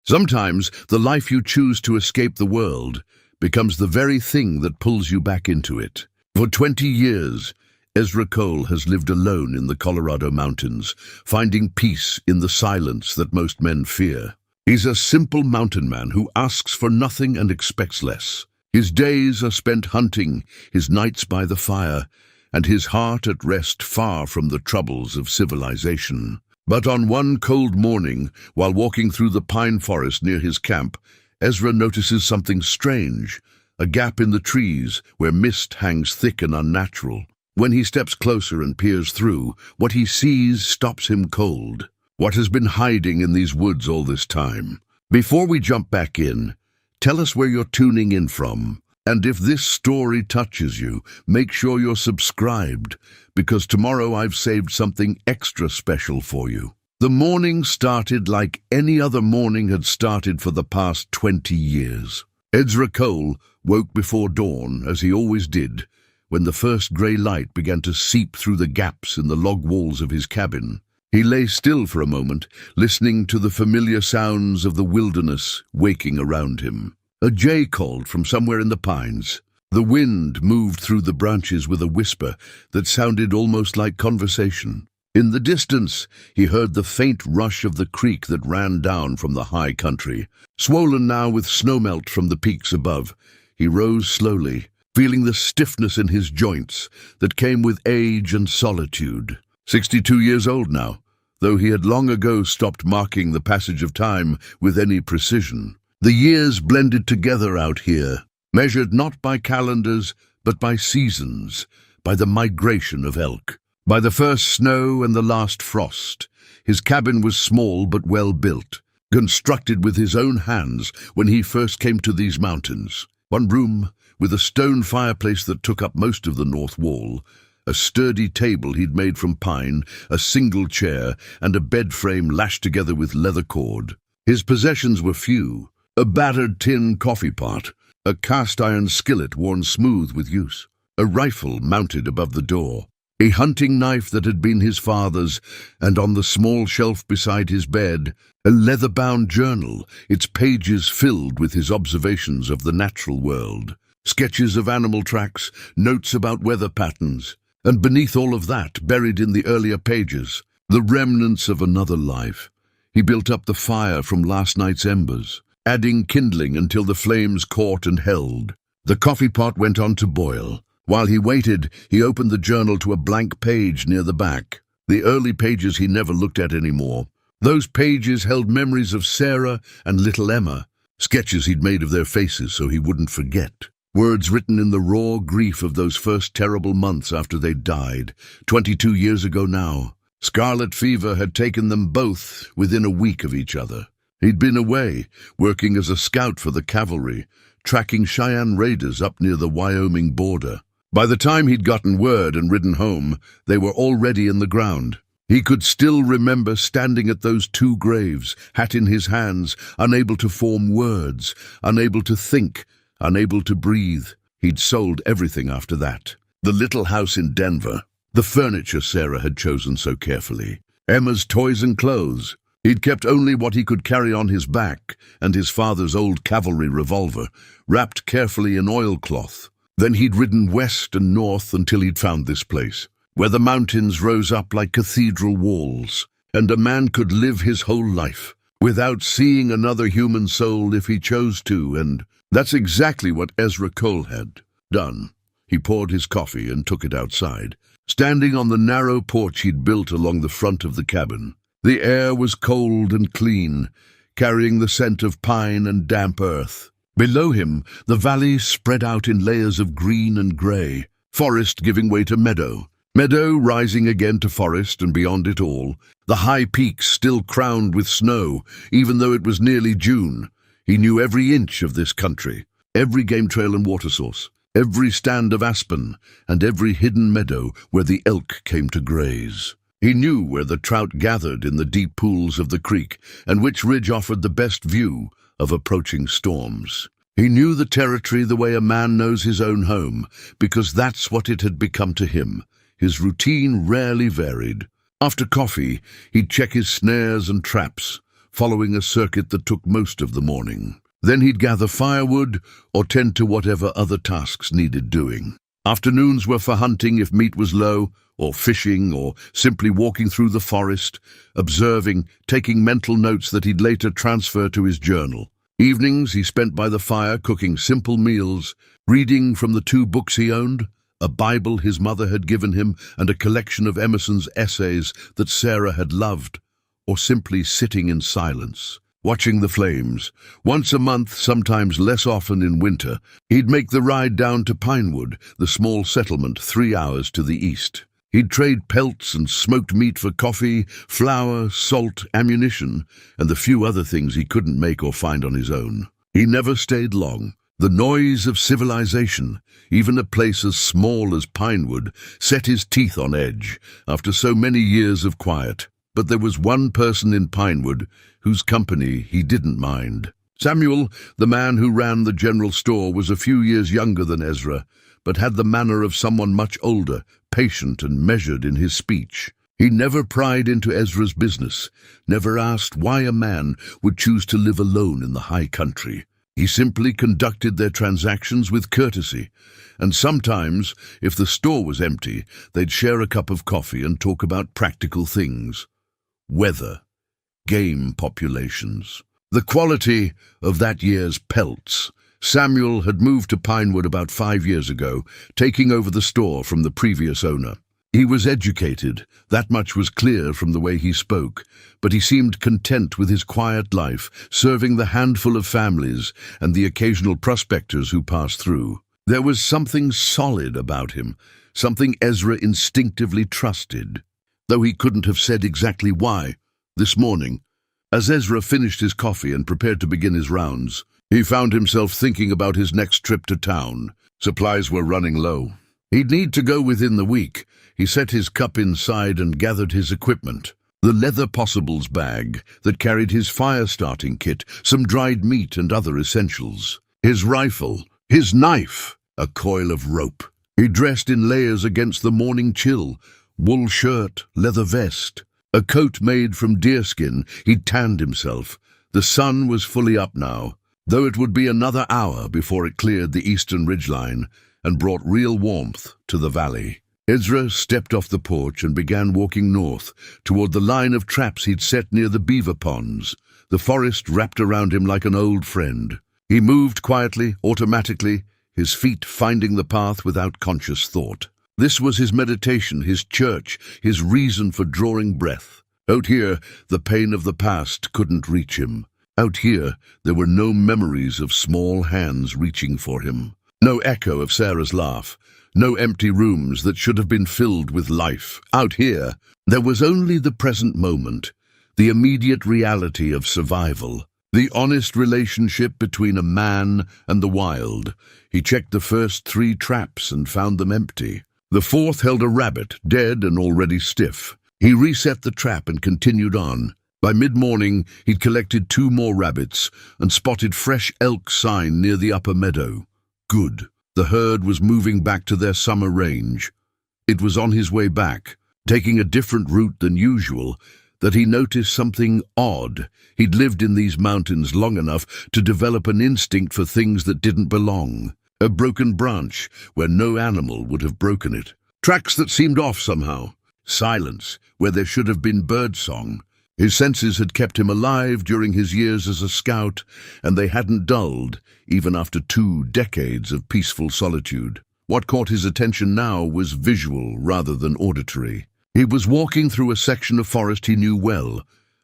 Sometimes the life you choose to escape the world becomes the very thing that pulls you back into it. For 20 years, Ezra Cole has lived alone in the Colorado mountains, finding peace in the silence that most men fear. He's a simple mountain man who asks for nothing and expects less. His days are spent hunting, his nights by the fire, and his heart at rest far from the troubles of civilization. But on one cold morning, while walking through the pine forest near his camp, Ezra notices something strange, a gap in the trees where mist hangs thick and unnatural. When he steps closer and peers through, what he sees stops him cold. What has been hiding in these woods all this time? Before we jump back in, tell us where you're tuning in from. And if this story touches you, make sure you're subscribed, because tomorrow I've saved something extra special for you. The morning started like any other morning had started for the past 20 years. Ezra Cole woke before dawn, as he always did, when the first grey light began to seep through the gaps in the log walls of his cabin. He lay still for a moment, listening to the familiar sounds of the wilderness waking around him. A jay called from somewhere in the pines. The wind moved through the branches with a whisper that sounded almost like conversation. In the distance, he heard the faint rush of the creek that ran down from the high country. Swollen now with snowmelt from the peaks above, he rose slowly, feeling the stiffness in his joints that came with age and solitude. 62 years old now, though he had long ago stopped marking the passage of time with any precision. The years blended together out here, measured not by calendars, but by seasons, by the migration of elk, by the first snow and the last frost. His cabin was small but well built, constructed with his own hands when he first came to these mountains. One room, with a stone fireplace that took up most of the north wall, a sturdy table he'd made from pine, a single chair, and a bed frame lashed together with leather cord. His possessions were few. A battered tin coffee pot, a cast-iron skillet worn smooth with use, a rifle mounted above the door, a hunting knife that had been his father's, and on the small shelf beside his bed, a leather-bound journal, its pages filled with his observations of the natural world, sketches of animal tracks, notes about weather patterns, and beneath all of that, buried in the earlier pages, the remnants of another life. He built up the fire from last night's embers, adding kindling until the flames caught and held. The coffee pot went on to boil. While he waited, he opened the journal to a blank page near the back. The early pages he never looked at anymore. Those pages held memories of Sarah and little Emma, sketches he'd made of their faces so he wouldn't forget. Words written in the raw grief of those first terrible months after they died, 22 years ago now. Scarlet fever had taken them both within a week of each other. He'd been away, working as a scout for the cavalry, tracking Cheyenne raiders up near the Wyoming border. By the time he'd gotten word and ridden home, they were already in the ground. He could still remember standing at those two graves, hat in his hands, unable to form words, unable to think, unable to breathe. He'd sold everything after that. The little house in Denver, the furniture Sarah had chosen so carefully, Emma's toys and clothes. He'd kept only what he could carry on his back and his father's old cavalry revolver, wrapped carefully in oilcloth. Then he'd ridden west and north until he'd found this place, where the mountains rose up like cathedral walls, and a man could live his whole life without seeing another human soul if he chose to, and that's exactly what Ezra Cole had done. He poured his coffee and took it outside, standing on the narrow porch he'd built along the front of the cabin. The air was cold and clean, carrying the scent of pine and damp earth. Below him, the valley spread out in layers of green and grey, forest giving way to meadow, meadow rising again to forest, and beyond it all, the high peaks still crowned with snow, even though it was nearly June. He knew every inch of this country, every game trail and water source, every stand of aspen, and every hidden meadow where the elk came to graze. He knew where the trout gathered in the deep pools of the creek, and which ridge offered the best view of approaching storms. He knew the territory the way a man knows his own home, because that's what it had become to him. His routine rarely varied. After coffee, he'd check his snares and traps, following a circuit that took most of the morning. Then he'd gather firewood or tend to whatever other tasks needed doing. Afternoons were for hunting if meat was low, or fishing, or simply walking through the forest, observing, taking mental notes that he'd later transfer to his journal. Evenings he spent by the fire cooking simple meals, reading from the 2 books he owned, a Bible his mother had given him and a collection of Emerson's essays that Sarah had loved, or simply sitting in silence, watching the flames. Once a month, sometimes less often in winter, he'd make the ride down to Pinewood, the small settlement 3 hours to the east. He'd trade pelts and smoked meat for coffee, flour, salt, ammunition, and the few other things he couldn't make or find on his own. He never stayed long. The noise of civilization, even a place as small as Pinewood, set his teeth on edge after so many years of quiet. But there was one person in Pinewood whose company he didn't mind. Samuel, the man who ran the general store, was a few years younger than Ezra, but had the manner of someone much older, patient and measured in his speech. He never pried into Ezra's business, never asked why a man would choose to live alone in the high country. He simply conducted their transactions with courtesy, and sometimes, if the store was empty, they'd share a cup of coffee and talk about practical things. Weather, game populations, the quality of that year's pelts. Samuel had moved to Pinewood about 5 years ago, taking over the store from the previous owner. He was educated, that much was clear from the way he spoke, but he seemed content with his quiet life, serving the handful of families and the occasional prospectors who passed through. There was something solid about him, something Ezra instinctively trusted, though he couldn't have said exactly why. This morning, as Ezra finished his coffee and prepared to begin his rounds, he found himself thinking about his next trip to town. Supplies were running low. He'd need to go within the week. He set his cup inside and gathered his equipment. The leather possibles bag that carried his fire-starting kit, some dried meat and other essentials. His rifle, his knife, a coil of rope. He dressed in layers against the morning chill. Wool shirt, leather vest, a coat made from deerskin. He'd tanned himself. The sun was fully up now, though it would be another hour before it cleared the eastern ridgeline and brought real warmth to the valley. Ezra stepped off the porch and began walking north, toward the line of traps he'd set near the beaver ponds. The forest wrapped around him like an old friend. He moved quietly, automatically, his feet finding the path without conscious thought. This was his meditation, his church, his reason for drawing breath. Out here, the pain of the past couldn't reach him. Out here, there were no memories of small hands reaching for him. No echo of Sarah's laugh. No empty rooms that should have been filled with life. Out here, there was only the present moment, the immediate reality of survival, the honest relationship between a man and the wild. He checked the first 3 traps and found them empty. The 4th held a rabbit, dead and already stiff. He reset the trap and continued on. By mid-morning, he'd collected 2 more rabbits and spotted fresh elk sign near the upper meadow. Good. The herd was moving back to their summer range. It was on his way back, taking a different route than usual, that he noticed something odd. He'd lived in these mountains long enough to develop an instinct for things that didn't belong. A broken branch where no animal would have broken it. Tracks that seemed off somehow. Silence where there should have been birdsong. His senses had kept him alive during his years as a scout, and they hadn't dulled, even after 2 decades of peaceful solitude. What caught his attention now was visual rather than auditory. He was walking through a section of forest he knew well,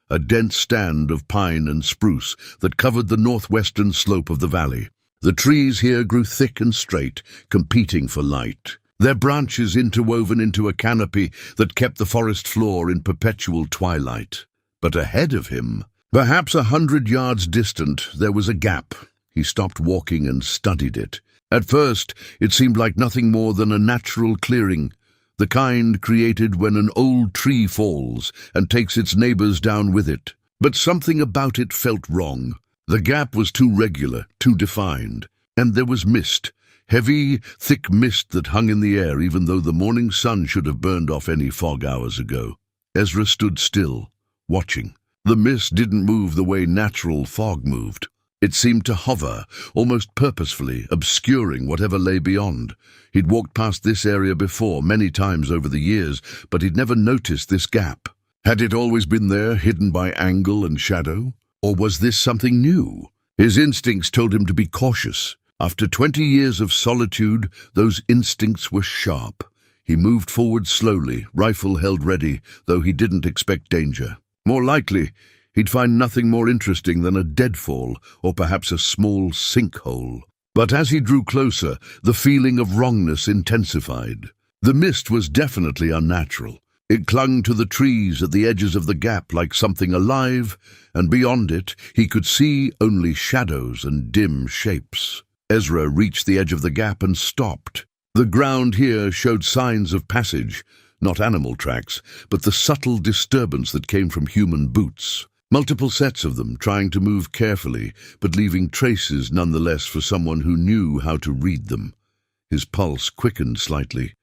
a dense stand of pine and spruce that covered the northwestern slope of the valley. The trees here grew thick and straight, competing for light, their branches interwoven into a canopy that kept the forest floor in perpetual twilight. But ahead of him, perhaps 100 yards distant, there was a gap. He stopped walking and studied it. At first, it seemed like nothing more than a natural clearing, the kind created when an old tree falls and takes its neighbors down with it. But something about it felt wrong. The gap was too regular, too defined, and there was mist, heavy, thick mist that hung in the air even though the morning sun should have burned off any fog hours ago. Ezra stood still, watching. The mist didn't move the way natural fog moved. It seemed to hover, almost purposefully, obscuring whatever lay beyond. He'd walked past this area before, many times over the years, but he'd never noticed this gap. Had it always been there, hidden by angle and shadow? Or was this something new? His instincts told him to be cautious. After 20 years of solitude, those instincts were sharp. He moved forward slowly, rifle held ready, though he didn't expect danger. More likely, he'd find nothing more interesting than a deadfall, or perhaps a small sinkhole. But as he drew closer, the feeling of wrongness intensified. The mist was definitely unnatural. It clung to the trees at the edges of the gap like something alive, and beyond it he could see only shadows and dim shapes. Ezra reached the edge of the gap and stopped. The ground here showed signs of passage, not animal tracks, but the subtle disturbance that came from human boots. Multiple sets of them, trying to move carefully, but leaving traces nonetheless for someone who knew how to read them. His pulse quickened slightly.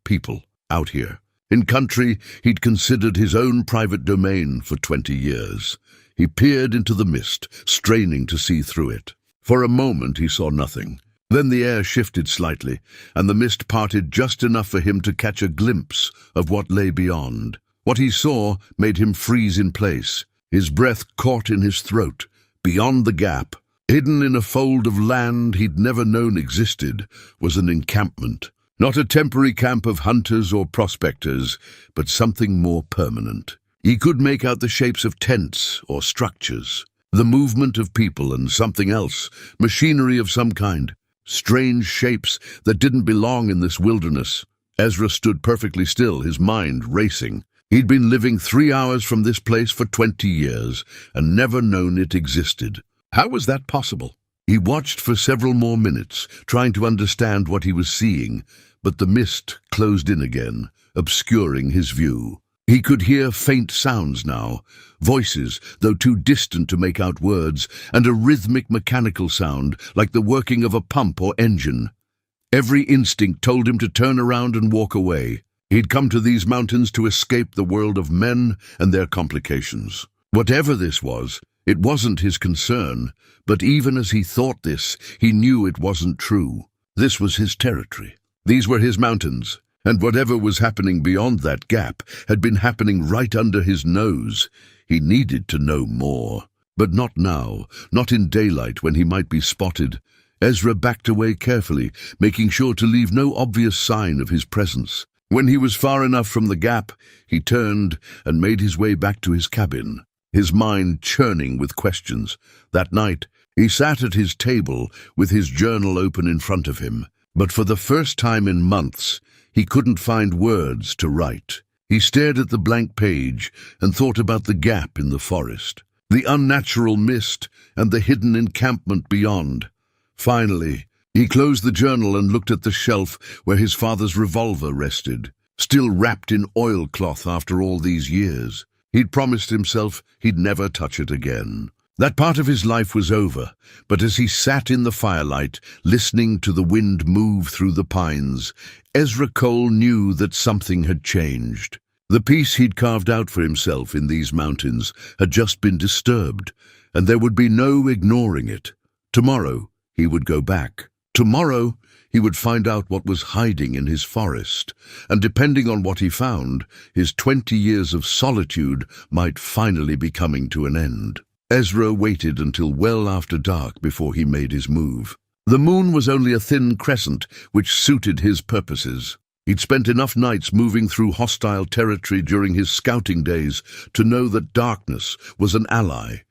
People, out here. In country he'd considered his own private domain for 20 years. He peered into the mist, straining to see through it. For a moment he saw nothing. Then the air shifted slightly, and the mist parted just enough for him to catch a glimpse of what lay beyond. What he saw made him freeze in place. His breath caught in his throat. Beyond the gap, hidden in a fold of land he'd never known existed, was an encampment. Not a temporary camp of hunters or prospectors, but something more permanent. He could make out the shapes of tents or structures, the movement of people and something else, machinery of some kind. Strange shapes that didn't belong in this wilderness. Ezra stood perfectly still, his mind racing. He'd been living 3 hours from this place for 20 years and never known it existed. How was that possible? He watched for several more minutes, trying to understand what he was seeing, but the mist closed in again, obscuring his view. He could hear faint sounds now, voices, though too distant to make out words, and a rhythmic mechanical sound, like the working of a pump or engine. Every instinct told him to turn around and walk away. He'd come to these mountains to escape the world of men and their complications. Whatever this was, it wasn't his concern, but even as he thought this, he knew it wasn't true. This was his territory. These were his mountains, and whatever was happening beyond that gap had been happening right under his nose. He needed to know more. But not now, not in daylight when he might be spotted. Ezra backed away carefully, making sure to leave no obvious sign of his presence. When he was far enough from the gap, he turned and made his way back to his cabin, his mind churning with questions. That night, he sat at his table with his journal open in front of him, but for the first time in months, he couldn't find words to write. He stared at the blank page and thought about the gap in the forest, the unnatural mist, and the hidden encampment beyond. Finally, he closed the journal and looked at the shelf where his father's revolver rested, still wrapped in oilcloth after all these years. He'd promised himself he'd never touch it again. That part of his life was over, but as he sat in the firelight, listening to the wind move through the pines, Ezra Cole knew that something had changed. The peace he'd carved out for himself in these mountains had just been disturbed, and there would be no ignoring it. Tomorrow, he would go back. Tomorrow, he would find out what was hiding in his forest, and depending on what he found, his 20 years of solitude might finally be coming to an end. Ezra waited until well after dark before he made his move. The moon was only a thin crescent, which suited his purposes. He'd spent enough nights moving through hostile territory during his scouting days to know that darkness was an ally,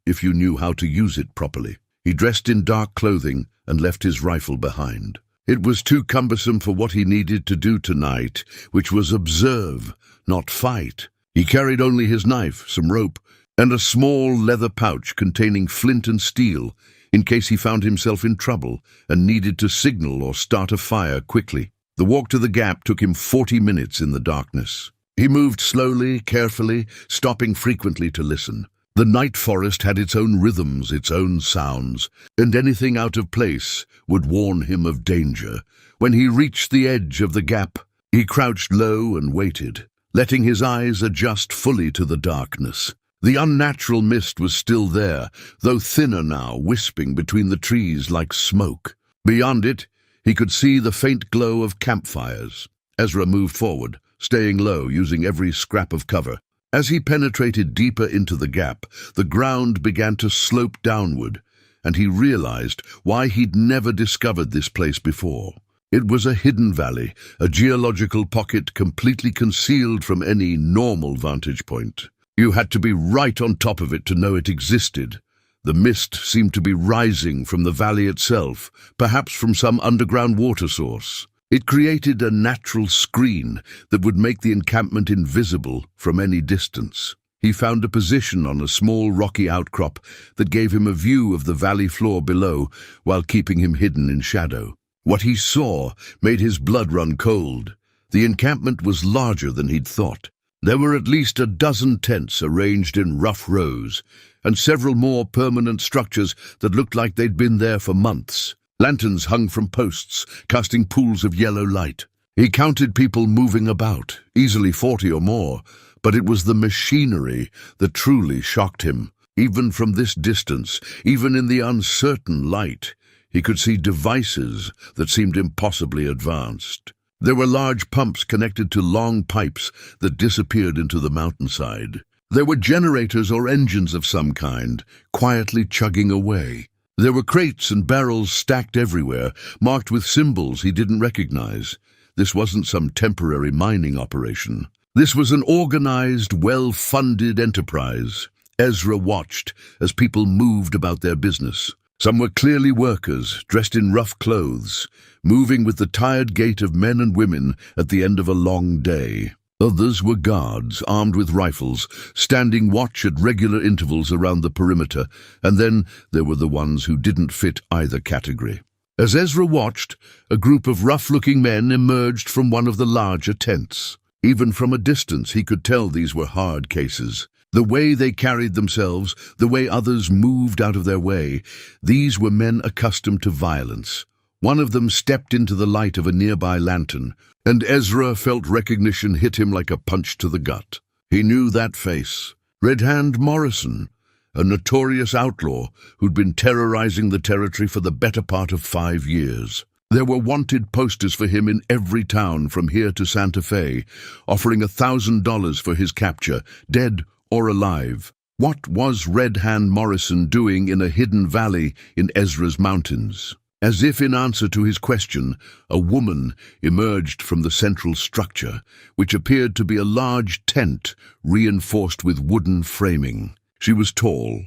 if you knew how to use it properly. He dressed in dark clothing and left his rifle behind. It was too cumbersome for what he needed to do tonight, which was observe, not fight. He carried only his knife, some rope, and a small leather pouch containing flint and steel, in case he found himself in trouble and needed to signal or start a fire quickly. The walk to the gap took him 40 minutes in the darkness. He moved slowly, carefully, stopping frequently to listen. The night forest had its own rhythms, its own sounds, and anything out of place would warn him of danger. When he reached the edge of the gap, he crouched low and waited, letting his eyes adjust fully to the darkness. The unnatural mist was still there, though thinner now, wisping between the trees like smoke. Beyond it, he could see the faint glow of campfires. Ezra moved forward, staying low, using every scrap of cover. As he penetrated deeper into the gap, the ground began to slope downward, and he realized why he'd never discovered this place before. It was a hidden valley, a geological pocket completely concealed from any normal vantage point. You had to be right on top of it to know it existed. The mist seemed to be rising from the valley itself, perhaps from some underground water source. It created a natural screen that would make the encampment invisible from any distance. He found a position on a small rocky outcrop that gave him a view of the valley floor below while keeping him hidden in shadow. What he saw made his blood run cold. The encampment was larger than he'd thought. There were at least a dozen tents arranged in rough rows, and several more permanent structures that looked like they'd been there for months. Lanterns hung from posts, casting pools of yellow light. He counted people moving about, easily 40 or more, but it was the machinery that truly shocked him. Even from this distance, even in the uncertain light, he could see devices that seemed impossibly advanced. There were large pumps connected to long pipes that disappeared into the mountainside. There were generators or engines of some kind, quietly chugging away. There were crates and barrels stacked everywhere, marked with symbols he didn't recognize. This wasn't some temporary mining operation. This was an organized, well-funded enterprise. Ezra watched as people moved about their business. Some were clearly workers, dressed in rough clothes, moving with the tired gait of men and women at the end of a long day. Others were guards, armed with rifles, standing watch at regular intervals around the perimeter, and then there were the ones who didn't fit either category. As Ezra watched, a group of rough-looking men emerged from one of the larger tents. Even from a distance, he could tell these were hard cases. The way they carried themselves, the way others moved out of their way, these were men accustomed to violence. One of them stepped into the light of a nearby lantern, and Ezra felt recognition hit him like a punch to the gut. He knew that face. Red Hand Morrison, a notorious outlaw who'd been terrorizing the territory for the better part of 5 years. There were wanted posters for him in every town from here to Santa Fe, offering $1,000 for his capture, dead or alive. What was Red Hand Morrison doing in a hidden valley in Ezra's mountains? As if in answer to his question, a woman emerged from the central structure, which appeared to be a large tent reinforced with wooden framing. She was tall,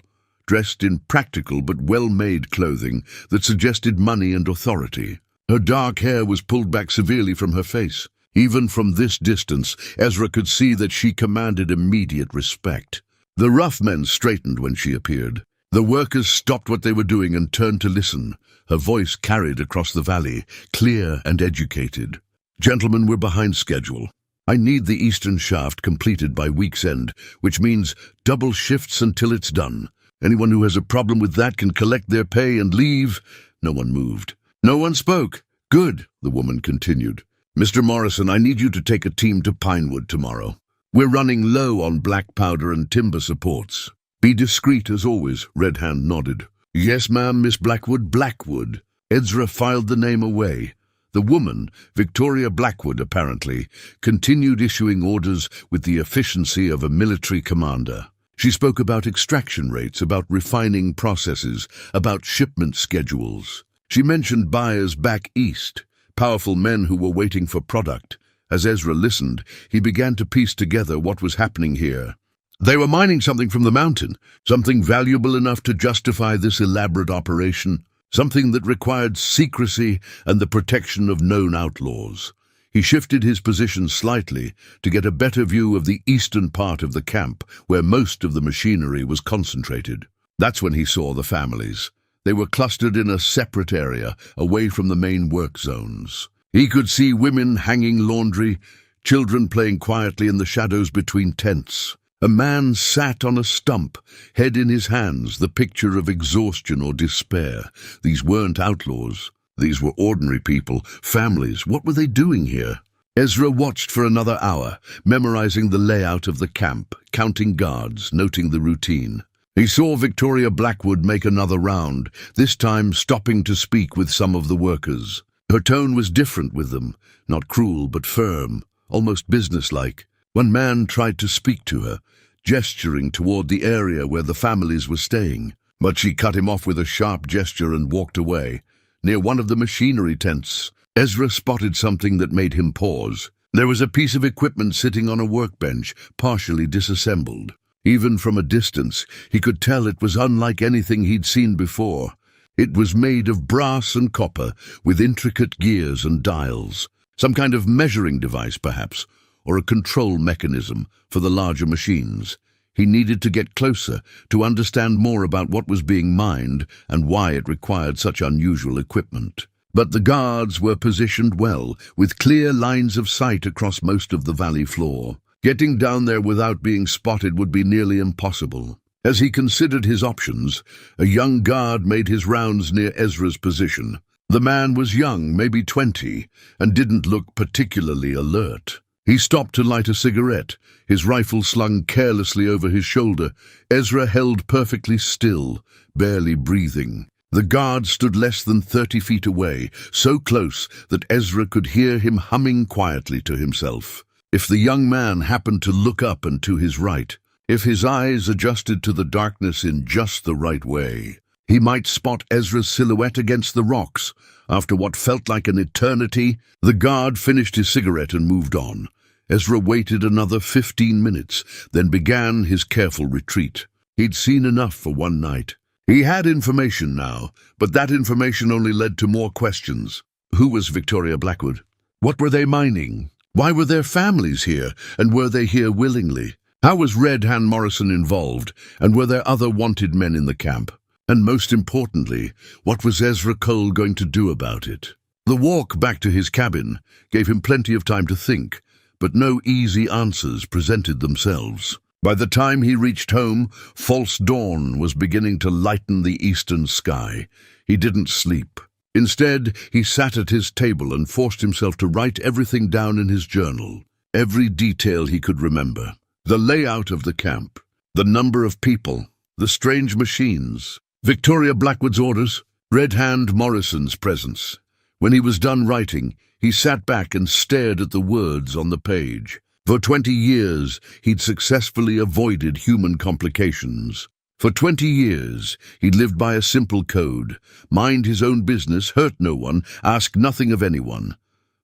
dressed in practical but well-made clothing that suggested money and authority. Her dark hair was pulled back severely from her face. Even from this distance, Ezra could see that she commanded immediate respect. The rough men straightened when she appeared. The workers stopped what they were doing and turned to listen. Her voice carried across the valley, clear and educated. "Gentlemen, we're behind schedule. I need the eastern shaft completed by week's end, which means double shifts until it's done. Anyone who has a problem with that can collect their pay and leave." No one moved. No one spoke. "Good," the woman continued. "Mr. Morrison, I need you to take a team to Pinewood tomorrow. We're running low on black powder and timber supports. Be discreet as always." Red Hand nodded. "Yes, ma'am, Miss Blackwood." Blackwood. Ezra filed the name away. The woman, Victoria Blackwood apparently, continued issuing orders with the efficiency of a military commander. She spoke about extraction rates, about refining processes, about shipment schedules. She mentioned buyers back east, powerful men who were waiting for product. As Ezra listened, he began to piece together what was happening here. They were mining something from the mountain, something valuable enough to justify this elaborate operation, something that required secrecy and the protection of known outlaws. He shifted his position slightly to get a better view of the eastern part of the camp, where most of the machinery was concentrated. That's when he saw the families. They were clustered in a separate area, away from the main work zones. He could see women hanging laundry, children playing quietly in the shadows between tents. A man sat on a stump, head in his hands, the picture of exhaustion or despair. These weren't outlaws. These were ordinary people, families. What were they doing here? Ezra watched for another hour, memorizing the layout of the camp, counting guards, noting the routine. He saw Victoria Blackwood make another round, this time stopping to speak with some of the workers. Her tone was different with them, not cruel but firm, almost businesslike. One man tried to speak to her, gesturing toward the area where the families were staying, but she cut him off with a sharp gesture and walked away. Near one of the machinery tents, Ezra spotted something that made him pause. There was a piece of equipment sitting on a workbench, partially disassembled. Even from a distance, he could tell it was unlike anything he'd seen before. It was made of brass and copper, with intricate gears and dials. Some kind of measuring device, perhaps, or a control mechanism for the larger machines. He needed to get closer to understand more about what was being mined and why it required such unusual equipment. But the guards were positioned well, with clear lines of sight across most of the valley floor. Getting down there without being spotted would be nearly impossible. As he considered his options, a young guard made his rounds near Ezra's position. The man was young, maybe 20, and didn't look particularly alert. He stopped to light a cigarette, his rifle slung carelessly over his shoulder. Ezra held perfectly still, barely breathing. The guard stood less than 30 feet away, so close that Ezra could hear him humming quietly to himself. If the young man happened to look up and to his right, if his eyes adjusted to the darkness in just the right way, he might spot Ezra's silhouette against the rocks. After what felt like an eternity, the guard finished his cigarette and moved on. Ezra waited another 15 minutes, then began his careful retreat. He'd seen enough for one night. He had information now, but that information only led to more questions. Who was Victoria Blackwood? What were they mining? Why were their families here, and were they here willingly? How was Red Hand Morrison involved, and were there other wanted men in the camp? And most importantly, what was Ezra Cole going to do about it? The walk back to his cabin gave him plenty of time to think, but no easy answers presented themselves. By the time he reached home, false dawn was beginning to lighten the eastern sky. He didn't sleep. Instead, he sat at his table and forced himself to write everything down in his journal. Every detail he could remember. The layout of the camp, the number of people, the strange machines, Victoria Blackwood's orders, Red Hand Morrison's presence. When he was done writing, he sat back and stared at the words on the page. For 20 years, he'd successfully avoided human complications. For 20 years, he'd lived by a simple code, mind his own business, hurt no one, ask nothing of anyone.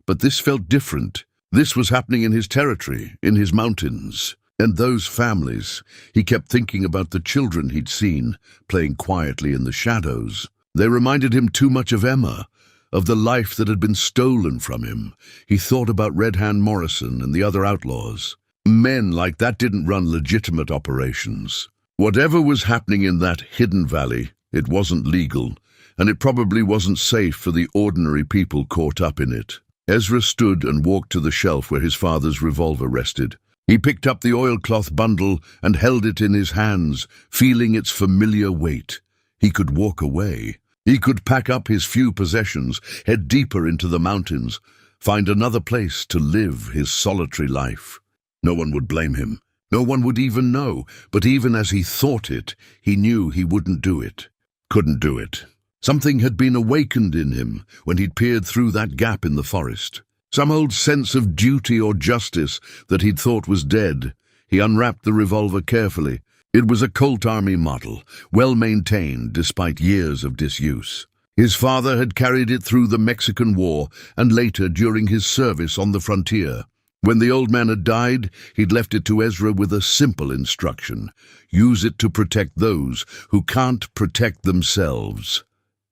But this felt different. This was happening in his territory, in his mountains. And those families. He kept thinking about the children he'd seen, playing quietly in the shadows. They reminded him too much of Emma, of the life that had been stolen from him. He thought about Red Hand Morrison and the other outlaws. Men like that didn't run legitimate operations. Whatever was happening in that hidden valley, it wasn't legal, and it probably wasn't safe for the ordinary people caught up in it. Ezra stood and walked to the shelf where his father's revolver rested. He picked up the oilcloth bundle and held it in his hands, feeling its familiar weight. He could walk away. He could pack up his few possessions, head deeper into the mountains, find another place to live his solitary life. No one would blame him. No one would even know, but even as he thought it, he knew he wouldn't do it. Couldn't do it. Something had been awakened in him when he'd peered through that gap in the forest. Some old sense of duty or justice that he'd thought was dead. He unwrapped the revolver carefully. It was a Colt Army model, well-maintained despite years of disuse. His father had carried it through the Mexican War and later during his service on the frontier. When the old man had died, he'd left it to Ezra with a simple instruction: use it to protect those who can't protect themselves.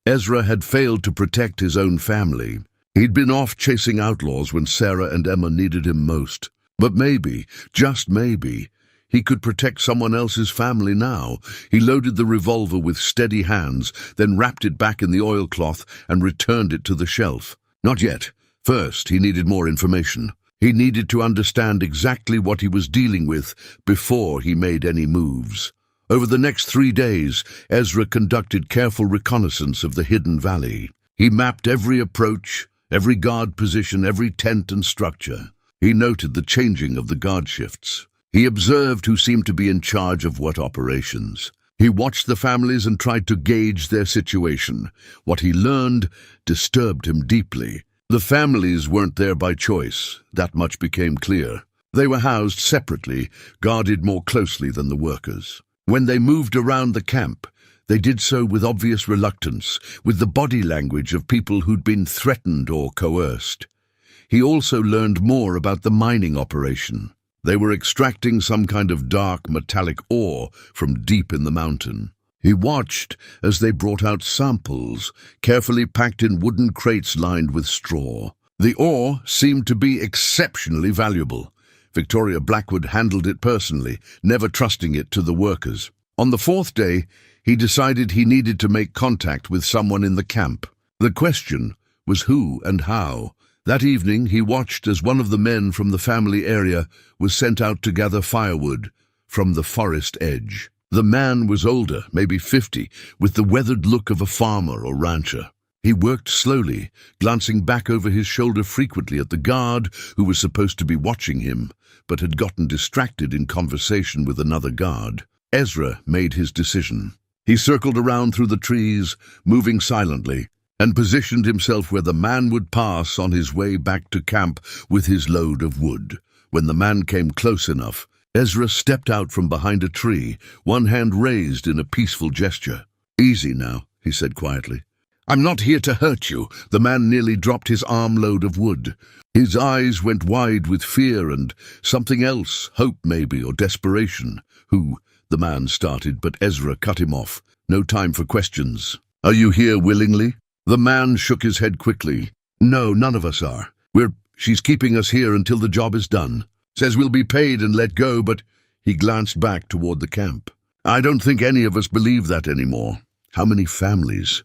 Ezra had failed to protect his own family. He'd been off chasing outlaws when Sarah and Emma needed him most. But maybe, just maybe, he could protect someone else's family now. He loaded the revolver with steady hands, then wrapped it back in the oilcloth and returned it to the shelf. Not yet. First, he needed more information. He needed to understand exactly what he was dealing with before he made any moves. Over the next 3 days, Ezra conducted careful reconnaissance of the hidden valley. He mapped every approach, every guard position, every tent and structure. He noted the changing of the guard shifts. He observed who seemed to be in charge of what operations. He watched the families and tried to gauge their situation. What he learned disturbed him deeply. The families weren't there by choice. That much became clear. They were housed separately, guarded more closely than the workers. When they moved around the camp, they did so with obvious reluctance, with the body language of people who'd been threatened or coerced. He also learned more about the mining operation. They were extracting some kind of dark metallic ore from deep in the mountain. He watched as they brought out samples, carefully packed in wooden crates lined with straw. The ore seemed to be exceptionally valuable. Victoria Blackwood handled it personally, never trusting it to the workers. On the fourth day, he decided he needed to make contact with someone in the camp. The question was who and how. That evening, he watched as one of the men from the family area was sent out to gather firewood from the forest edge. The man was older, maybe 50, with the weathered look of a farmer or rancher. He worked slowly, glancing back over his shoulder frequently at the guard who was supposed to be watching him, but had gotten distracted in conversation with another guard. Ezra made his decision. He circled around through the trees, moving silently, and positioned himself where the man would pass on his way back to camp with his load of wood. When the man came close enough, Ezra stepped out from behind a tree, one hand raised in a peaceful gesture. "Easy now," he said quietly. "I'm not here to hurt you." The man nearly dropped his armload of wood. His eyes went wide with fear and something else, hope maybe, or desperation. "Who?" the man started, but Ezra cut him off. "No time for questions. Are you here willingly?" The man shook his head quickly. "No, none of us are. She's keeping us here until the job is done. Says we'll be paid and let go, but..." He glanced back toward the camp. "I don't think any of us believe that anymore." "How many families?"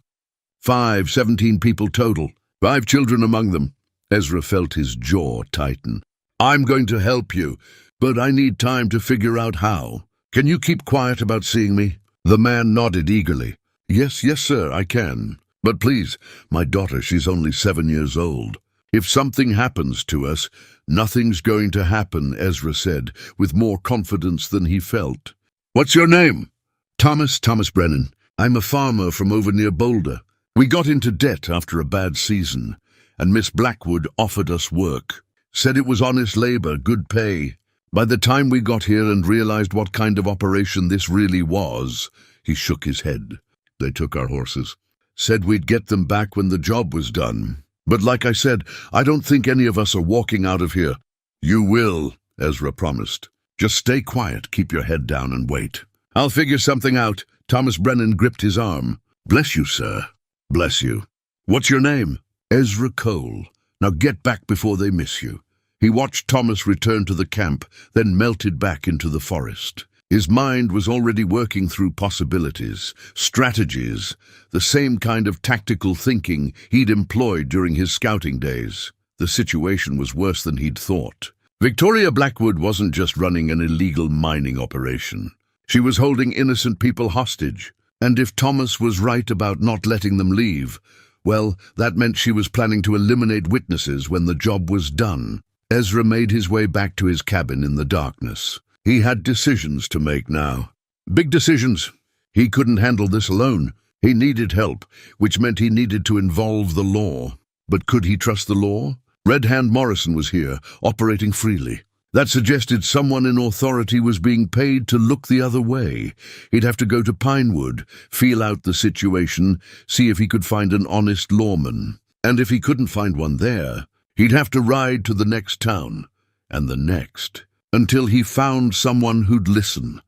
17 people total. 5 children among them." Ezra felt his jaw tighten. "I'm going to help you, but I need time to figure out how. Can you keep quiet about seeing me?" The man nodded eagerly. Yes, sir, I can. But please, my daughter, she's only 7 years old. If something happens to us, nothing's going to happen," Ezra said, with more confidence than he felt. "What's your name?" Thomas Brennan. I'm a farmer from over near Boulder. We got into debt after a bad season, and Miss Blackwood offered us work. Said it was honest labor, good pay. By the time we got here and realized what kind of operation this really was, he shook his head. They took our horses. Said we'd get them back when the job was done. But like I said, I don't think any of us are walking out of here. You will, Ezra promised. Just stay quiet, keep your head down and wait. I'll figure something out. Thomas Brennan gripped his arm. Bless you, sir. Bless you. What's your name? Ezra Cole. Now get back before they miss you. He watched Thomas return to the camp, then melted back into the forest. His mind was already working through possibilities, strategies, the same kind of tactical thinking he'd employed during his scouting days. The situation was worse than he'd thought. Victoria Blackwood wasn't just running an illegal mining operation. She was holding innocent people hostage. And if Thomas was right about not letting them leave, well, that meant she was planning to eliminate witnesses when the job was done. Ezra made his way back to his cabin in the darkness. He had decisions to make now. Big decisions. He couldn't handle this alone. He needed help, which meant he needed to involve the law. But could he trust the law? Red Hand Morrison was here, operating freely. That suggested someone in authority was being paid to look the other way. He'd have to go to Pinewood, feel out the situation, see if he could find an honest lawman. And if he couldn't find one there, he'd have to ride to the next town, and the next, until he found someone who'd listen.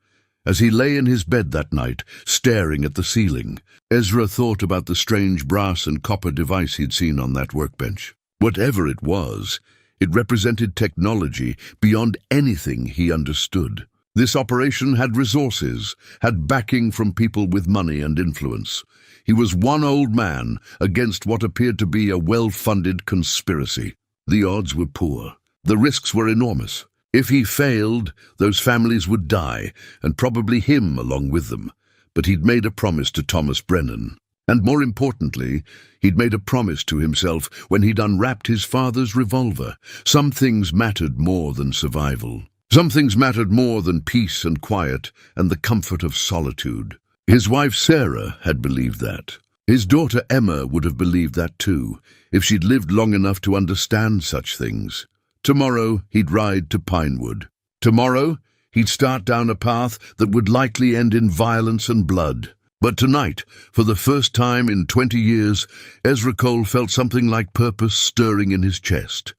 As he lay in his bed that night, staring at the ceiling, Ezra thought about the strange brass and copper device he'd seen on that workbench. Whatever it was, it represented technology beyond anything he understood. This operation had resources, had backing from people with money and influence. He was one old man against what appeared to be a well-funded conspiracy. The odds were poor. The risks were enormous. If he failed, those families would die, and probably him along with them. But he'd made a promise to Thomas Brennan. And more importantly, he'd made a promise to himself when he'd unwrapped his father's revolver. Some things mattered more than survival. Some things mattered more than peace and quiet and the comfort of solitude. His wife Sarah had believed that. His daughter Emma would have believed that too, if she'd lived long enough to understand such things. Tomorrow he'd ride to Pinewood. Tomorrow he'd start down a path that would likely end in violence and blood. But tonight, for the first time in 20 years, Ezra Cole felt something like purpose stirring in his chest.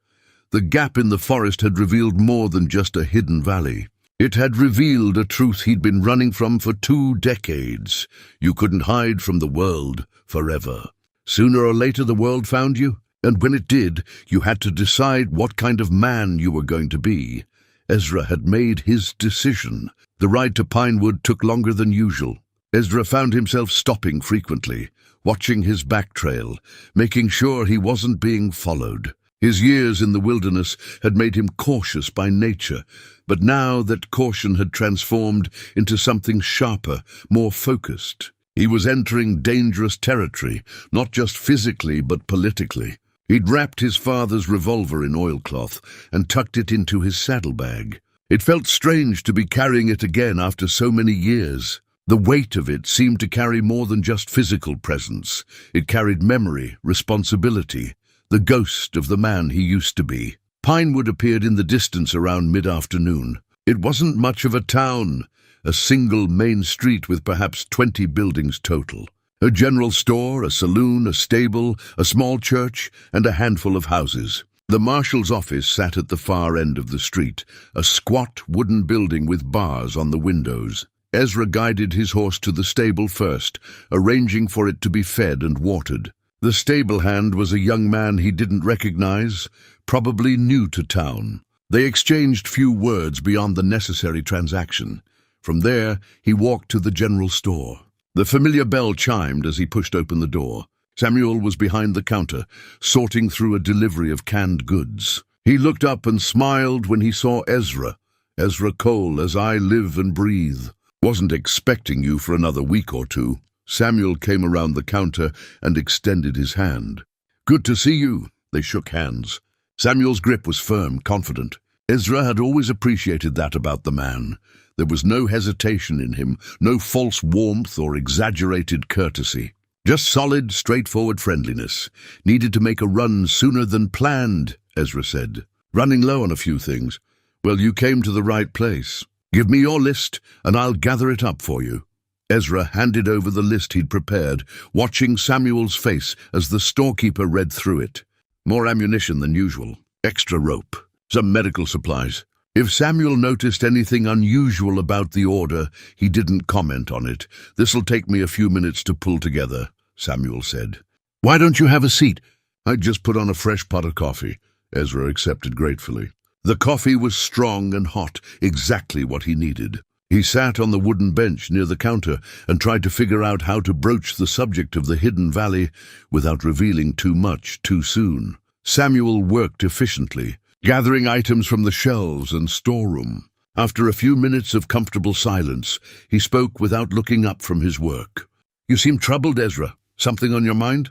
The gap in the forest had revealed more than just a hidden valley. It had revealed a truth he'd been running from for 2 decades. You couldn't hide from the world forever. Sooner or later the world found you, and when it did, you had to decide what kind of man you were going to be. Ezra had made his decision. The ride to Pinewood took longer than usual. Ezra found himself stopping frequently, watching his back trail, making sure he wasn't being followed. His years in the wilderness had made him cautious by nature, but now that caution had transformed into something sharper, more focused. He was entering dangerous territory, not just physically but politically. He'd wrapped his father's revolver in oilcloth and tucked it into his saddlebag. It felt strange to be carrying it again after so many years. The weight of it seemed to carry more than just physical presence. It carried memory, responsibility, the ghost of the man he used to be. Pinewood appeared in the distance around mid-afternoon. It wasn't much of a town, a single main street with perhaps 20 buildings total. A general store, a saloon, a stable, a small church, and a handful of houses. The marshal's office sat at the far end of the street, a squat wooden building with bars on the windows. Ezra guided his horse to the stable first, arranging for it to be fed and watered. The stable hand was a young man he didn't recognize, probably new to town. They exchanged few words beyond the necessary transaction. From there, he walked to the general store. The familiar bell chimed as he pushed open the door. Samuel was behind the counter, sorting through a delivery of canned goods. He looked up and smiled when he saw Ezra. Ezra Cole, as I live and breathe. Wasn't expecting you for another week or two. Samuel came around the counter and extended his hand. Good to see you. They shook hands. Samuel's grip was firm, confident. Ezra had always appreciated that about the man. There was no hesitation in him, no false warmth or exaggerated courtesy. Just solid, straightforward friendliness. Needed to make a run sooner than planned, Ezra said. Running low on a few things. Well, you came to the right place. Give me your list, and I'll gather it up for you. Ezra handed over the list he'd prepared, watching Samuel's face as the storekeeper read through it. More ammunition than usual. Extra rope. Some medical supplies. If Samuel noticed anything unusual about the order, he didn't comment on it. This'll take me a few minutes to pull together, Samuel said. Why don't you have a seat? I'd just put on a fresh pot of coffee, Ezra accepted gratefully. The coffee was strong and hot, exactly what he needed. He sat on the wooden bench near the counter and tried to figure out how to broach the subject of the hidden valley without revealing too much too soon. Samuel worked efficiently, gathering items from the shelves and storeroom. After a few minutes of comfortable silence, he spoke without looking up from his work. You seem troubled, Ezra. Something on your mind?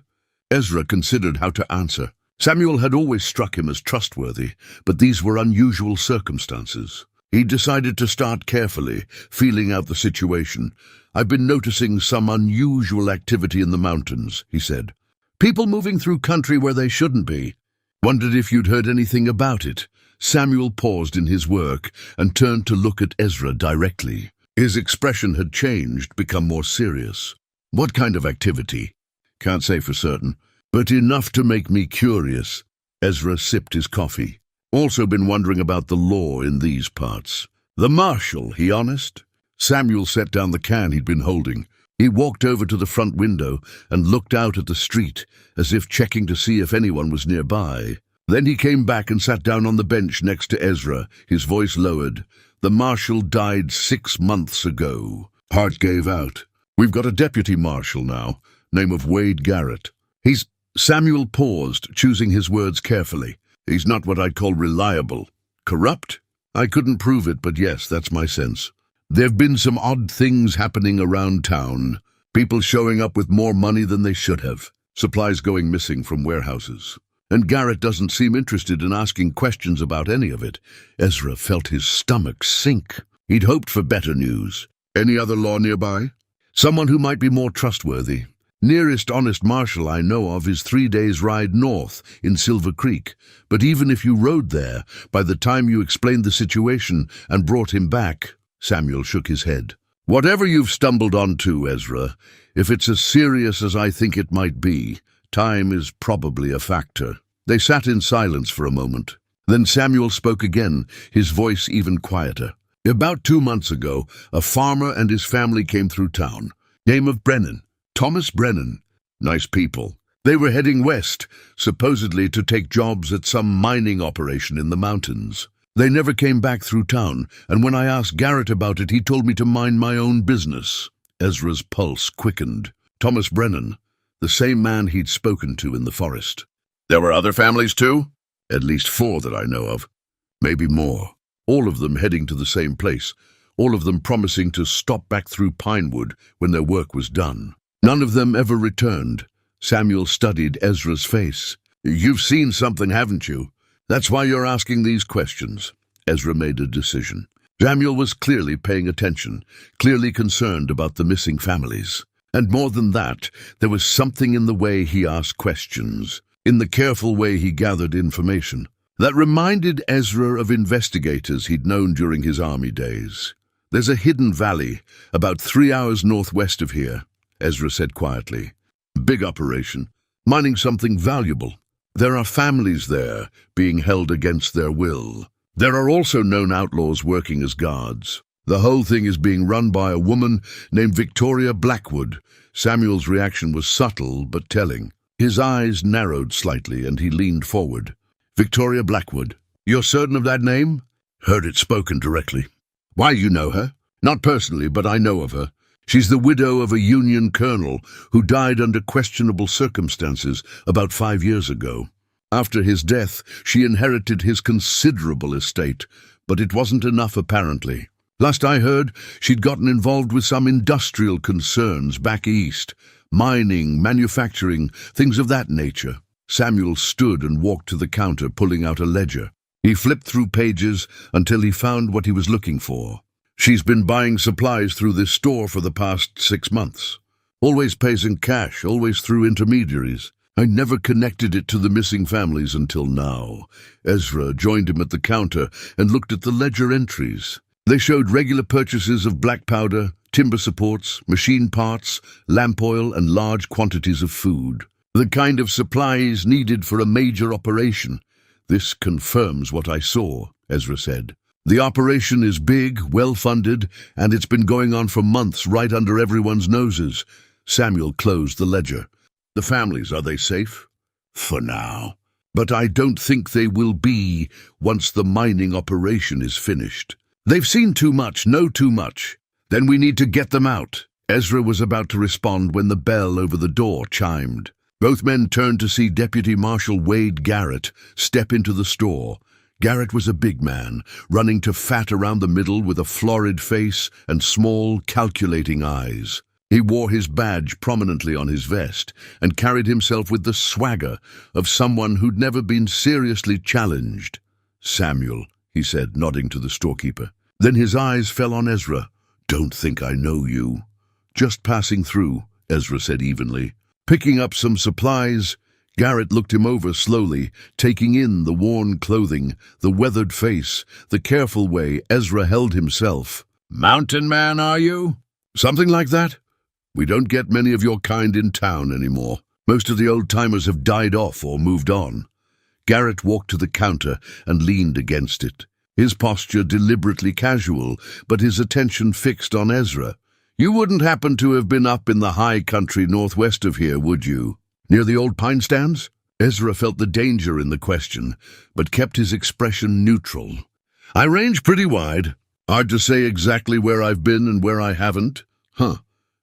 Ezra considered how to answer. Samuel had always struck him as trustworthy, but these were unusual circumstances. He decided to start carefully, feeling out the situation. I've been noticing some unusual activity in the mountains, he said. People moving through country where they shouldn't be. Wondered if you'd heard anything about it. Samuel paused in his work and turned to look at Ezra directly. His expression had changed, become more serious. What kind of activity? Can't say for certain, but enough to make me curious. Ezra sipped his coffee. Also been wondering about the law in these parts. The marshal, he honest? Samuel set down the can he'd been holding. He walked over to the front window and looked out at the street, as if checking to see if anyone was nearby. Then he came back and sat down on the bench next to Ezra, his voice lowered. The marshal died 6 months ago. Heart gave out. We've got a deputy marshal now, name of Wade Garrett. Samuel paused, choosing his words carefully. He's not what I'd call reliable. Corrupt? I couldn't prove it, but yes, that's my sense. There've been some odd things happening around town. People showing up with more money than they should have. Supplies going missing from warehouses. And Garrett doesn't seem interested in asking questions about any of it. Ezra felt his stomach sink. He'd hoped for better news. Any other law nearby? Someone who might be more trustworthy. Nearest honest marshal I know of is 3 days' ride north in Silver Creek. But even if you rode there, by the time you explained the situation and brought him back, Samuel shook his head. Whatever you've stumbled onto, Ezra, if it's as serious as I think it might be, time is probably a factor. They sat in silence for a moment. Then Samuel spoke again, his voice even quieter. About 2 months ago, a farmer and his family came through town. Name of Brennan. Thomas Brennan. Nice people. They were heading west, supposedly to take jobs at some mining operation in the mountains. They never came back through town, and when I asked Garrett about it, he told me to mind my own business. Ezra's pulse quickened. Thomas Brennan, the same man he'd spoken to in the forest. There were other families too? At least 4 that I know of. Maybe more. All of them heading to the same place. All of them promising to stop back through Pinewood when their work was done. None of them ever returned. Samuel studied Ezra's face. You've seen something, haven't you? That's why you're asking these questions. Ezra made a decision. Samuel was clearly paying attention, clearly concerned about the missing families. And more than that, there was something in the way he asked questions, in the careful way he gathered information, that reminded Ezra of investigators he'd known during his army days. There's a hidden valley, about 3 hours northwest of here, Ezra said quietly. Big operation, mining something valuable. There are families there, being held against their will. There are also known outlaws working as guards. The whole thing is being run by a woman named Victoria Blackwood. Samuel's reaction was subtle but telling. His eyes narrowed slightly and he leaned forward. Victoria Blackwood. You're certain of that name? Heard it spoken directly. Why, you know her? Not personally, but I know of her. She's the widow of a Union colonel who died under questionable circumstances about 5 years ago. After his death, she inherited his considerable estate, but it wasn't enough apparently. Last I heard, she'd gotten involved with some industrial concerns back east. Mining, manufacturing, things of that nature. Samuel stood and walked to the counter, pulling out a ledger. He flipped through pages until he found what he was looking for. She's been buying supplies through this store for the past 6 months. Always pays in cash, always through intermediaries. I never connected it to the missing families until now. Ezra joined him at the counter and looked at the ledger entries. They showed regular purchases of black powder, timber supports, machine parts, lamp oil, and large quantities of food. The kind of supplies needed for a major operation. This confirms what I saw, Ezra said. The operation is big, well-funded, and it's been going on for months right under everyone's noses. Samuel closed the ledger. The families, are they safe? For now. But I don't think they will be once the mining operation is finished. They've seen too much, know too much. Then we need to get them out. Ezra was about to respond when the bell over the door chimed. Both men turned to see Deputy Marshal Wade Garrett step into the store. Garrett was a big man, running to fat around the middle with a florid face and small, calculating eyes. He wore his badge prominently on his vest and carried himself with the swagger of someone who'd never been seriously challenged. Samuel, he said, nodding to the storekeeper. Then his eyes fell on Ezra. Don't think I know you. Just passing through, Ezra said evenly. Picking up some supplies. Garrett looked him over slowly, taking in the worn clothing, the weathered face, the careful way Ezra held himself. Mountain man, are you? Something like that? We don't get many of your kind in town anymore. Most of the old-timers have died off or moved on. Garrett walked to the counter and leaned against it. His posture deliberately casual, but his attention fixed on Ezra. You wouldn't happen to have been up in the high country northwest of here, would you? Near the old pine stands? Ezra felt the danger in the question, but kept his expression neutral. I range pretty wide. Hard to say exactly where I've been and where I haven't. Huh.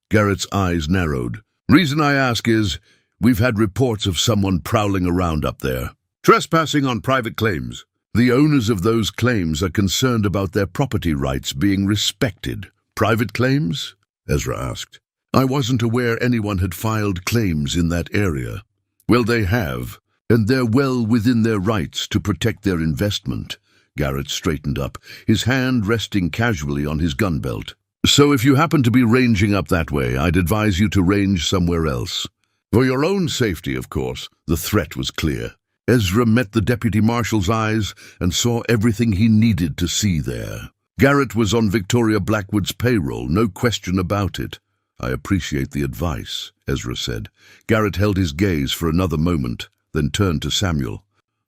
Garrett's eyes narrowed. Reason I ask is, we've had reports of someone prowling around up there. Trespassing on private claims. The owners of those claims are concerned about their property rights being respected. Private claims? Ezra asked. I wasn't aware anyone had filed claims in that area. Well, they have, and they're well within their rights to protect their investment. Garrett straightened up, his hand resting casually on his gun belt. So if you happen to be ranging up that way, I'd advise you to range somewhere else. For your own safety, of course. The threat was clear. Ezra met the deputy marshal's eyes and saw everything he needed to see there. Garrett was on Victoria Blackwood's payroll, no question about it. I appreciate the advice, Ezra said. Garrett held his gaze for another moment, then turned to Samuel.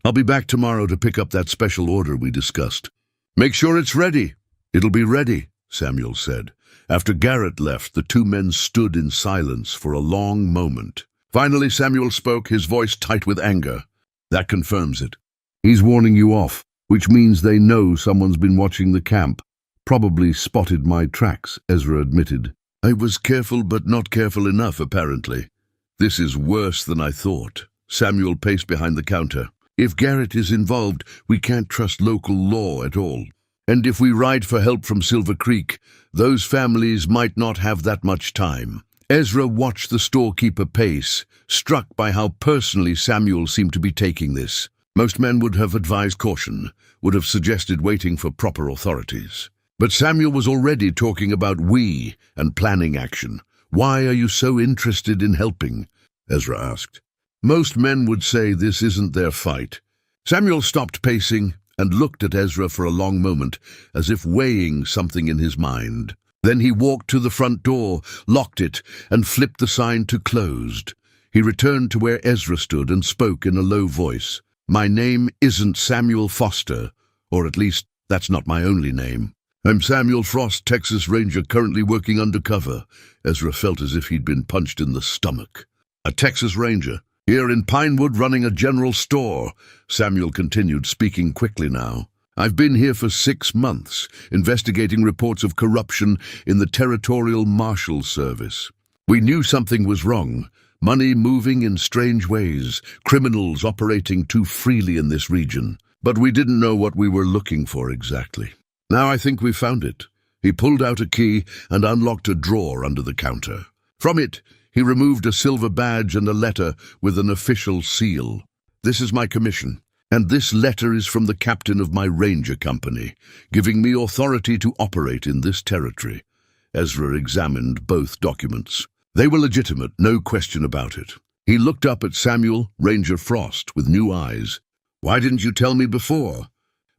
I'll be back tomorrow to pick up that special order we discussed. Make sure it's ready. It'll be ready, Samuel said. After Garrett left, the two men stood in silence for a long moment. Finally, Samuel spoke, his voice tight with anger. That confirms it. He's warning you off, which means they know someone's been watching the camp. Probably spotted my tracks, Ezra admitted. I was careful but not careful enough, apparently. This is worse than I thought. Samuel paced behind the counter. If Garrett is involved, we can't trust local law at all. And if we ride for help from Silver Creek, those families might not have that much time. Ezra watched the storekeeper pace, struck by how personally Samuel seemed to be taking this. Most men would have advised caution, would have suggested waiting for proper authorities. But Samuel was already talking about we and planning action. Why are you so interested in helping? Ezra asked. Most men would say this isn't their fight. Samuel stopped pacing and looked at Ezra for a long moment, as if weighing something in his mind. Then he walked to the front door, locked it, and flipped the sign to closed. He returned to where Ezra stood and spoke in a low voice. My name isn't Samuel Foster, or at least that's not my only name. I'm Samuel Frost, Texas Ranger, currently working undercover. Ezra felt as if he'd been punched in the stomach. A Texas Ranger, here in Pinewood running a general store. Samuel continued, speaking quickly now. I've been here for 6 months, investigating reports of corruption in the Territorial Marshal Service. We knew something was wrong. Money moving in strange ways, criminals operating too freely in this region. But we didn't know what we were looking for exactly. Now I think we found it. He pulled out a key and unlocked a drawer under the counter. From it, he removed a silver badge and a letter with an official seal. This is my commission, and this letter is from the captain of my ranger company, giving me authority to operate in this territory. Ezra examined both documents. They were legitimate, no question about it. He looked up at Samuel, Ranger Frost, with new eyes. Why didn't you tell me before?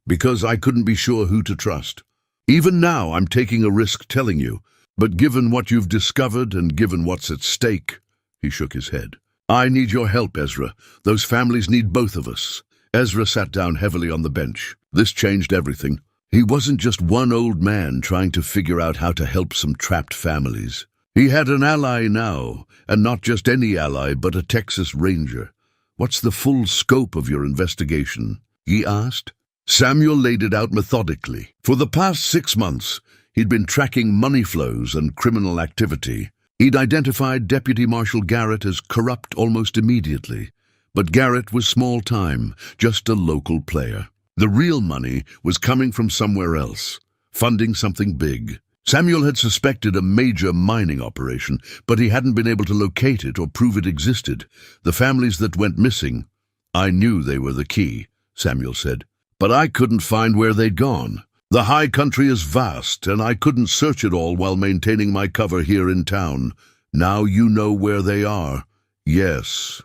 Because I couldn't be sure who to trust. Even now, I'm taking a risk telling you. But given what you've discovered and given what's at stake, he shook his head. I need your help, Ezra. Those families need both of us. Ezra sat down heavily on the bench. This changed everything. He wasn't just one old man trying to figure out how to help some trapped families. He had an ally now, and not just any ally, but a Texas Ranger. What's the full scope of your investigation? He asked. Samuel laid it out methodically. For the past 6 months, he'd been tracking money flows and criminal activity. He'd identified Deputy Marshal Garrett as corrupt almost immediately. But Garrett was small time, just a local player. The real money was coming from somewhere else, funding something big. Samuel had suspected a major mining operation, but he hadn't been able to locate it or prove it existed. The families that went missing, I knew they were the key, Samuel said. But I couldn't find where they'd gone. The high country is vast, and I couldn't search it all while maintaining my cover here in town. Now you know where they are. Yes.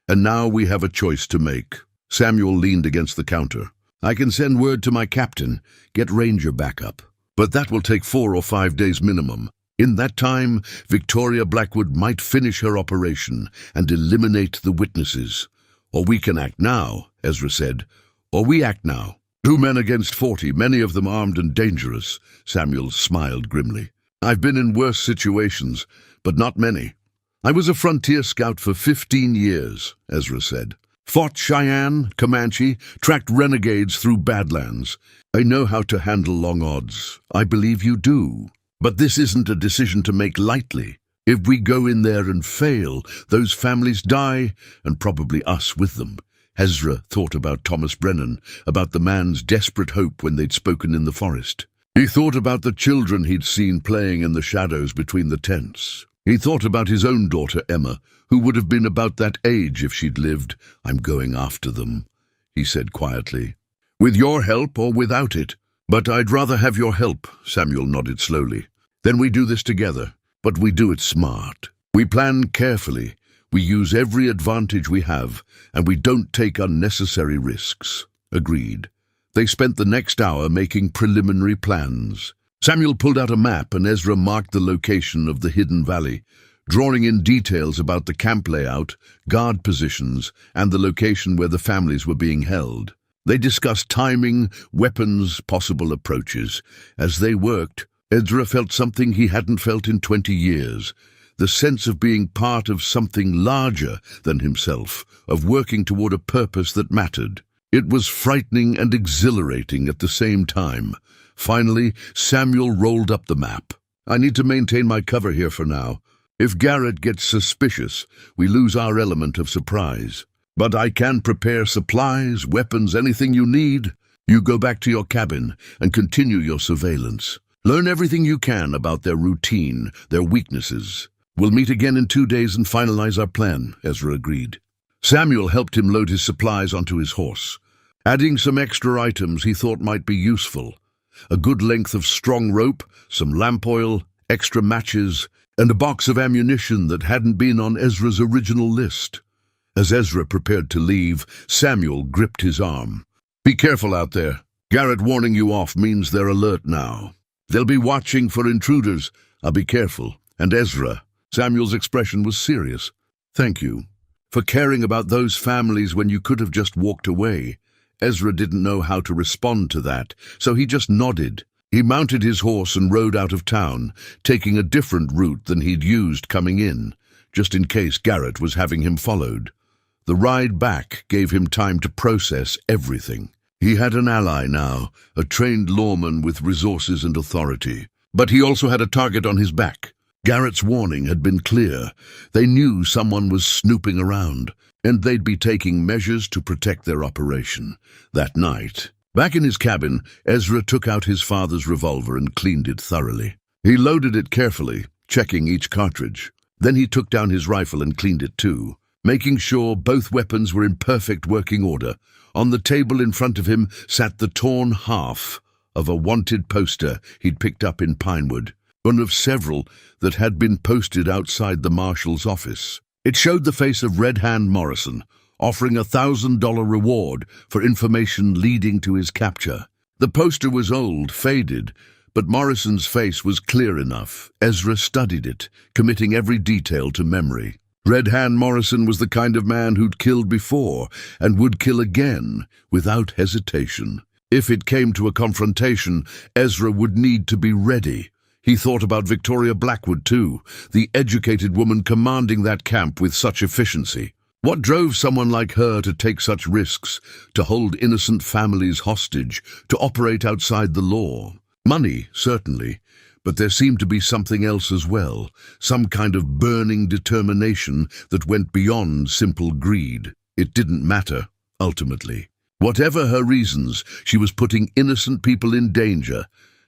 And now we have a choice to make. Samuel leaned against the counter. I can send word to my captain, get Ranger backup. But that will take 4 or 5 days minimum. In that time, Victoria Blackwood might finish her operation and eliminate the witnesses. Or we can act now, Ezra said. Or we act now. 2 men against 40, many of them armed and dangerous. Samuel smiled grimly. I've been in worse situations, but not many. I was a frontier scout for 15 years, Ezra said. Fought Cheyenne, Comanche, tracked renegades through Badlands. I know how to handle long odds. I believe you do. But this isn't a decision to make lightly. If we go in there and fail, those families die, and probably us with them. Ezra thought about Thomas Brennan, about the man's desperate hope when they'd spoken in the forest. He thought about the children he'd seen playing in the shadows between the tents. He thought about his own daughter, Emma, who would have been about that age if she'd lived. "I'm going after them," he said quietly. "With your help or without it." "But I'd rather have your help," Samuel nodded slowly. "Then we do this together, but we do it smart. We plan carefully, we use every advantage we have, and we don't take unnecessary risks." Agreed. They spent the next hour making preliminary plans. Samuel pulled out a map and Ezra marked the location of the hidden valley, drawing in details about the camp layout, guard positions, and the location where the families were being held. They discussed timing, weapons, possible approaches. As they worked, Ezra felt something he hadn't felt in 20 years, the sense of being part of something larger than himself, of working toward a purpose that mattered. It was frightening and exhilarating at the same time. Finally, Samuel rolled up the map. "I need to maintain my cover here for now. If Garrett gets suspicious, we lose our element of surprise. But I can prepare supplies, weapons, anything you need. You go back to your cabin and continue your surveillance. Learn everything you can about their routine, their weaknesses. We'll meet again in 2 days and finalize our plan," Ezra agreed. Samuel helped him load his supplies onto his horse, adding some extra items he thought might be useful. A good length of strong rope, some lamp oil, extra matches, and a box of ammunition that hadn't been on Ezra's original list. As Ezra prepared to leave, Samuel gripped his arm. "Be careful out there. Garrett warning you off means they're alert now. They'll be watching for intruders. I'll be careful." And Ezra, Samuel's expression was serious. "Thank you for caring about those families when you could have just walked away." Ezra didn't know how to respond to that, so he just nodded. He mounted his horse and rode out of town, taking a different route than he'd used coming in, just in case Garrett was having him followed. The ride back gave him time to process everything. He had an ally now, a trained lawman with resources and authority. But he also had a target on his back. Garrett's warning had been clear. They knew someone was snooping around, and they'd be taking measures to protect their operation. That night, back in his cabin, Ezra took out his father's revolver and cleaned it thoroughly. He loaded it carefully, checking each cartridge. Then he took down his rifle and cleaned it too, making sure both weapons were in perfect working order. On the table in front of him sat the torn half of a wanted poster he'd picked up in Pinewood, one of several that had been posted outside the marshal's office. It showed the face of Red Hand Morrison, offering a $1,000 reward for information leading to his capture. The poster was old, faded, but Morrison's face was clear enough. Ezra studied it, committing every detail to memory. Red Hand Morrison was the kind of man who'd killed before and would kill again without hesitation. If it came to a confrontation, Ezra would need to be ready. He thought about Victoria Blackwood too, the educated woman commanding that camp with such efficiency. What drove someone like her to take such risks, to hold innocent families hostage, to operate outside the law? Money, certainly, but there seemed to be something else as well, some kind of burning determination that went beyond simple greed. It didn't matter, ultimately. Whatever her reasons, she was putting innocent people in danger,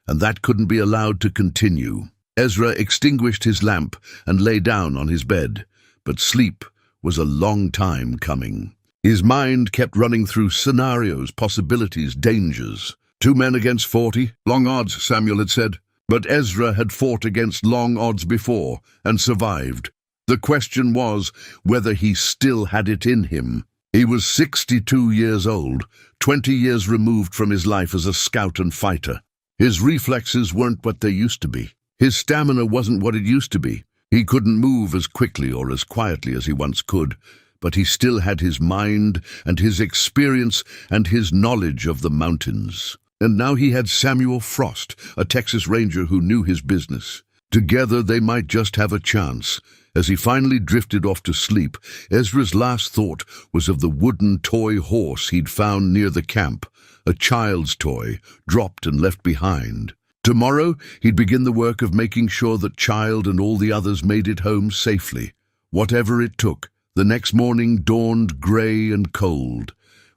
and that couldn't be allowed to continue. Ezra extinguished his lamp and lay down on his bed, but sleep was a long time coming. His mind kept running through scenarios, possibilities, dangers. 2 men against 40, long odds, Samuel had said. But Ezra had fought against long odds before and survived. The question was whether he still had it in him. He was 62 years old, 20 years removed from his life as a scout and fighter. His reflexes weren't what they used to be. His stamina wasn't what it used to be. He couldn't move as quickly or as quietly as he once could, but he still had his mind and his experience and his knowledge of the mountains. And now he had Samuel Frost, a Texas Ranger who knew his business. Together they might just have a chance. As he finally drifted off to sleep, Ezra's last thought was of the wooden toy horse he'd found near the camp, a child's toy, dropped and left behind. Tomorrow he'd begin the work of making sure that Child and all the others made it home safely. Whatever it took, the next morning dawned grey and cold,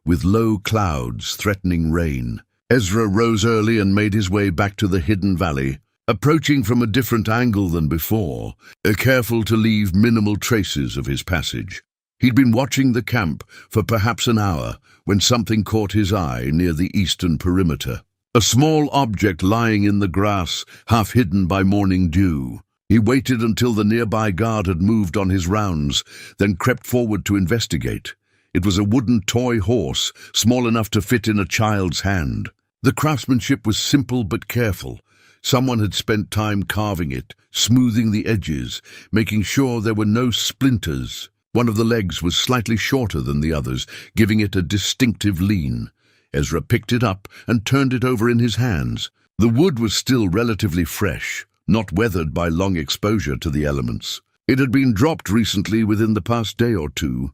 with low clouds threatening rain. Ezra rose early and made his way back to the hidden valley. approaching from a different angle than before, careful to leave minimal traces of his passage. He'd been watching the camp for perhaps an hour when something caught his eye near the eastern perimeter. A small object lying in the grass, half hidden by morning dew. He waited until the nearby guard had moved on his rounds, then crept forward to investigate. It was a wooden toy horse, small enough to fit in a child's hand. The craftsmanship was simple but careful. Someone had spent time carving it, smoothing the edges, making sure there were no splinters. One of the legs was slightly shorter than the others, giving it a distinctive lean. Ezra picked it up and turned it over in his hands. The wood was still relatively fresh, not weathered by long exposure to the elements. It had been dropped recently within the past day or two.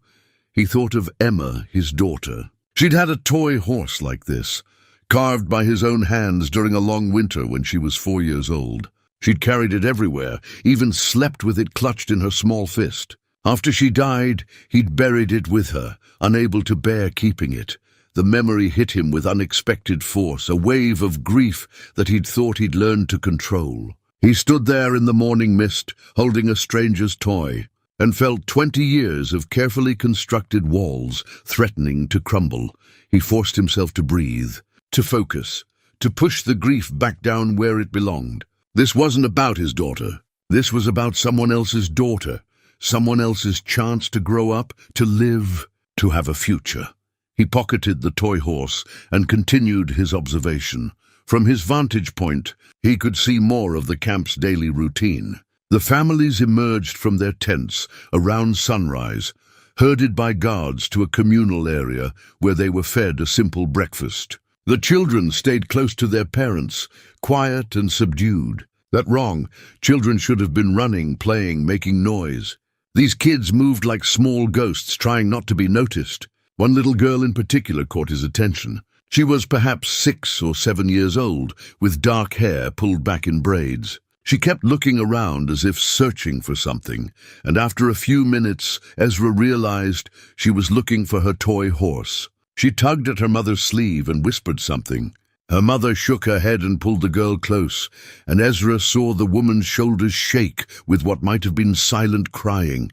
He thought of Emma, his daughter. She'd had a toy horse like this, carved by his own hands during a long winter when she was 4 years old. She'd carried it everywhere, even slept with it clutched in her small fist. After she died, he'd buried it with her, unable to bear keeping it. The memory hit him with unexpected force, a wave of grief that he'd thought he'd learned to control. He stood there in the morning mist, holding a stranger's toy, and felt 20 years of carefully constructed walls threatening to crumble. He forced himself to breathe, to focus, to push the grief back down where it belonged. This wasn't about his daughter. This was about someone else's daughter, someone else's chance to grow up, to live, to have a future. He pocketed the toy horse and continued his observation. From his vantage point, he could see more of the camp's daily routine. The families emerged from their tents around sunrise, herded by guards to a communal area where they were fed a simple breakfast. The children stayed close to their parents, quiet and subdued. That's wrong. Children should have been running, playing, making noise. These kids moved like small ghosts, trying not to be noticed. One little girl in particular caught his attention. She was perhaps 6 or 7 years old, with dark hair pulled back in braids. She kept looking around as if searching for something, and after a few minutes, Ezra realized she was looking for her toy horse. She tugged at her mother's sleeve and whispered something. Her mother shook her head and pulled the girl close, and Ezra saw the woman's shoulders shake with what might have been silent crying.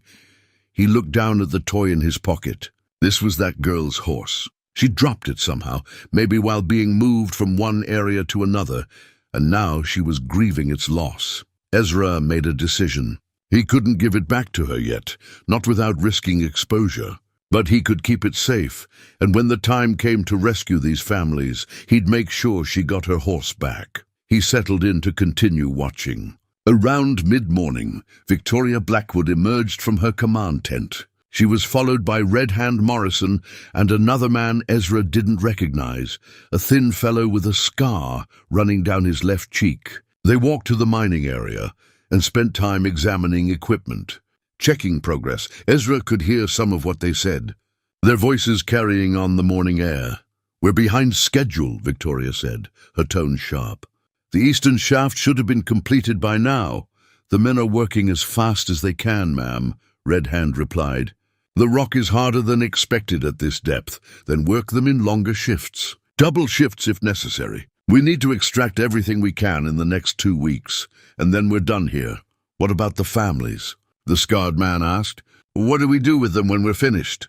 He looked down at the toy in his pocket. This was that girl's horse. She dropped it somehow, maybe while being moved from one area to another, and now she was grieving its loss. Ezra made a decision. He couldn't give it back to her yet, not without risking exposure. But he could keep it safe, and when the time came to rescue these families, he'd make sure she got her horse back. He settled in to continue watching. Around mid-morning, Victoria Blackwood emerged from her command tent. She was followed by Red Hand Morrison and another man Ezra didn't recognize, a thin fellow with a scar running down his left cheek. They walked to the mining area and spent time examining equipment. Checking progress, Ezra could hear some of what they said, their voices carrying on the morning air. "We're behind schedule," Victoria said, her tone sharp. "The eastern shaft should have been completed by now. The men are working as fast as they can, ma'am," Red Hand replied. "The rock is harder than expected at this depth, then work them in longer shifts. Double shifts if necessary. We need to extract everything we can in the next 2 weeks, and then we're done here." "What about the families?" the scarred man asked. "What do we do with them when we're finished?"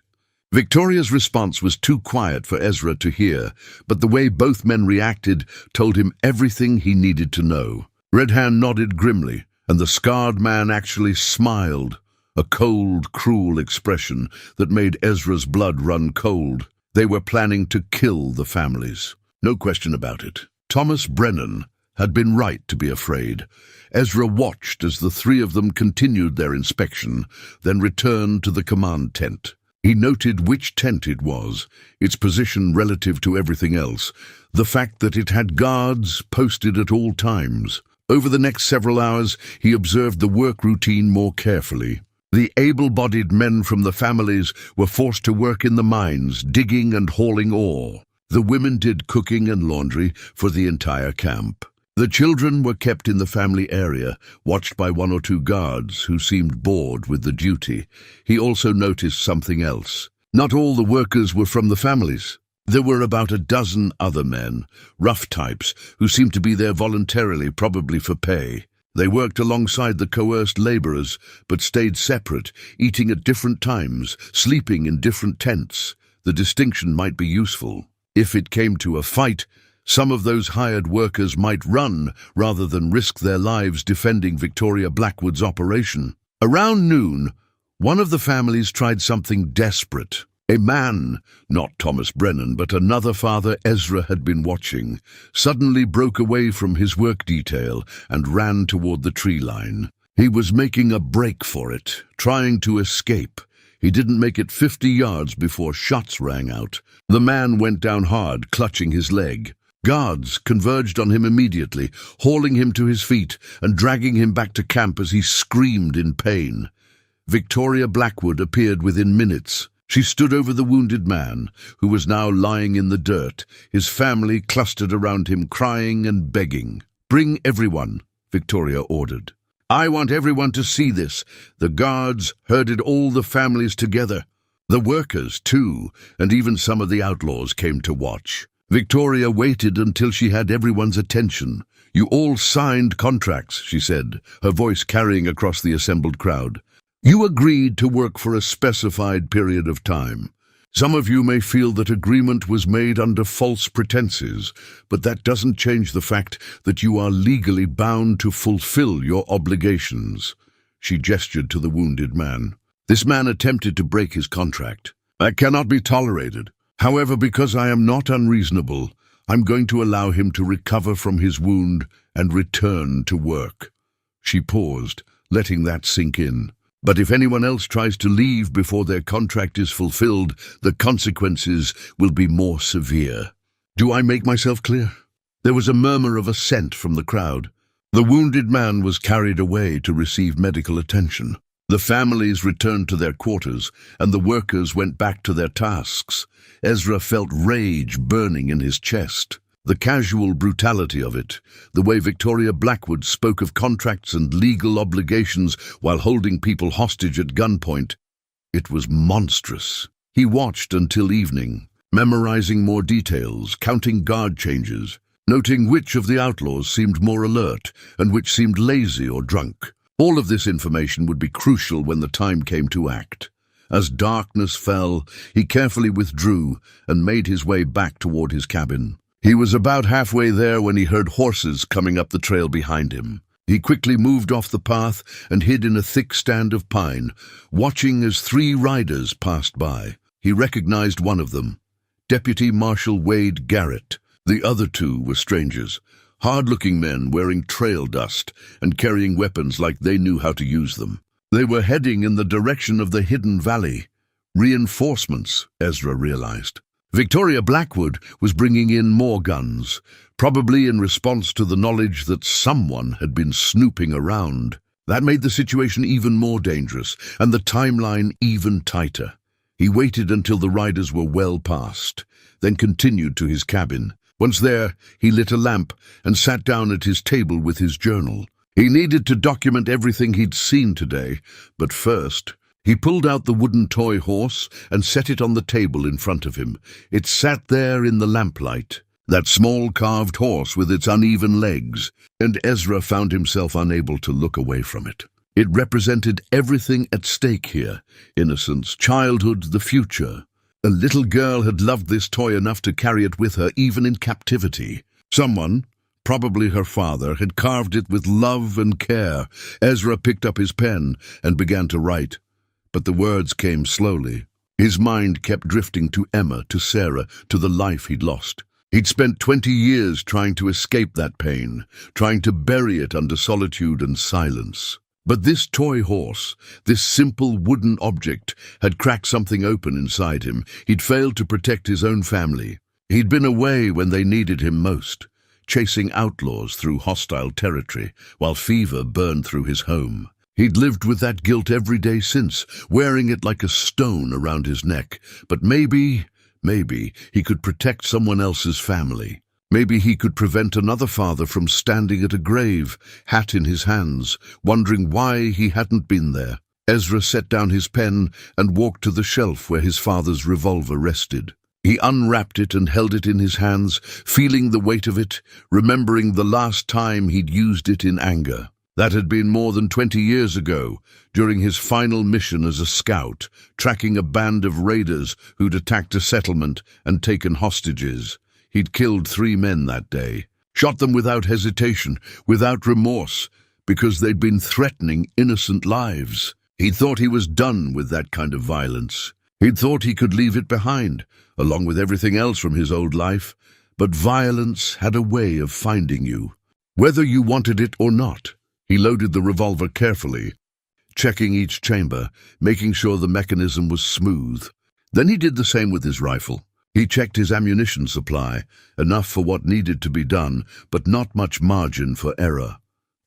Victoria's response was too quiet for Ezra to hear, but the way both men reacted told him everything he needed to know. Red Hand nodded grimly, and the scarred man actually smiled, a cold, cruel expression that made Ezra's blood run cold. They were planning to kill the families. No question about it. Thomas Brennan had been right to be afraid. Ezra watched as the 3 of them continued their inspection, then returned to the command tent. He noted which tent it was, its position relative to everything else, the fact that it had guards posted at all times. Over the next several hours, he observed the work routine more carefully. The able-bodied men from the families were forced to work in the mines, digging and hauling ore. The women did cooking and laundry for the entire camp. The children were kept in the family area, watched by 1 or 2 guards who seemed bored with the duty. He also noticed something else. Not all the workers were from the families. There were about a dozen other men, rough types, who seemed to be there voluntarily, probably for pay. They worked alongside the coerced laborers, but stayed separate, eating at different times, sleeping in different tents. The distinction might be useful. If it came to a fight, some of those hired workers might run rather than risk their lives defending Victoria Blackwood's operation. Around noon, one of the families tried something desperate. A man, not Thomas Brennan, but another father Ezra had been watching, suddenly broke away from his work detail and ran toward the tree line. He was making a break for it, trying to escape. He didn't make it 50 yards before shots rang out. The man went down hard, clutching his leg. Guards converged on him immediately, hauling him to his feet and dragging him back to camp as he screamed in pain. Victoria Blackwood appeared within minutes. She stood over the wounded man, who was now lying in the dirt, his family clustered around him, crying and begging. "Bring everyone," Victoria ordered. "I want everyone to see this." The guards herded all the families together. The workers, too, and even some of the outlaws came to watch. Victoria waited until she had everyone's attention. "You all signed contracts," she said, her voice carrying across the assembled crowd. "You agreed to work for a specified period of time. Some of you may feel that agreement was made under false pretenses, but that doesn't change the fact that you are legally bound to fulfill your obligations." She gestured to the wounded man. "This man attempted to break his contract. That cannot be tolerated. However, because I am not unreasonable, I'm going to allow him to recover from his wound and return to work." She paused, letting that sink in. "But if anyone else tries to leave before their contract is fulfilled, the consequences will be more severe. Do I make myself clear?" There was a murmur of assent from the crowd. The wounded man was carried away to receive medical attention. The families returned to their quarters, and the workers went back to their tasks. Ezra felt rage burning in his chest. The casual brutality of it, the way Victoria Blackwood spoke of contracts and legal obligations while holding people hostage at gunpoint, it was monstrous. He watched until evening, memorizing more details, counting guard changes, noting which of the outlaws seemed more alert and which seemed lazy or drunk. All of this information would be crucial when the time came to act. As darkness fell, he carefully withdrew and made his way back toward his cabin. He was about halfway there when he heard horses coming up the trail behind him. He quickly moved off the path and hid in a thick stand of pine, watching as 3 riders passed by. He recognized one of them, Deputy Marshal Wade Garrett. The other 2 were strangers, hard-looking men wearing trail dust and carrying weapons like they knew how to use them. They were heading in the direction of the hidden valley. Reinforcements, Ezra realized. Victoria Blackwood was bringing in more guns, probably in response to the knowledge that someone had been snooping around. That made the situation even more dangerous, and the timeline even tighter. He waited until the riders were well past, then continued to his cabin. Once there, he lit a lamp and sat down at his table with his journal. He needed to document everything he'd seen today, but first, he pulled out the wooden toy horse and set it on the table in front of him. It sat there in the lamplight, that small carved horse with its uneven legs, and Ezra found himself unable to look away from it. It represented everything at stake here: innocence, childhood, the future. A little girl had loved this toy enough to carry it with her even in captivity. Someone, probably her father, had carved it with love and care. Ezra picked up his pen and began to write. But the words came slowly. His mind kept drifting to Emma, to Sarah, to the life he'd lost. He'd spent 20 years trying to escape that pain, trying to bury it under solitude and silence. But this toy horse, this simple wooden object, had cracked something open inside him. He'd failed to protect his own family. He'd been away when they needed him most, chasing outlaws through hostile territory, while fever burned through his home. He'd lived with that guilt every day since, wearing it like a stone around his neck. But maybe he could protect someone else's family. Maybe he could prevent another father from standing at a grave, hat in his hands, wondering why he hadn't been there. Ezra set down his pen and walked to the shelf where his father's revolver rested. He unwrapped it and held it in his hands, feeling the weight of it, remembering the last time he'd used it in anger. That had been more than 20 years ago, during his final mission as a scout, tracking a band of raiders who'd attacked a settlement and taken hostages. He'd killed 3 men that day, shot them without hesitation, without remorse, because they'd been threatening innocent lives. He'd thought he was done with that kind of violence. He'd thought he could leave it behind, along with everything else from his old life, but violence had a way of finding you, whether you wanted it or not. He loaded the revolver carefully, checking each chamber, making sure the mechanism was smooth. Then he did the same with his rifle. He checked his ammunition supply, enough for what needed to be done, but not much margin for error.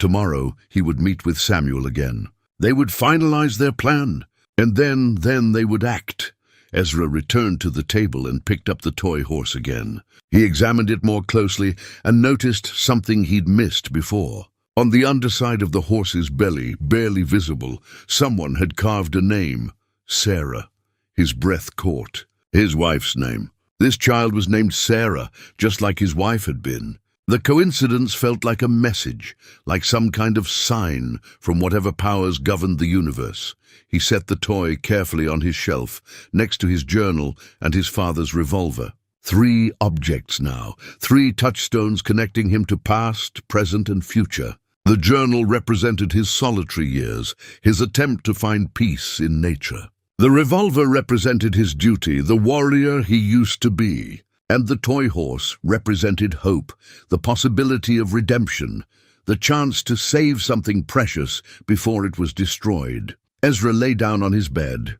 Tomorrow he would meet with Samuel again. They would finalize their plan, and then they would act. Ezra returned to the table and picked up the toy horse again. He examined it more closely and noticed something he'd missed before. On the underside of the horse's belly, barely visible, someone had carved a name, Sarah. His breath caught. His wife's name. This child was named Sarah, just like his wife had been. The coincidence felt like a message, like some kind of sign from whatever powers governed the universe. He set the toy carefully on his shelf, next to his journal and his father's revolver. 3 objects now, 3 touchstones connecting him to past, present, and future. The journal represented his solitary years, his attempt to find peace in nature. The revolver represented his duty, the warrior he used to be. And the toy horse represented hope, the possibility of redemption, the chance to save something precious before it was destroyed. Ezra lay down on his bed,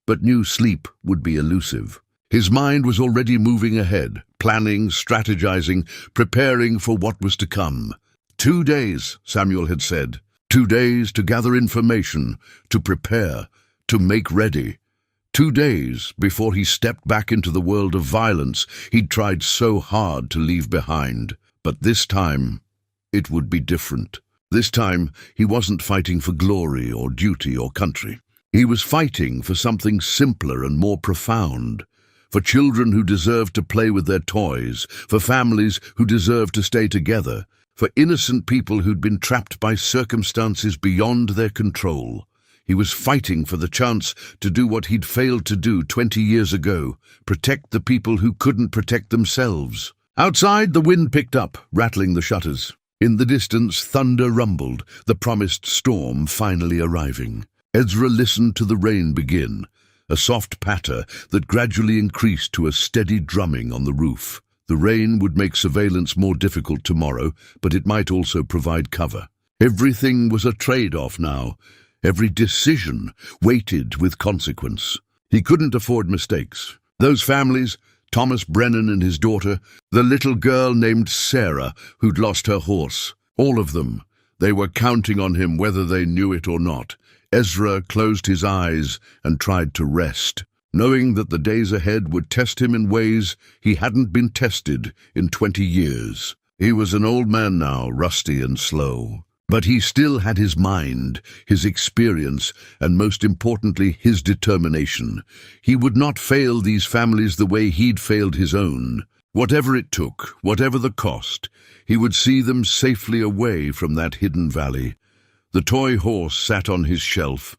but knew sleep would be elusive. His mind was already moving ahead, planning, strategizing, preparing for what was to come. 2 days, Samuel had said. 2 days to gather information, to prepare, to make ready. 2 days before he stepped back into the world of violence he'd tried so hard to leave behind. But this time, it would be different. This time, he wasn't fighting for glory or duty or country. He was fighting for something simpler and more profound. For children who deserved to play with their toys, for families who deserved to stay together, for innocent people who'd been trapped by circumstances beyond their control. He was fighting for the chance to do what he'd failed to do 20 years ago, protect the people who couldn't protect themselves. Outside, the wind picked up, rattling the shutters. In the distance, thunder rumbled, the promised storm finally arriving. Ezra listened to the rain begin, a soft patter that gradually increased to a steady drumming on the roof. The rain would make surveillance more difficult tomorrow, but it might also provide cover. Everything was a trade-off now. Every decision weighted with consequence. He couldn't afford mistakes. Those families, Thomas Brennan and his daughter, the little girl named Sarah who'd lost her horse, all of them, they were counting on him whether they knew it or not. Ezra closed his eyes and tried to rest, knowing that the days ahead would test him in ways he hadn't been tested in 20 years. He was an old man now, rusty and slow. But he still had his mind, his experience, and most importantly, his determination. He would not fail these families the way he'd failed his own. Whatever it took, whatever the cost, he would see them safely away from that hidden valley. The toy horse sat on his shelf,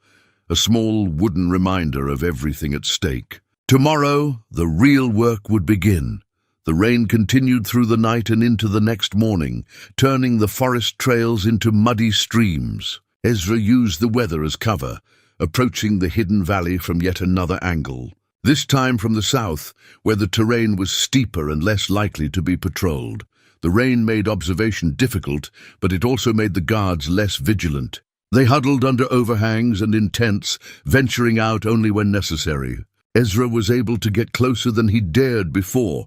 a small wooden reminder of everything at stake. Tomorrow, the real work would begin. The rain continued through the night and into the next morning, turning the forest trails into muddy streams. Ezra used the weather as cover, approaching the hidden valley from yet another angle. This time from the south, where the terrain was steeper and less likely to be patrolled. The rain made observation difficult, but it also made the guards less vigilant. They huddled under overhangs and in tents, venturing out only when necessary. Ezra was able to get closer than he dared before,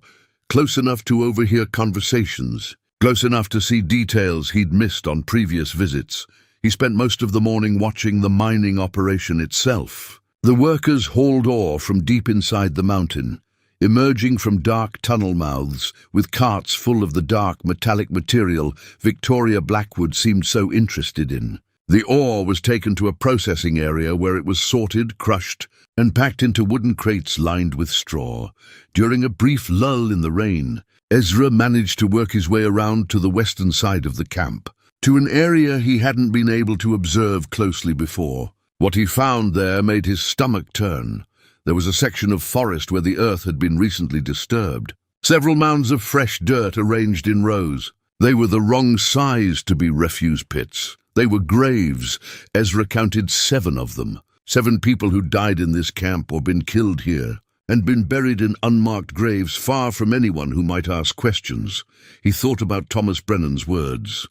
close enough to overhear conversations, close enough to see details he'd missed on previous visits. He spent most of the morning watching the mining operation itself. The workers hauled ore from deep inside the mountain, emerging from dark tunnel mouths with carts full of the dark metallic material Victoria Blackwood seemed so interested in. The ore was taken to a processing area where it was sorted, crushed, and packed into wooden crates lined with straw. During a brief lull in the rain, Ezra managed to work his way around to the western side of the camp, to an area he hadn't been able to observe closely before. What he found there made his stomach turn. There was a section of forest where the earth had been recently disturbed. Several mounds of fresh dirt arranged in rows. They were the wrong size to be refuse pits. They were graves. Ezra counted 7 of them. 7 people who died in this camp or been killed here, and been buried in unmarked graves far from anyone who might ask questions. He thought about Thomas Brennan's words.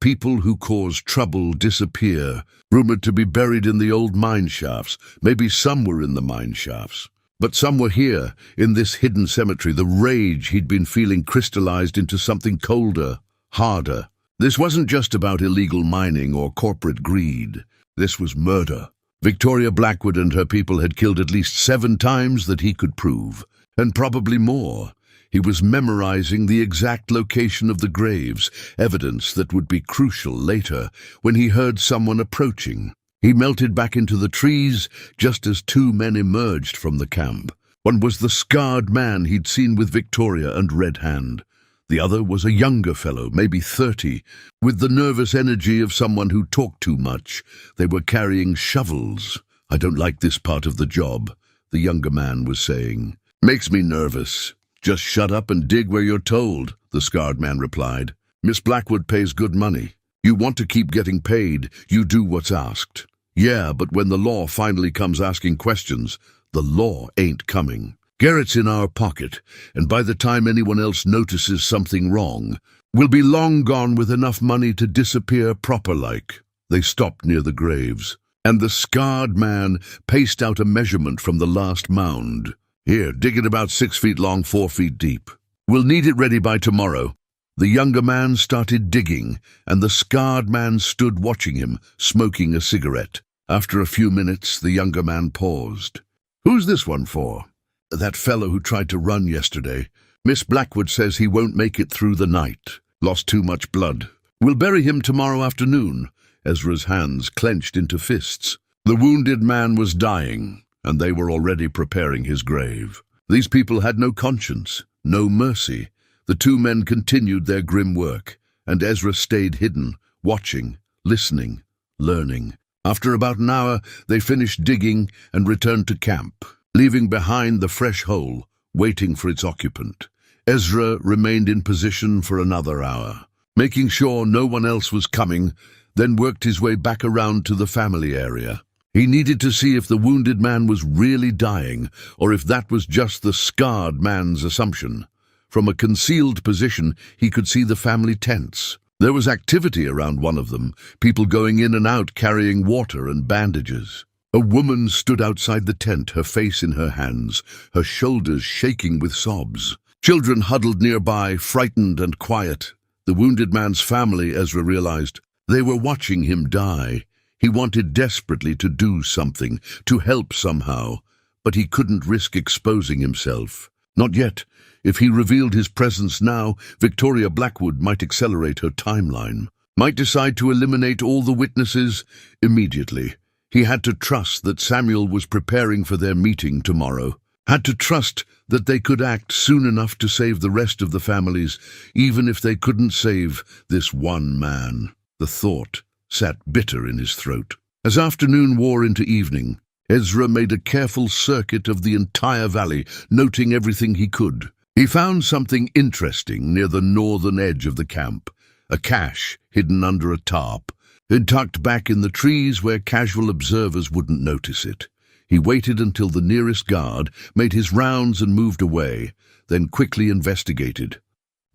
People who cause trouble disappear, rumored to be buried in the old mine shafts. Maybe some were in the mine shafts. But some were here, in this hidden cemetery. The rage he'd been feeling crystallized into something colder, harder. This wasn't just about illegal mining or corporate greed. This was murder. Victoria Blackwood and her people had killed at least 7 times that he could prove, and probably more. He was memorizing the exact location of the graves, evidence that would be crucial later when he heard someone approaching. He melted back into the trees just as 2 men emerged from the camp. One was the scarred man he'd seen with Victoria and Red Hand. The other was a younger fellow, maybe 30, with the nervous energy of someone who talked too much. They were carrying shovels. "I don't like this part of the job," the younger man was saying. "Makes me nervous." "Just shut up and dig where you're told," the scarred man replied. "Miss Blackwood pays good money. You want to keep getting paid, you do what's asked." "Yeah, but when the law finally comes asking questions, the law ain't coming. Garrett's in our pocket, and by the time anyone else notices something wrong, we'll be long gone with enough money to disappear proper-like." They stopped near the graves, and the scarred man paced out a measurement from the last mound. "Here, dig it about 6 feet long, 4 feet deep. We'll need it ready by tomorrow." The younger man started digging, and the scarred man stood watching him, smoking a cigarette. After a few minutes, the younger man paused. "Who's this one for?" "That fellow who tried to run yesterday. Miss Blackwood says he won't make it through the night. Lost too much blood. We'll bury him tomorrow afternoon." Ezra's hands clenched into fists. The wounded man was dying, and they were already preparing his grave. These people had no conscience, no mercy. The 2 men continued their grim work, and Ezra stayed hidden, watching, listening, learning. After about an hour, they finished digging and returned to camp, leaving behind the fresh hole, waiting for its occupant. Ezra remained in position for another hour, making sure no one else was coming, then worked his way back around to the family area. He needed to see if the wounded man was really dying, or if that was just the scarred man's assumption. From a concealed position, he could see the family tents. There was activity around one of them, people going in and out carrying water and bandages. A woman stood outside the tent, her face in her hands, her shoulders shaking with sobs. Children huddled nearby, frightened and quiet. The wounded man's family, Ezra realized, they were watching him die. He wanted desperately to do something, to help somehow, but he couldn't risk exposing himself. Not yet. If he revealed his presence now, Victoria Blackwood might accelerate her timeline, might decide to eliminate all the witnesses immediately. He had to trust that Samuel was preparing for their meeting tomorrow, had to trust that they could act soon enough to save the rest of the families, even if they couldn't save this one man. The thought sat bitter in his throat. As afternoon wore into evening, Ezra made a careful circuit of the entire valley, noting everything he could. He found something interesting near the northern edge of the camp, a cache hidden under a tarp. It tucked back in the trees where casual observers wouldn't notice it. He waited until the nearest guard made his rounds and moved away, then quickly investigated.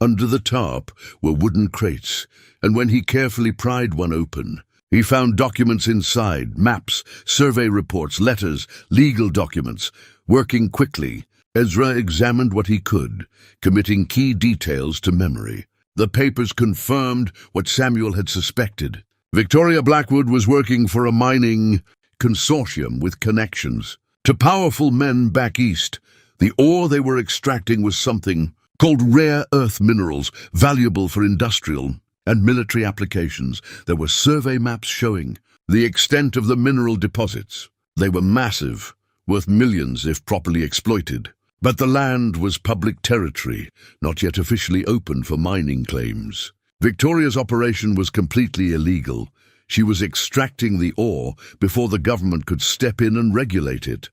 Under the tarp were wooden crates, and when he carefully pried one open, he found documents inside, maps, survey reports, letters, legal documents. Working quickly, Ezra examined what he could, committing key details to memory. The papers confirmed what Samuel had suspected. Victoria Blackwood was working for a mining consortium with connections to powerful men back east. The ore they were extracting was something called rare earth minerals, valuable for industrial and military applications. There were survey maps showing the extent of the mineral deposits. They were massive, worth millions if properly exploited. But the land was public territory, not yet officially open for mining claims. Victoria's operation was completely illegal. She was extracting the ore before the government could step in and regulate it.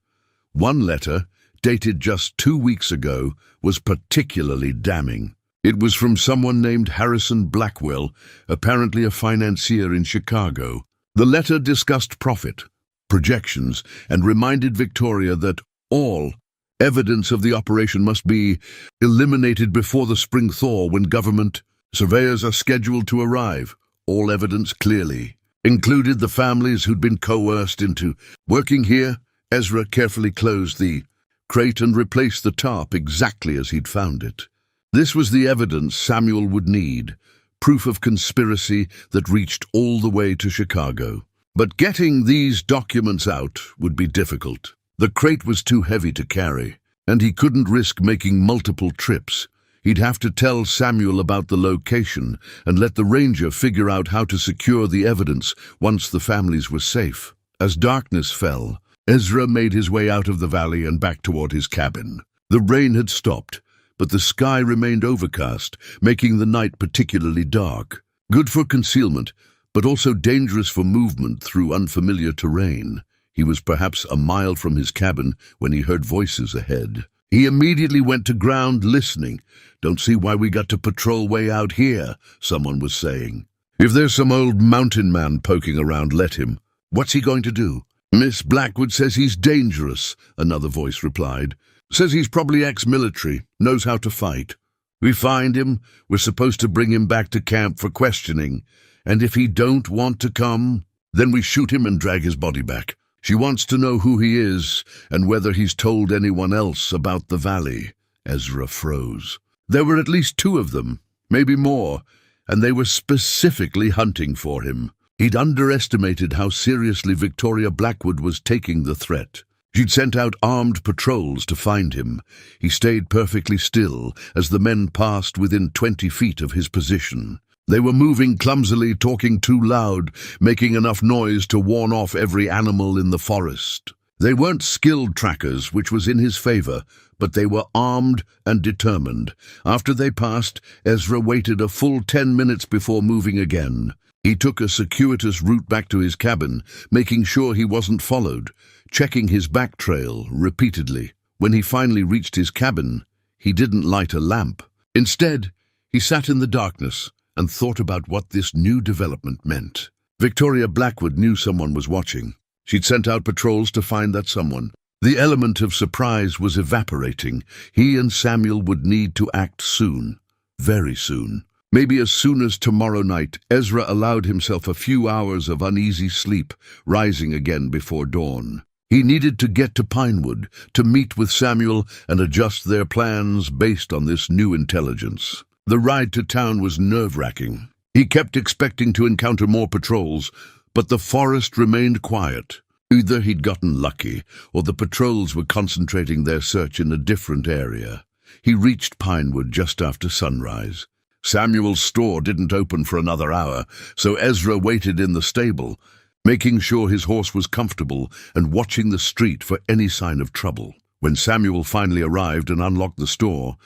One letter, dated just 2 weeks ago, was particularly damning. It was from someone named Harrison Blackwell, apparently a financier in Chicago. The letter discussed profit, projections, and reminded Victoria that all evidence of the operation must be eliminated before the spring thaw, when government surveyors are scheduled to arrive. All evidence clearly included the families who'd been coerced into working here. Ezra carefully closed the crate and replaced the tarp exactly as he'd found it. This was the evidence Samuel would need, proof of conspiracy that reached all the way to Chicago. But getting these documents out would be difficult. The crate was too heavy to carry, and he couldn't risk making multiple trips. He'd have to tell Samuel about the location and let the ranger figure out how to secure the evidence once the families were safe. As darkness fell, Ezra made his way out of the valley and back toward his cabin. The rain had stopped, but the sky remained overcast, making the night particularly dark. Good for concealment, but also dangerous for movement through unfamiliar terrain. He was perhaps a mile from his cabin when he heard voices ahead. He immediately went to ground, listening. "Don't see why we got to patrol way out here," someone was saying. "If there's some old mountain man poking around, let him. What's he going to do?" "Miss Blackwood says he's dangerous," another voice replied. "Says he's probably ex-military, knows how to fight. We find him, we're supposed to bring him back to camp for questioning. And if he don't want to come, then we shoot him and drag his body back. She wants to know who he is and whether he's told anyone else about the valley." Ezra froze. There were at least 2 of them, maybe more, and they were specifically hunting for him. He'd underestimated how seriously Victoria Blackwood was taking the threat. She'd sent out armed patrols to find him. He stayed perfectly still as the men passed within 20 feet of his position. They were moving clumsily, talking too loud, making enough noise to warn off every animal in the forest. They weren't skilled trackers, which was in his favor, but they were armed and determined. After they passed, Ezra waited a full 10 minutes before moving again. He took a circuitous route back to his cabin, making sure he wasn't followed, checking his back trail repeatedly. When he finally reached his cabin, he didn't light a lamp. Instead, he sat in the darkness and thought about what this new development meant. Victoria Blackwood knew someone was watching. She'd sent out patrols to find that someone. The element of surprise was evaporating. He and Samuel would need to act soon, very soon. Maybe as soon as tomorrow night. Ezra allowed himself a few hours of uneasy sleep, rising again before dawn. He needed to get to Pinewood, to meet with Samuel and adjust their plans based on this new intelligence. The ride to town was nerve-wracking. He kept expecting to encounter more patrols, but the forest remained quiet. Either he'd gotten lucky, or the patrols were concentrating their search in a different area. He reached Pinewood just after sunrise. Samuel's store didn't open for another hour, so Ezra waited in the stable, making sure his horse was comfortable and watching the street for any sign of trouble. When Samuel finally arrived and unlocked the store,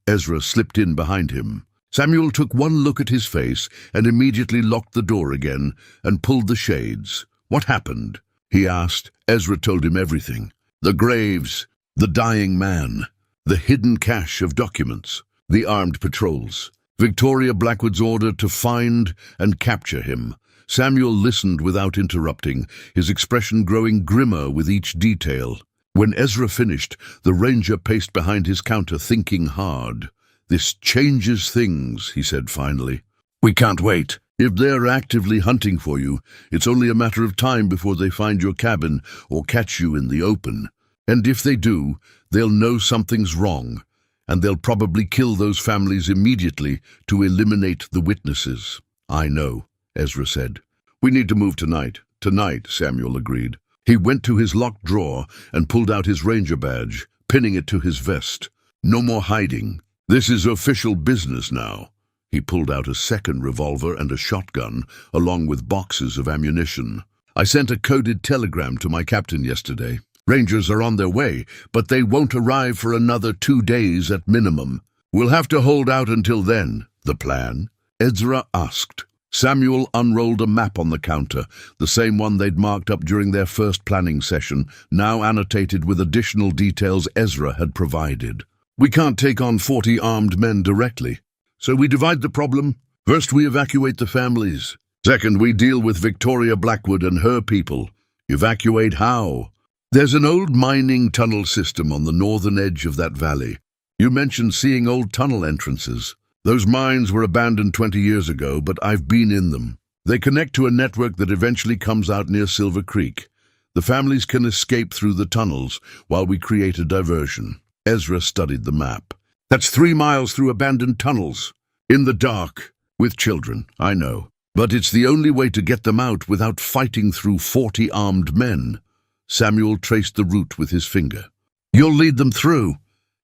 Ezra slipped in behind him. Samuel took one look at his face and immediately locked the door again and pulled the shades. "What happened?" he asked. Ezra told him everything. The graves, the dying man, the hidden cache of documents, the armed patrols, Victoria Blackwood's order to find and capture him. Samuel listened without interrupting, his expression growing grimmer with each detail. When Ezra finished, the ranger paced behind his counter, thinking hard. "This changes things," he said finally. "We can't wait. If they're actively hunting for you, it's only a matter of time before they find your cabin or catch you in the open. And if they do, they'll know something's wrong, and they'll probably kill those families immediately to eliminate the witnesses." "I know," Ezra said. "We need to move tonight." "Tonight," Samuel agreed. He went to his locked drawer and pulled out his ranger badge, pinning it to his vest. "No more hiding. This is official business now." He pulled out a second revolver and a shotgun, along with boxes of ammunition. "I sent a coded telegram to my captain yesterday. Rangers are on their way, but they won't arrive for another 2 days at minimum. We'll have to hold out until then." "The plan?" Ezra asked. Samuel unrolled a map on the counter, the same one they'd marked up during their first planning session, now annotated with additional details Ezra had provided. "We can't take on 40 armed men directly, so we divide the problem. First, we evacuate the families. Second, we deal with Victoria Blackwood and her people." "Evacuate how?" "There's an old mining tunnel system on the northern edge of that valley. You mentioned seeing old tunnel entrances. Those mines were abandoned 20 years ago, but I've been in them. They connect to a network that eventually comes out near Silver Creek. The families can escape through the tunnels while we create a diversion." Ezra studied the map. "That's 3 miles through abandoned tunnels. In the dark, with children, I know. But it's the only way to get them out without fighting through 40 armed men." Samuel traced the route with his finger. "You'll lead them through.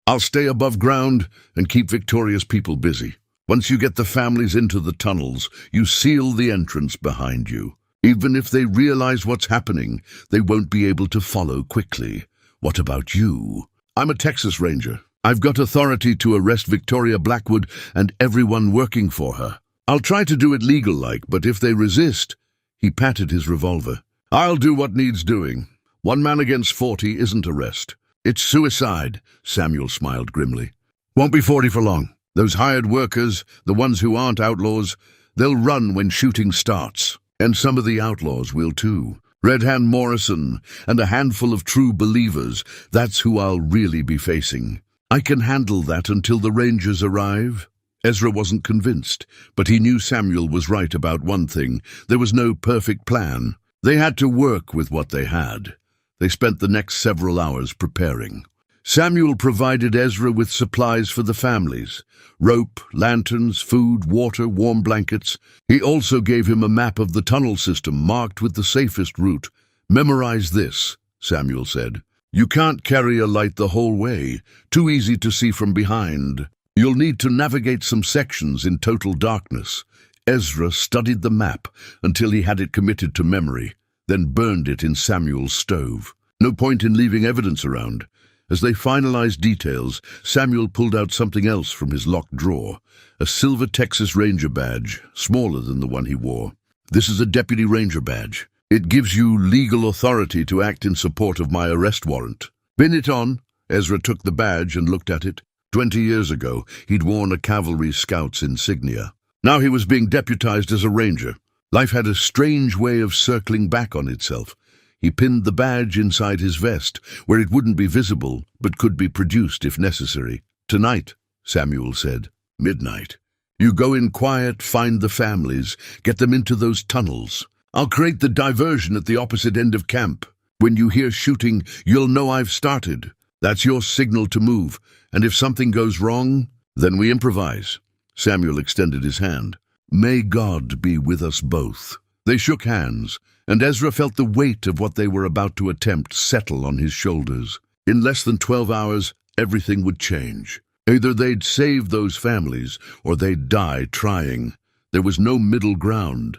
I'll stay above ground and keep Victoria's people busy. Once you get the families into the tunnels, you seal the entrance behind you. Even if they realize what's happening, they won't be able to follow quickly. What about you?" "I'm a Texas Ranger. I've got authority to arrest Victoria Blackwood and everyone working for her. I'll try to do it legal-like, but if they resist..." He patted his revolver. "I'll do what needs doing. 1 man against 40 isn't arrest. It's suicide." Samuel smiled grimly. "Won't be 40 for long. Those hired workers, the ones who aren't outlaws, they'll run when shooting starts. And some of the outlaws will too. Red Hand Morrison and a handful of true believers, that's who I'll really be facing. I can handle that until the Rangers arrive." Ezra wasn't convinced, but he knew Samuel was right about one thing. There was no perfect plan. They had to work with what they had. They spent the next several hours preparing. Samuel provided Ezra with supplies for the families: rope, lanterns, food, water, warm blankets. He also gave him a map of the tunnel system marked with the safest route. "Memorize this," Samuel said. "You can't carry a light the whole way. Too easy to see from behind. You'll need to navigate some sections in total darkness." Ezra studied the map until he had it committed to memory, then burned it in Samuel's stove. No point in leaving evidence around. As they finalized details, Samuel pulled out something else from his locked drawer, a silver Texas Ranger badge, smaller than the one he wore. "This is a Deputy Ranger badge. It gives you legal authority to act in support of my arrest warrant." "Pin it on." Ezra took the badge and looked at it. 20 years ago, he'd worn a cavalry scout's insignia. Now he was being deputized as a ranger. Life had a strange way of circling back on itself. He pinned the badge inside his vest, where it wouldn't be visible, but could be produced if necessary. "Tonight," Samuel said. "Midnight. You go in quiet, find the families, get them into those tunnels. I'll create the diversion at the opposite end of camp. When you hear shooting, you'll know I've started. That's your signal to move, and if something goes wrong, then we improvise." Samuel extended his hand. "May God be with us both." They shook hands, and Ezra felt the weight of what they were about to attempt settle on his shoulders. In less than 12 hours, everything would change. Either they'd save those families, or they'd die trying. There was no middle ground.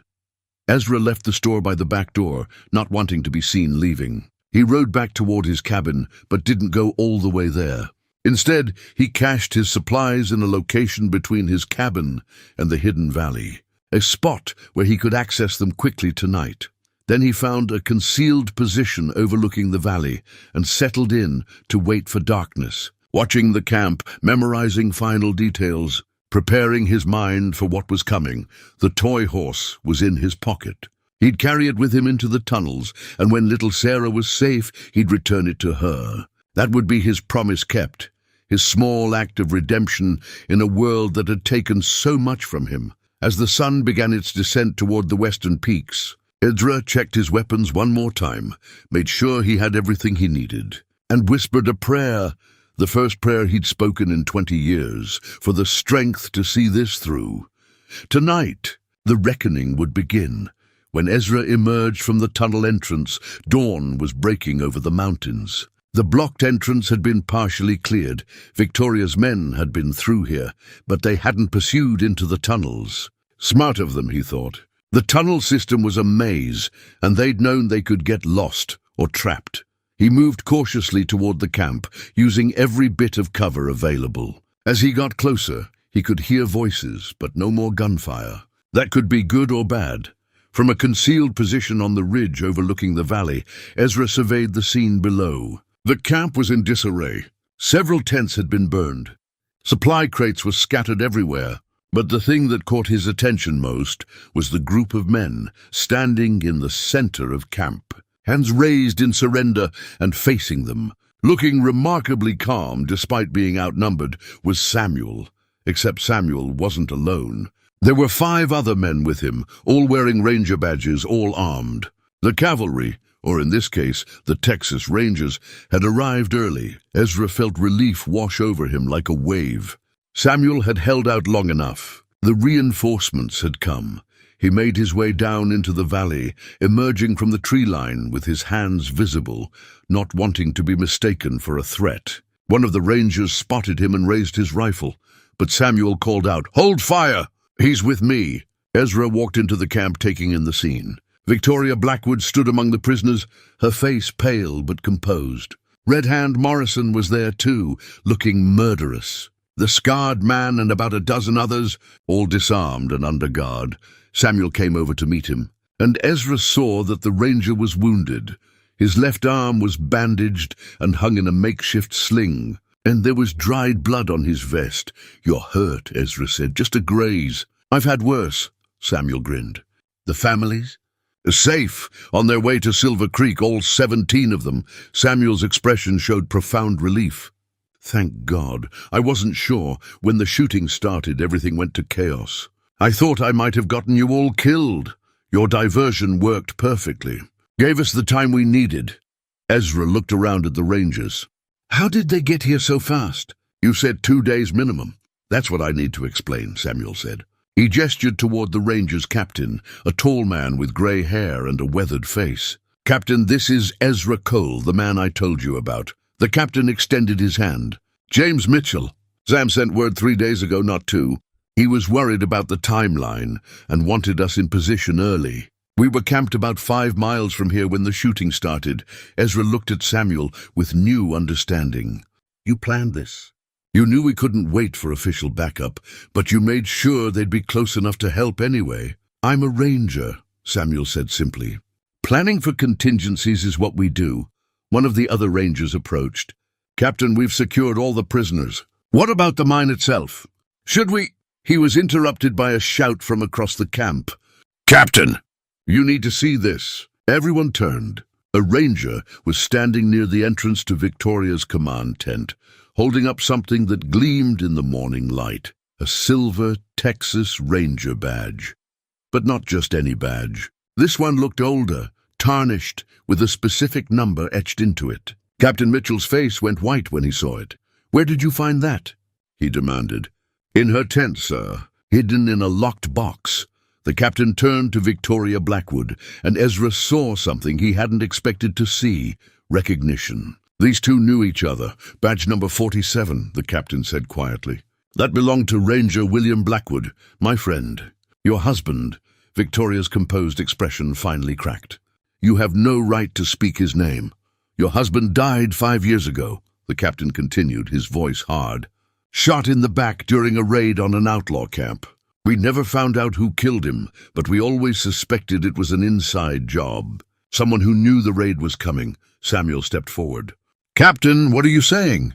Ezra left the store by the back door, not wanting to be seen leaving. He rode back toward his cabin, but didn't go all the way there. Instead, he cached his supplies in a location between his cabin and the hidden valley, a spot where he could access them quickly tonight. Then he found a concealed position overlooking the valley and settled in to wait for darkness, watching the camp, memorizing final details, preparing his mind for what was coming. The toy horse was in his pocket. He'd carry it with him into the tunnels, and when little Sarah was safe, he'd return it to her. That would be his promise kept, his small act of redemption in a world that had taken so much from him. As the sun began its descent toward the western peaks, Ezra checked his weapons one more time, made sure he had everything he needed, and whispered a prayer, the first prayer he'd spoken in 20 years, for the strength to see this through. Tonight, the reckoning would begin. When Ezra emerged from the tunnel entrance, dawn was breaking over the mountains. The blocked entrance had been partially cleared. Victoria's men had been through here, but they hadn't pursued into the tunnels. Smart of them, he thought. The tunnel system was a maze, and they'd known they could get lost or trapped. He moved cautiously toward the camp, using every bit of cover available. As he got closer, he could hear voices, but no more gunfire. That could be good or bad. From a concealed position on the ridge overlooking the valley, Ezra surveyed the scene below. The camp was in disarray. Several tents had been burned. Supply crates were scattered everywhere. But the thing that caught his attention most was the group of men standing in the center of camp, hands raised in surrender and facing them. Looking remarkably calm despite being outnumbered was Samuel, except Samuel wasn't alone. There were 5 other men with him, all wearing ranger badges, all armed. The cavalry, or in this case, the Texas Rangers, had arrived early. Ezra felt relief wash over him like a wave. Samuel had held out long enough. The reinforcements had come. He made his way down into the valley, emerging from the tree line with his hands visible, not wanting to be mistaken for a threat. One of the rangers spotted him and raised his rifle, but Samuel called out, "Hold fire! He's with me!" Ezra walked into the camp, taking in the scene. Victoria Blackwood stood among the prisoners, her face pale but composed. Red Hand Morrison was there too, looking murderous. The scarred man and about a dozen others, all disarmed and under guard. Samuel came over to meet him, and Ezra saw that the ranger was wounded. His left arm was bandaged and hung in a makeshift sling, and there was dried blood on his vest. "You're hurt," Ezra said, "just a graze." "I've had worse," Samuel grinned. "The families?" "Safe, on their way to Silver Creek, all 17 of them." Samuel's expression showed profound relief. "Thank God. I wasn't sure. When the shooting started, everything went to chaos. I thought I might have gotten you all killed. Your diversion worked perfectly. Gave us the time we needed." Ezra looked around at the Rangers. "How did they get here so fast?" "You said 2 days minimum." "That's what I need to explain," Samuel said. He gestured toward the Rangers' captain, a tall man with grey hair and a weathered face. "Captain, this is Ezra Cole, the man I told you about." The captain extended his hand. "James Mitchell. Sam sent word 3 days ago, not 2. He was worried about the timeline and wanted us in position early. We were camped about 5 miles from here when the shooting started." Ezra looked at Samuel with new understanding. "You planned this. You knew we couldn't wait for official backup, but you made sure they'd be close enough to help anyway." "I'm a ranger," Samuel said simply. "Planning for contingencies is what we do." One of the other rangers approached. "Captain, we've secured all the prisoners. What about the mine itself? Should we—" He was interrupted by a shout from across the camp. "Captain! You need to see this." Everyone turned. A ranger was standing near the entrance to Victoria's command tent, holding up something that gleamed in the morning light. A silver Texas Ranger badge. But not just any badge. This one looked older, tarnished, with a specific number etched into it. Captain Mitchell's face went white when he saw it. "Where did you find that?" he demanded. "In her tent, sir, hidden in a locked box." The captain turned to Victoria Blackwood, and Ezra saw something he hadn't expected to see: recognition. "These two knew each other. Badge number 47, the captain said quietly. "That belonged to Ranger William Blackwood, my friend. Your husband." Victoria's composed expression finally cracked. "You have no right to speak his name. Your husband died 5 years ago," the captain continued, his voice hard. "Shot in the back during a raid on an outlaw camp. We never found out who killed him, but we always suspected it was an inside job. Someone who knew the raid was coming." Samuel stepped forward. "Captain, what are you saying?"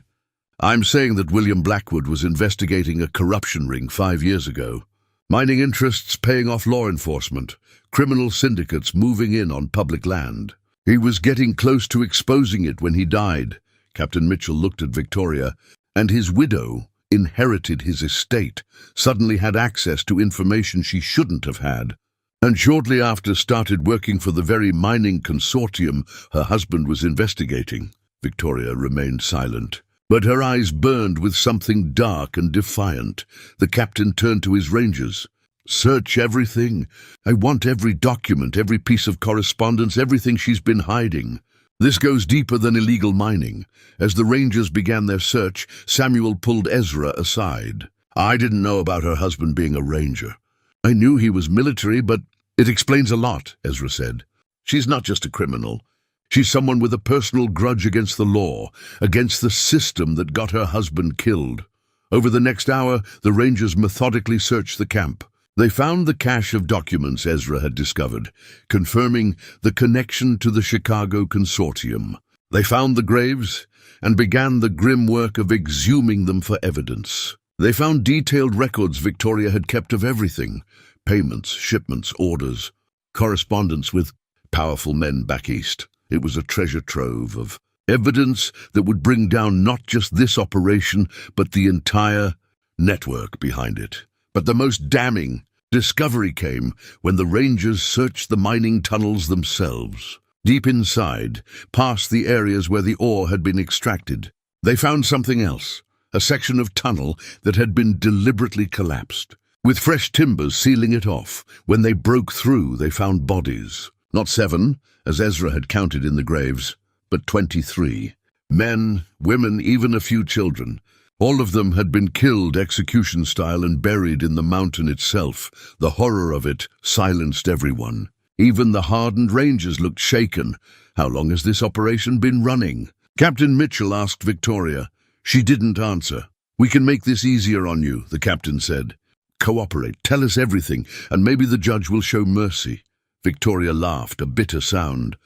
"I'm saying that William Blackwood was investigating a corruption ring 5 years ago. Mining interests paying off law enforcement, criminal syndicates moving in on public land. He was getting close to exposing it when he died." Captain Mitchell looked at Victoria, and his widow inherited his estate, suddenly had access to information she shouldn't have had, and shortly after started working for the very mining consortium her husband was investigating. Victoria remained silent, but her eyes burned with something dark and defiant. The captain turned to his rangers. "Search everything. I want every document, every piece of correspondence, everything she's been hiding." This goes deeper than illegal mining. As the Rangers began their search, Samuel pulled Ezra aside. I didn't know about her husband being a ranger. I knew he was military, but it explains a lot, Ezra said. She's not just a criminal. She's someone with a personal grudge against the law, against the system that got her husband killed. Over the next hour, the Rangers methodically searched the camp. They found the cache of documents Ezra had discovered, confirming the connection to the Chicago Consortium. They found the graves and began the grim work of exhuming them for evidence. They found detailed records Victoria had kept of everything: payments, shipments, orders, correspondence with powerful men back east. It was a treasure trove of evidence that would bring down not just this operation, but the entire network behind it. But the most damning discovery came when the Rangers searched the mining tunnels themselves. Deep inside, past the areas where the ore had been extracted, they found something else, a section of tunnel that had been deliberately collapsed, with fresh timbers sealing it off. When they broke through, they found bodies. Not 7, as Ezra had counted in the graves, but 23. Men, women, even a few children. All of them had been killed execution style and buried in the mountain itself. The horror of it silenced everyone. Even the hardened Rangers looked shaken. How long has this operation been running? Captain Mitchell asked Victoria. She didn't answer. We can make this easier on you, the captain said. Cooperate, tell us everything, and maybe the judge will show mercy. Victoria laughed, a bitter sound.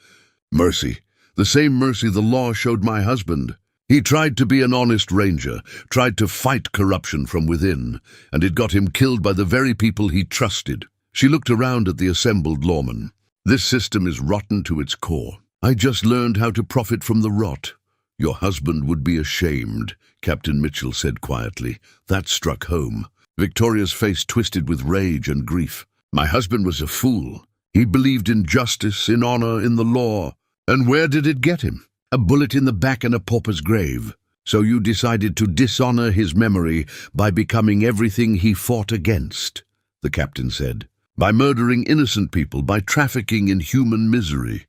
Mercy. The same mercy the law showed my husband. He tried to be an honest ranger, tried to fight corruption from within, and it got him killed by the very people he trusted. She looked around at the assembled lawmen. This system is rotten to its core. I just learned how to profit from the rot. Your husband would be ashamed, Captain Mitchell said quietly. That struck home. Victoria's face twisted with rage and grief. My husband was a fool. He believed in justice, in honor, in the law. And where did it get him? A bullet in the back and a pauper's grave. So you decided to dishonor his memory by becoming everything he fought against, the captain said. By murdering innocent people, by trafficking in human misery.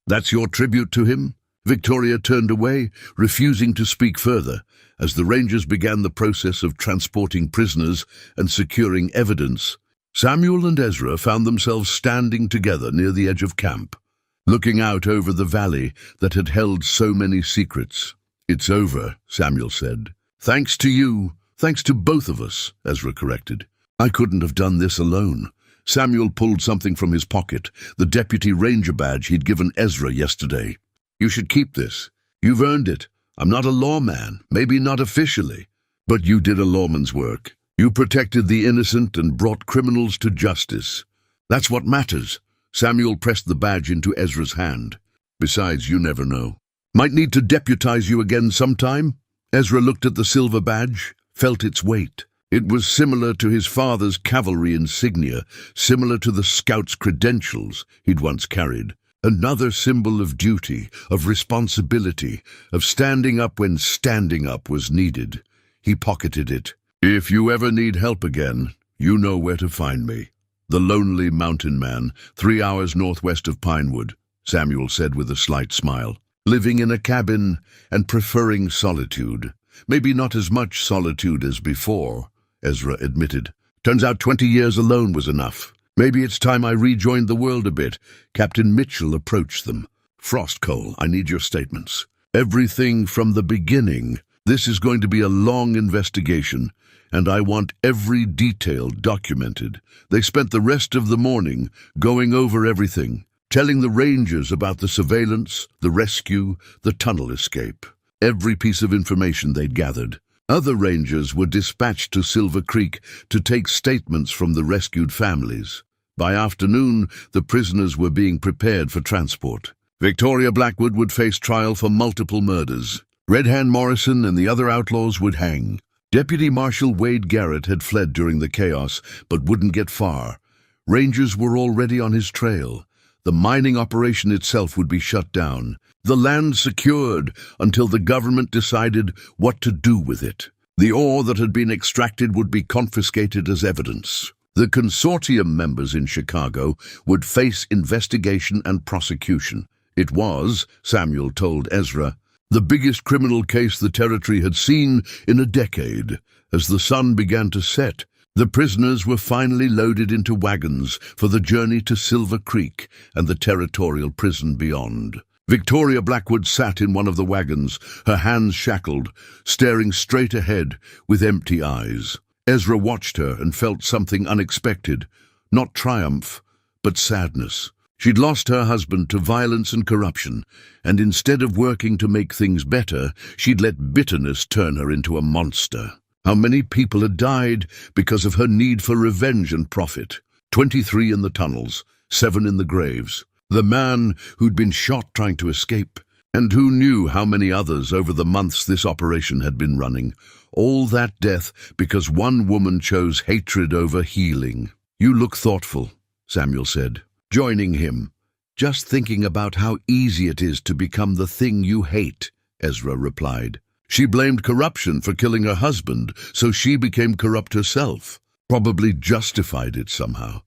That's your tribute to him? Victoria turned away, refusing to speak further, as the Rangers began the process of transporting prisoners and securing evidence. Samuel and Ezra found themselves standing together near the edge of camp, looking out over the valley that had held so many secrets. It's over, Samuel said. Thanks to you, thanks to both of us, Ezra corrected. I couldn't have done this alone. Samuel pulled something from his pocket, the deputy ranger badge he'd given Ezra yesterday. You should keep this. You've earned it. I'm not a lawman, maybe not officially, but you did a lawman's work. You protected the innocent and brought criminals to justice. That's what matters. Samuel pressed the badge into Ezra's hand. Besides, you never know. Might need to deputize you again sometime? Ezra looked at the silver badge, felt its weight. It was similar to his father's cavalry insignia, similar to the scout's credentials he'd once carried. Another symbol of duty, of responsibility, of standing up when standing up was needed. He pocketed it. If you ever need help again, you know where to find me. The lonely mountain man, 3 hours northwest of Pinewood, Samuel said with a slight smile. Living in a cabin and preferring solitude. Maybe not as much solitude as before, Ezra admitted. Turns out 20 years alone was enough. Maybe it's time I rejoined the world a bit. Captain Mitchell approached them. Frostcoal, I need your statements. Everything from the beginning. This is going to be a long investigation, and I want every detail documented. They spent the rest of the morning going over everything, telling the Rangers about the surveillance, the rescue, the tunnel escape. Every piece of information they'd gathered. Other Rangers were dispatched to Silver Creek to take statements from the rescued families. By afternoon, the prisoners were being prepared for transport. Victoria Blackwood would face trial for multiple murders. Red Hand Morrison and the other outlaws would hang. Deputy Marshal Wade Garrett had fled during the chaos, but wouldn't get far. Rangers were already on his trail. The mining operation itself would be shut down. The land secured until the government decided what to do with it. The ore that had been extracted would be confiscated as evidence. The consortium members in Chicago would face investigation and prosecution. It was, Samuel told Ezra, the biggest criminal case the territory had seen in a decade. As the sun began to set, the prisoners were finally loaded into wagons for the journey to Silver Creek and the territorial prison beyond. Victoria Blackwood sat in one of the wagons, her hands shackled, staring straight ahead with empty eyes. Ezra watched her and felt something unexpected, not triumph, but sadness. She'd lost her husband to violence and corruption, and instead of working to make things better, she'd let bitterness turn her into a monster. How many people had died because of her need for revenge and profit? 23 in the tunnels, 7 in the graves. The man who'd been shot trying to escape, and who knew how many others over the months this operation had been running. All that death because one woman chose hatred over healing. "You look thoughtful," Samuel said, joining him. "Just thinking about how easy it is to become the thing you hate," Ezra replied. She blamed corruption for killing her husband, so she became corrupt herself. Probably justified it somehow,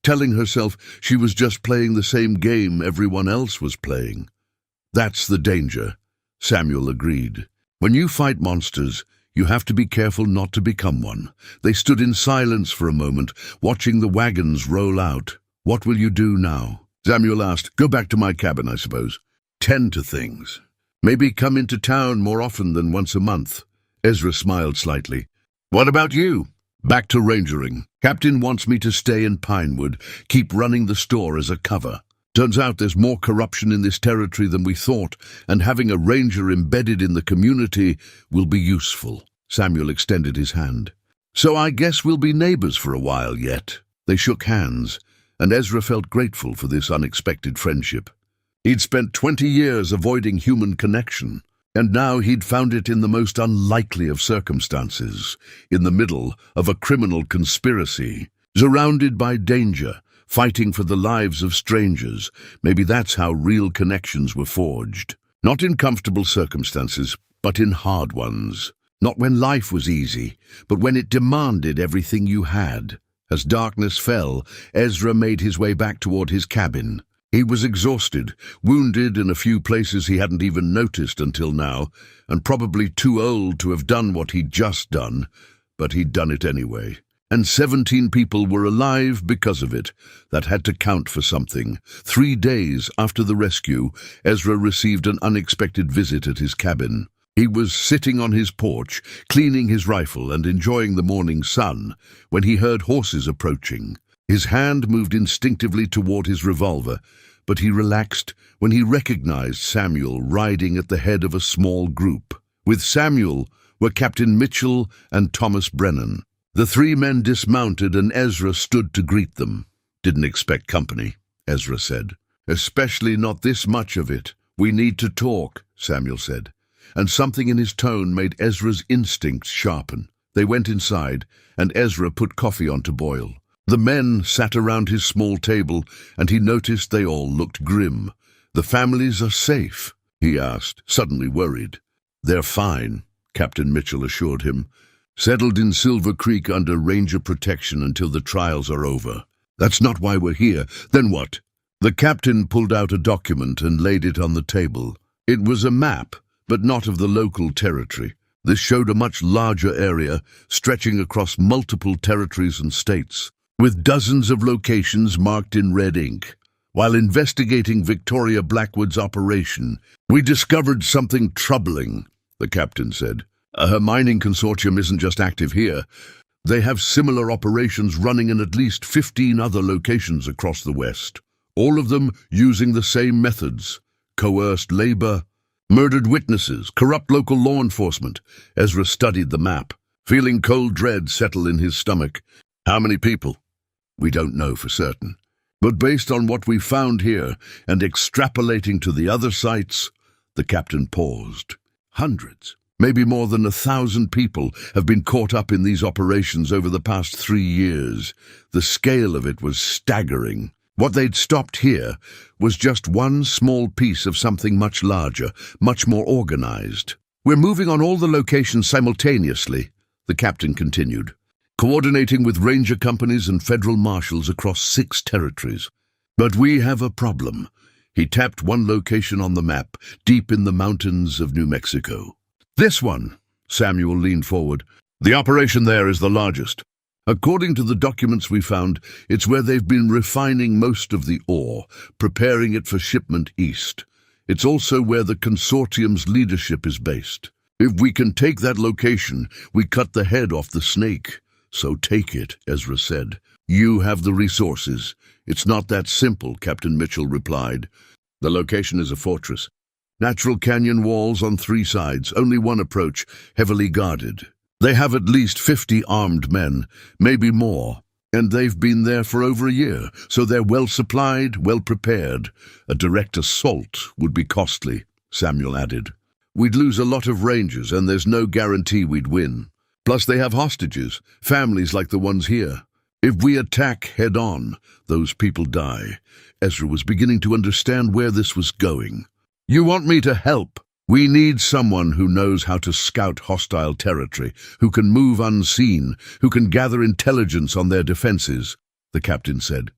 telling herself she was just playing the same game everyone else was playing. "That's the danger," Samuel agreed. "When you fight monsters, you have to be careful not to become one." They stood in silence for a moment, watching the wagons roll out. "What will you do now?" Samuel asked. "Go back to my cabin, I suppose. Tend to things. Maybe come into town more often than once a month." Ezra smiled slightly. "What about you?" "Back to rangering. Captain wants me to stay in Pinewood, keep running the store as a cover. Turns out there's more corruption in this territory than we thought, and having a ranger embedded in the community will be useful." Samuel extended his hand. "So I guess we'll be neighbors for a while yet." They shook hands, and Ezra felt grateful for this unexpected friendship. He'd spent 20 years avoiding human connection, and now he'd found it in the most unlikely of circumstances, in the middle of a criminal conspiracy, surrounded by danger, fighting for the lives of strangers. Maybe that's how real connections were forged. Not in comfortable circumstances, but in hard ones. Not when life was easy, but when it demanded everything you had. As darkness fell, Ezra made his way back toward his cabin. He was exhausted, wounded in a few places he hadn't even noticed until now, and probably too old to have done what he'd just done, but he'd done it anyway. And 17 people were alive because of it. That had to count for something. 3 days after the rescue, Ezra received an unexpected visit at his cabin. He was sitting on his porch, cleaning his rifle and enjoying the morning sun, when he heard horses approaching. His hand moved instinctively toward his revolver, but he relaxed when he recognized Samuel riding at the head of a small group. With Samuel were Captain Mitchell and Thomas Brennan. The 3 men dismounted and Ezra stood to greet them. "Didn't expect company," Ezra said. "Especially not this much of it. We need to talk," Samuel said, and something in his tone made Ezra's instincts sharpen. They went inside, and Ezra put coffee on to boil. The men sat around his small table, and he noticed they all looked grim. "The families are safe?" he asked, suddenly worried. "They're fine," Captain Mitchell assured him. "Settled in Silver Creek under ranger protection until the trials are over." "That's not why we're here." "Then what?" The captain pulled out a document and laid it on the table. It was a map, but not of the local territory. This showed a much larger area, stretching across multiple territories and states, with dozens of locations marked in red ink. "While investigating Victoria Blackwood's operation, we discovered something troubling," the captain said. "Her mining consortium isn't just active here. They have similar operations running in at least 15 other locations across the West, all of them using the same methods: coerced labor, murdered witnesses, corrupt local law enforcement." Ezra studied the map, feeling cold dread settle in his stomach. "How many people?" "We don't know for certain. But based on what we found here and extrapolating to the other sites," the captain paused. "Hundreds, maybe more than 1,000 people have been caught up in these operations over the past 3 years. The scale of it was staggering. What they'd stopped here was just one small piece of something much larger, much more organized. We're moving on all the locations simultaneously," the captain continued, "coordinating with ranger companies and federal marshals across 6 territories. But we have a problem. He tapped one location on the map, deep in the mountains of New Mexico. "This one," Samuel leaned forward. "The operation there is the largest. According to the documents we found, it's where they've been refining most of the ore, preparing it for shipment east. It's also where the consortium's leadership is based. If we can take that location, we cut the head off the snake. So take it," Ezra said. "You have the resources." "It's not that simple," Captain Mitchell replied. "The location is a fortress. Natural canyon walls on 3 sides, only one approach, heavily guarded. They have at least 50 armed men, maybe more, and they've been there for over a year, so they're well supplied, well prepared. A direct assault would be costly," Samuel added. "We'd lose a lot of Rangers, and there's no guarantee we'd win. Plus they have hostages, families like the ones here. If we attack head-on, those people die." Ezra was beginning to understand where this was going. "You want me to help? We need someone who knows how to scout hostile territory, who can move unseen, who can gather intelligence on their defenses," the captain said.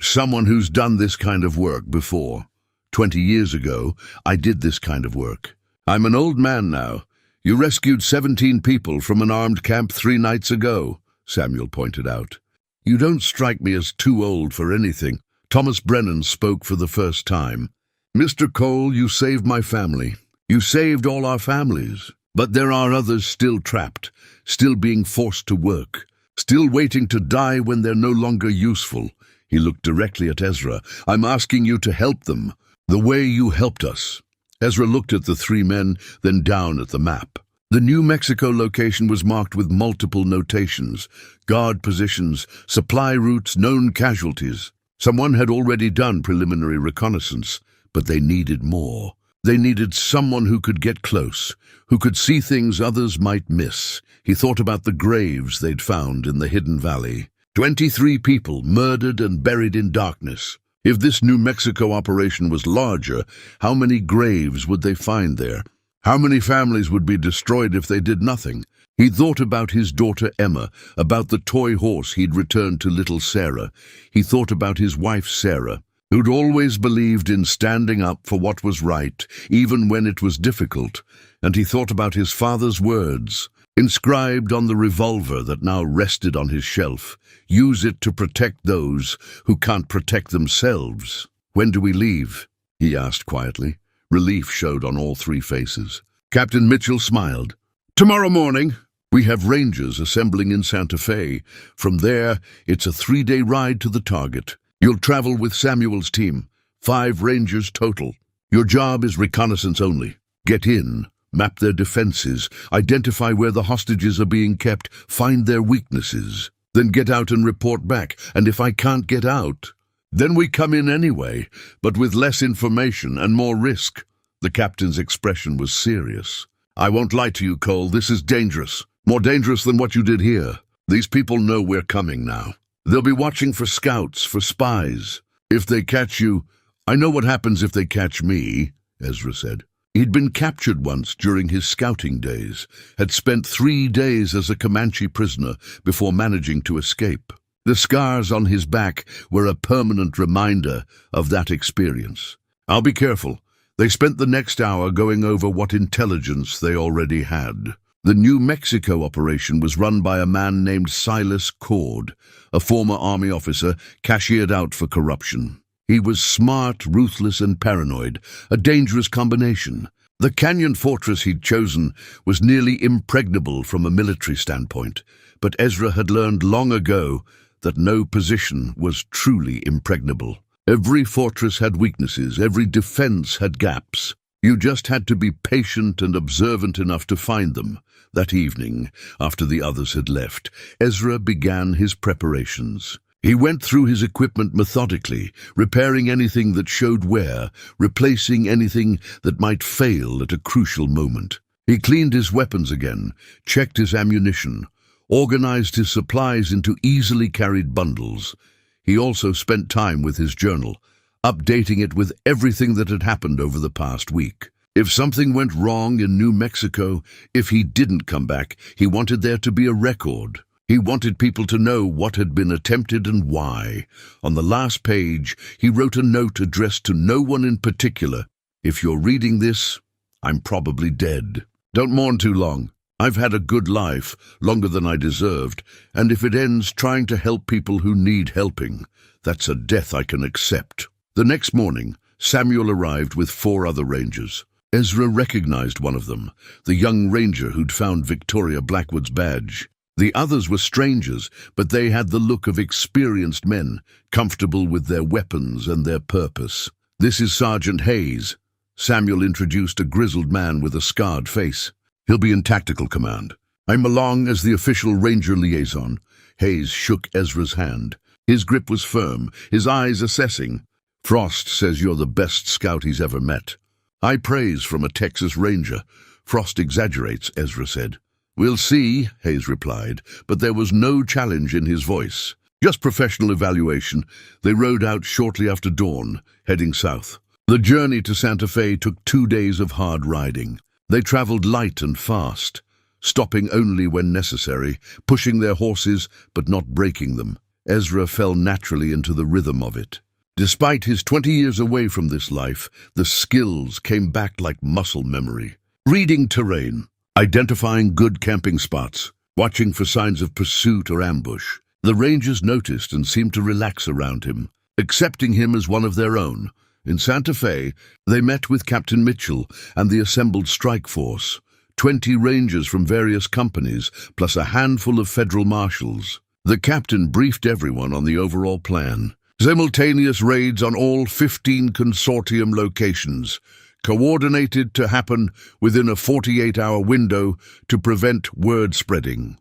"Someone who's done this kind of work before. 20 years ago, I did this kind of work. I'm an old man now. You rescued 17 people from an armed camp 3 nights ago," Samuel pointed out. "You don't strike me as too old for anything." Thomas Brennan spoke for the first time. "Mr. Cole, you saved my family. You saved all our families. But there are others still trapped, still being forced to work, still waiting to die when they're no longer useful." He looked directly at Ezra. "I'm asking you to help them, the way you helped us." Ezra looked at the 3 men, then down at the map. The New Mexico location was marked with multiple notations: guard positions, supply routes, known casualties. Someone had already done preliminary reconnaissance, but they needed more. They needed someone who could get close, who could see things others might miss. He thought about the graves they'd found in the hidden valley. 23 people murdered and buried in darkness. If this New Mexico operation was larger, how many graves would they find there? How many families would be destroyed if they did nothing? He thought about his daughter Emma, about the toy horse he'd returned to little Sarah. He thought about his wife Sarah, who'd always believed in standing up for what was right, even when it was difficult. And he thought about his father's words, inscribed on the revolver that now rested on his shelf: "Use it to protect those who can't protect themselves." "When do we leave?" he asked quietly. Relief showed on all 3 faces. Captain Mitchell smiled. "Tomorrow morning. We have Rangers assembling in Santa Fe. From there, it's a 3-day ride to the target. You'll travel with Samuel's team, 5 Rangers total. Your job is reconnaissance only. Get in, map their defenses, identify where the hostages are being kept, find their weaknesses. Then get out and report back, and if I can't get out, then we come in anyway, but with less information and more risk." The captain's expression was serious. "I won't lie to you, Cole, this is dangerous. More dangerous than what you did here. These people know we're coming now. They'll be watching for scouts, for spies. If they catch you—" "I know what happens if they catch me," Ezra said. He'd been captured once during his scouting days, had spent 3 days as a Comanche prisoner before managing to escape. The scars on his back were a permanent reminder of that experience. "I'll be careful." They spent the next hour going over what intelligence they already had. The New Mexico operation was run by a man named Silas Cord, a former Army officer cashiered out for corruption. He was smart, ruthless, and paranoid, a dangerous combination. The canyon fortress he'd chosen was nearly impregnable from a military standpoint, but Ezra had learned long ago that no position was truly impregnable. Every fortress had weaknesses, every defense had gaps. You just had to be patient and observant enough to find them. That evening, after the others had left, Ezra began his preparations. He went through his equipment methodically, repairing anything that showed wear, replacing anything that might fail at a crucial moment. He cleaned his weapons again, checked his ammunition, organized his supplies into easily carried bundles. He also spent time with his journal, updating it with everything that had happened over the past week. If something went wrong in New Mexico, if he didn't come back, he wanted there to be a record. He wanted people to know what had been attempted and why. On the last page, he wrote a note addressed to no one in particular. "If you're reading this, I'm probably dead. Don't mourn too long. I've had a good life, longer than I deserved, and if it ends trying to help people who need helping, that's a death I can accept." The next morning, Samuel arrived with 4 other rangers. Ezra recognized one of them, the young ranger who'd found Victoria Blackwood's badge. The others were strangers, but they had the look of experienced men, comfortable with their weapons and their purpose. "This is Sergeant Hayes." Samuel introduced a grizzled man with a scarred face. "He'll be in tactical command. I'm along as the official ranger liaison." Hayes shook Ezra's hand. His grip was firm, his eyes assessing. "Frost says you're the best scout he's ever met." "High praise from a Texas ranger." "Frost exaggerates," Ezra said. "We'll see," Hayes replied, but there was no challenge in his voice. "Just professional evaluation." They rode out shortly after dawn, heading south. The journey to Santa Fe took 2 days of hard riding. They traveled light and fast, stopping only when necessary, pushing their horses but not breaking them. Ezra fell naturally into the rhythm of it. Despite his 20 years away from this life, the skills came back like muscle memory. Reading terrain, identifying good camping spots, watching for signs of pursuit or ambush. The rangers noticed and seemed to relax around him, accepting him as one of their own. In Santa Fe, they met with Captain Mitchell and the assembled strike force, 20 rangers from various companies, plus a handful of federal marshals. The captain briefed everyone on the overall plan. Simultaneous raids on all 15 consortium locations, coordinated to happen within a 48-hour window to prevent word spreading.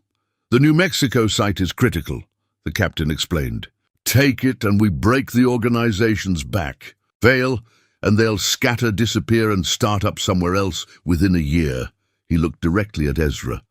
"The New Mexico site is critical," the captain explained. "Take it and we break the organization's back. Fail, and they'll scatter, disappear, and start up somewhere else within a year." He looked directly at Ezra.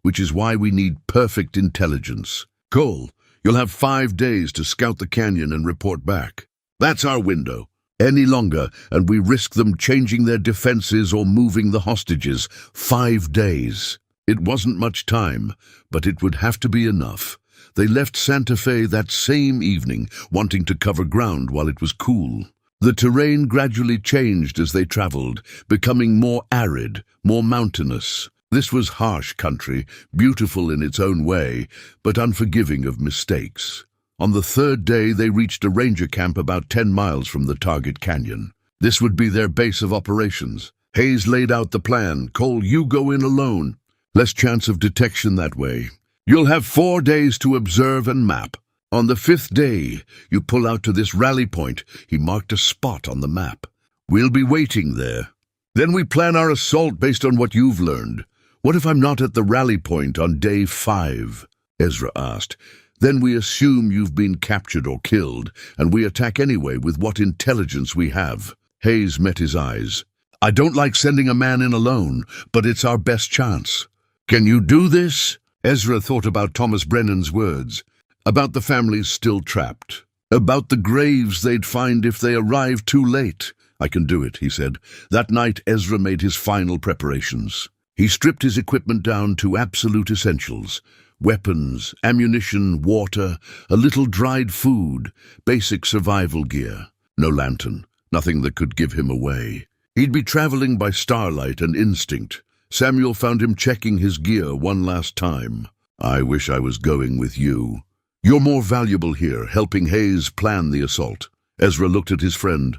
"Which is why we need perfect intelligence. Cole, you'll have 5 days to scout the canyon and report back. That's our window. Any longer, and we risk them changing their defenses or moving the hostages. 5 days. It wasn't much time, but it would have to be enough. They left Santa Fe that same evening, wanting to cover ground while it was cool. The terrain gradually changed as they traveled, becoming more arid, more mountainous. This was harsh country, beautiful in its own way, but unforgiving of mistakes. On the 3rd day, they reached a ranger camp about 10 miles from the target canyon. This would be their base of operations. Hayes laid out the plan. "Cole, you go in alone. Less chance of detection that way. You'll have 4 days to observe and map. On the 5th day, you pull out to this rally point." He marked a spot on the map. "We'll be waiting there. Then we plan our assault based on what you've learned." "What if I'm not at the rally point on day 5? Ezra asked. "Then we assume you've been captured or killed, and we attack anyway with what intelligence we have." Hayes met his eyes. "I don't like sending a man in alone, but it's our best chance." "Can you do this?" Ezra thought about Thomas Brennan's words, about the families still trapped, about the graves they'd find if they arrived too late. "I can do it," he said. That night, Ezra made his final preparations. He stripped his equipment down to absolute essentials: weapons, ammunition, water, a little dried food, basic survival gear. No lantern, nothing that could give him away. He'd be traveling by starlight and instinct. Samuel found him checking his gear one last time. "I wish I was going with you. You're more valuable here, helping Hayes plan the assault." Ezra looked at his friend.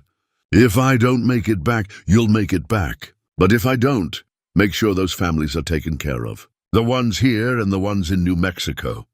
"If I don't make it back, you'll make it back. But if I don't, make sure those families are taken care of. The ones here and the ones in New Mexico.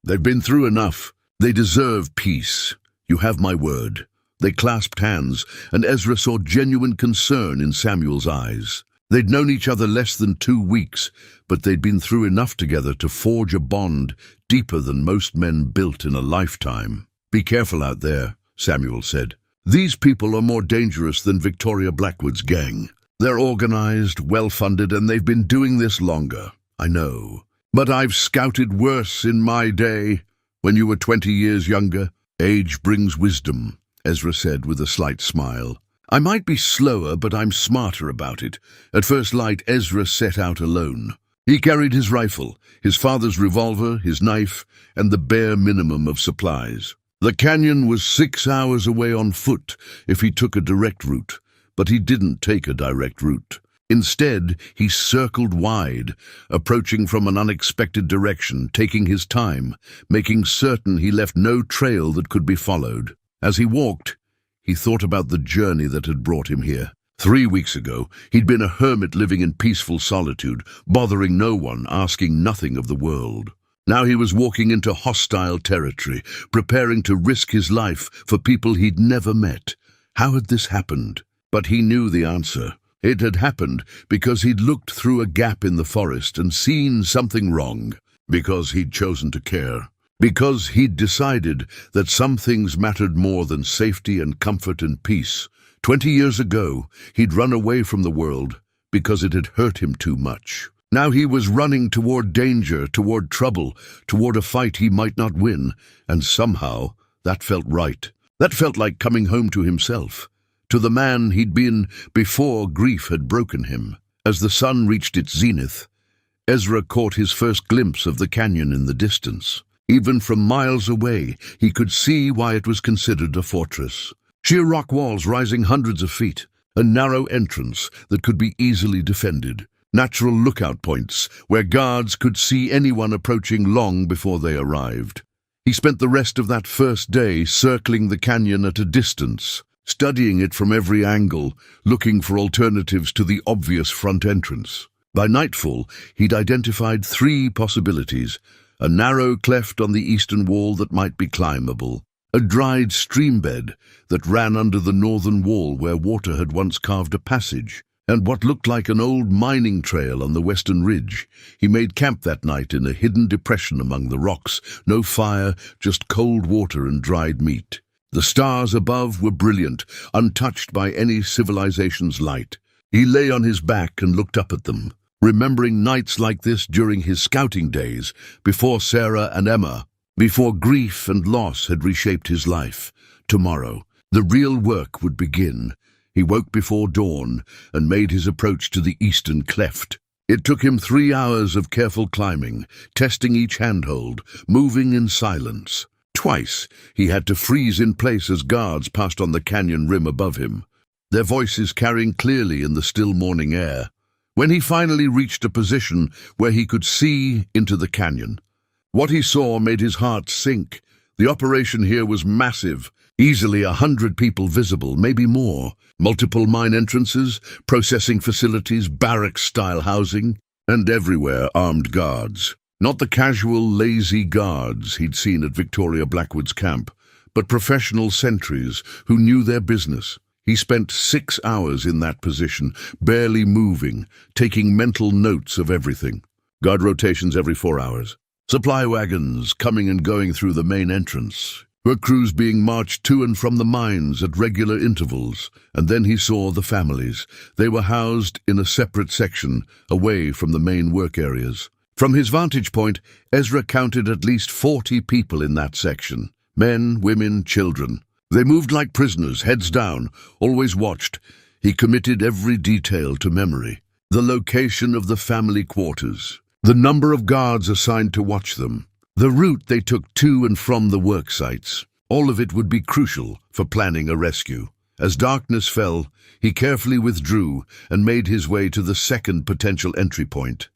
They've been through enough. They deserve peace. You have my word." They clasped hands, and Ezra saw genuine concern in Samuel's eyes. They'd known each other less than 2 weeks, but they'd been through enough together to forge a bond deeper than most men built in a lifetime. "Be careful out there," Samuel said. "These people are more dangerous than Victoria Blackwood's gang. They're organized, well-funded, and they've been doing this longer. I know. But I've scouted worse in my day, when you were 20 years younger." "Age brings wisdom," Ezra said with a slight smile. "I might be slower, but I'm smarter about it." At first light, Ezra set out alone. He carried his rifle, his father's revolver, his knife, and the bare minimum of supplies. The canyon was 6 hours away on foot if he took a direct route, but he didn't take a direct route. Instead, he circled wide, approaching from an unexpected direction, taking his time, making certain he left no trail that could be followed. As he walked, he thought about the journey that had brought him here. 3 weeks ago, he'd been a hermit living in peaceful solitude, bothering no one, asking nothing of the world. Now he was walking into hostile territory, preparing to risk his life for people he'd never met. How had this happened? But he knew the answer. It had happened because he'd looked through a gap in the forest and seen something wrong, because he'd chosen to care, because he'd decided that some things mattered more than safety and comfort and peace. 20 years ago, he'd run away from the world because it had hurt him too much. Now he was running toward danger, toward trouble, toward a fight he might not win, and somehow that felt right. That felt like coming home to himself, to the man he'd been before grief had broken him. As the sun reached its zenith, Ezra caught his first glimpse of the canyon in the distance. Even from miles away, he could see why it was considered a fortress. Sheer rock walls rising hundreds of feet, a narrow entrance that could be easily defended, natural lookout points where guards could see anyone approaching long before they arrived. He spent the rest of that first day circling the canyon at a distance, studying it from every angle, looking for alternatives to the obvious front entrance. By nightfall, he'd identified 3 possibilities: a narrow cleft on the eastern wall that might be climbable, a dried stream bed that ran under the northern wall where water had once carved a passage, and what looked like an old mining trail on the western ridge. He made camp that night in a hidden depression among the rocks, no fire, just cold water and dried meat. The stars above were brilliant, untouched by any civilization's light. He lay on his back and looked up at them, remembering nights like this during his scouting days, before Sarah and Emma, before grief and loss had reshaped his life. Tomorrow, the real work would begin. He woke before dawn and made his approach to the eastern cleft. It took him 3 hours of careful climbing, testing each handhold, moving in silence. Twice, he had to freeze in place as guards passed on the canyon rim above him, their voices carrying clearly in the still morning air. When he finally reached a position where he could see into the canyon, what he saw made his heart sink. The operation here was massive, easily 100 people visible, maybe more. Multiple mine entrances, processing facilities, barracks-style housing, and everywhere armed guards. Not the casual, lazy guards he'd seen at Victoria Blackwood's camp, but professional sentries who knew their business. He spent 6 hours in that position, barely moving, taking mental notes of everything. Guard rotations every 4 hours. Supply wagons coming and going through the main entrance. Work crews being marched to and from the mines at regular intervals. And then he saw the families. They were housed in a separate section, away from the main work areas. From his vantage point, Ezra counted at least 40 people in that section. Men, women, children. They moved like prisoners, heads down, always watched. He committed every detail to memory. The location of the family quarters. The number of guards assigned to watch them. The route they took to and from the work sites. All of it would be crucial for planning a rescue. As darkness fell, he carefully withdrew and made his way to the second potential entry point,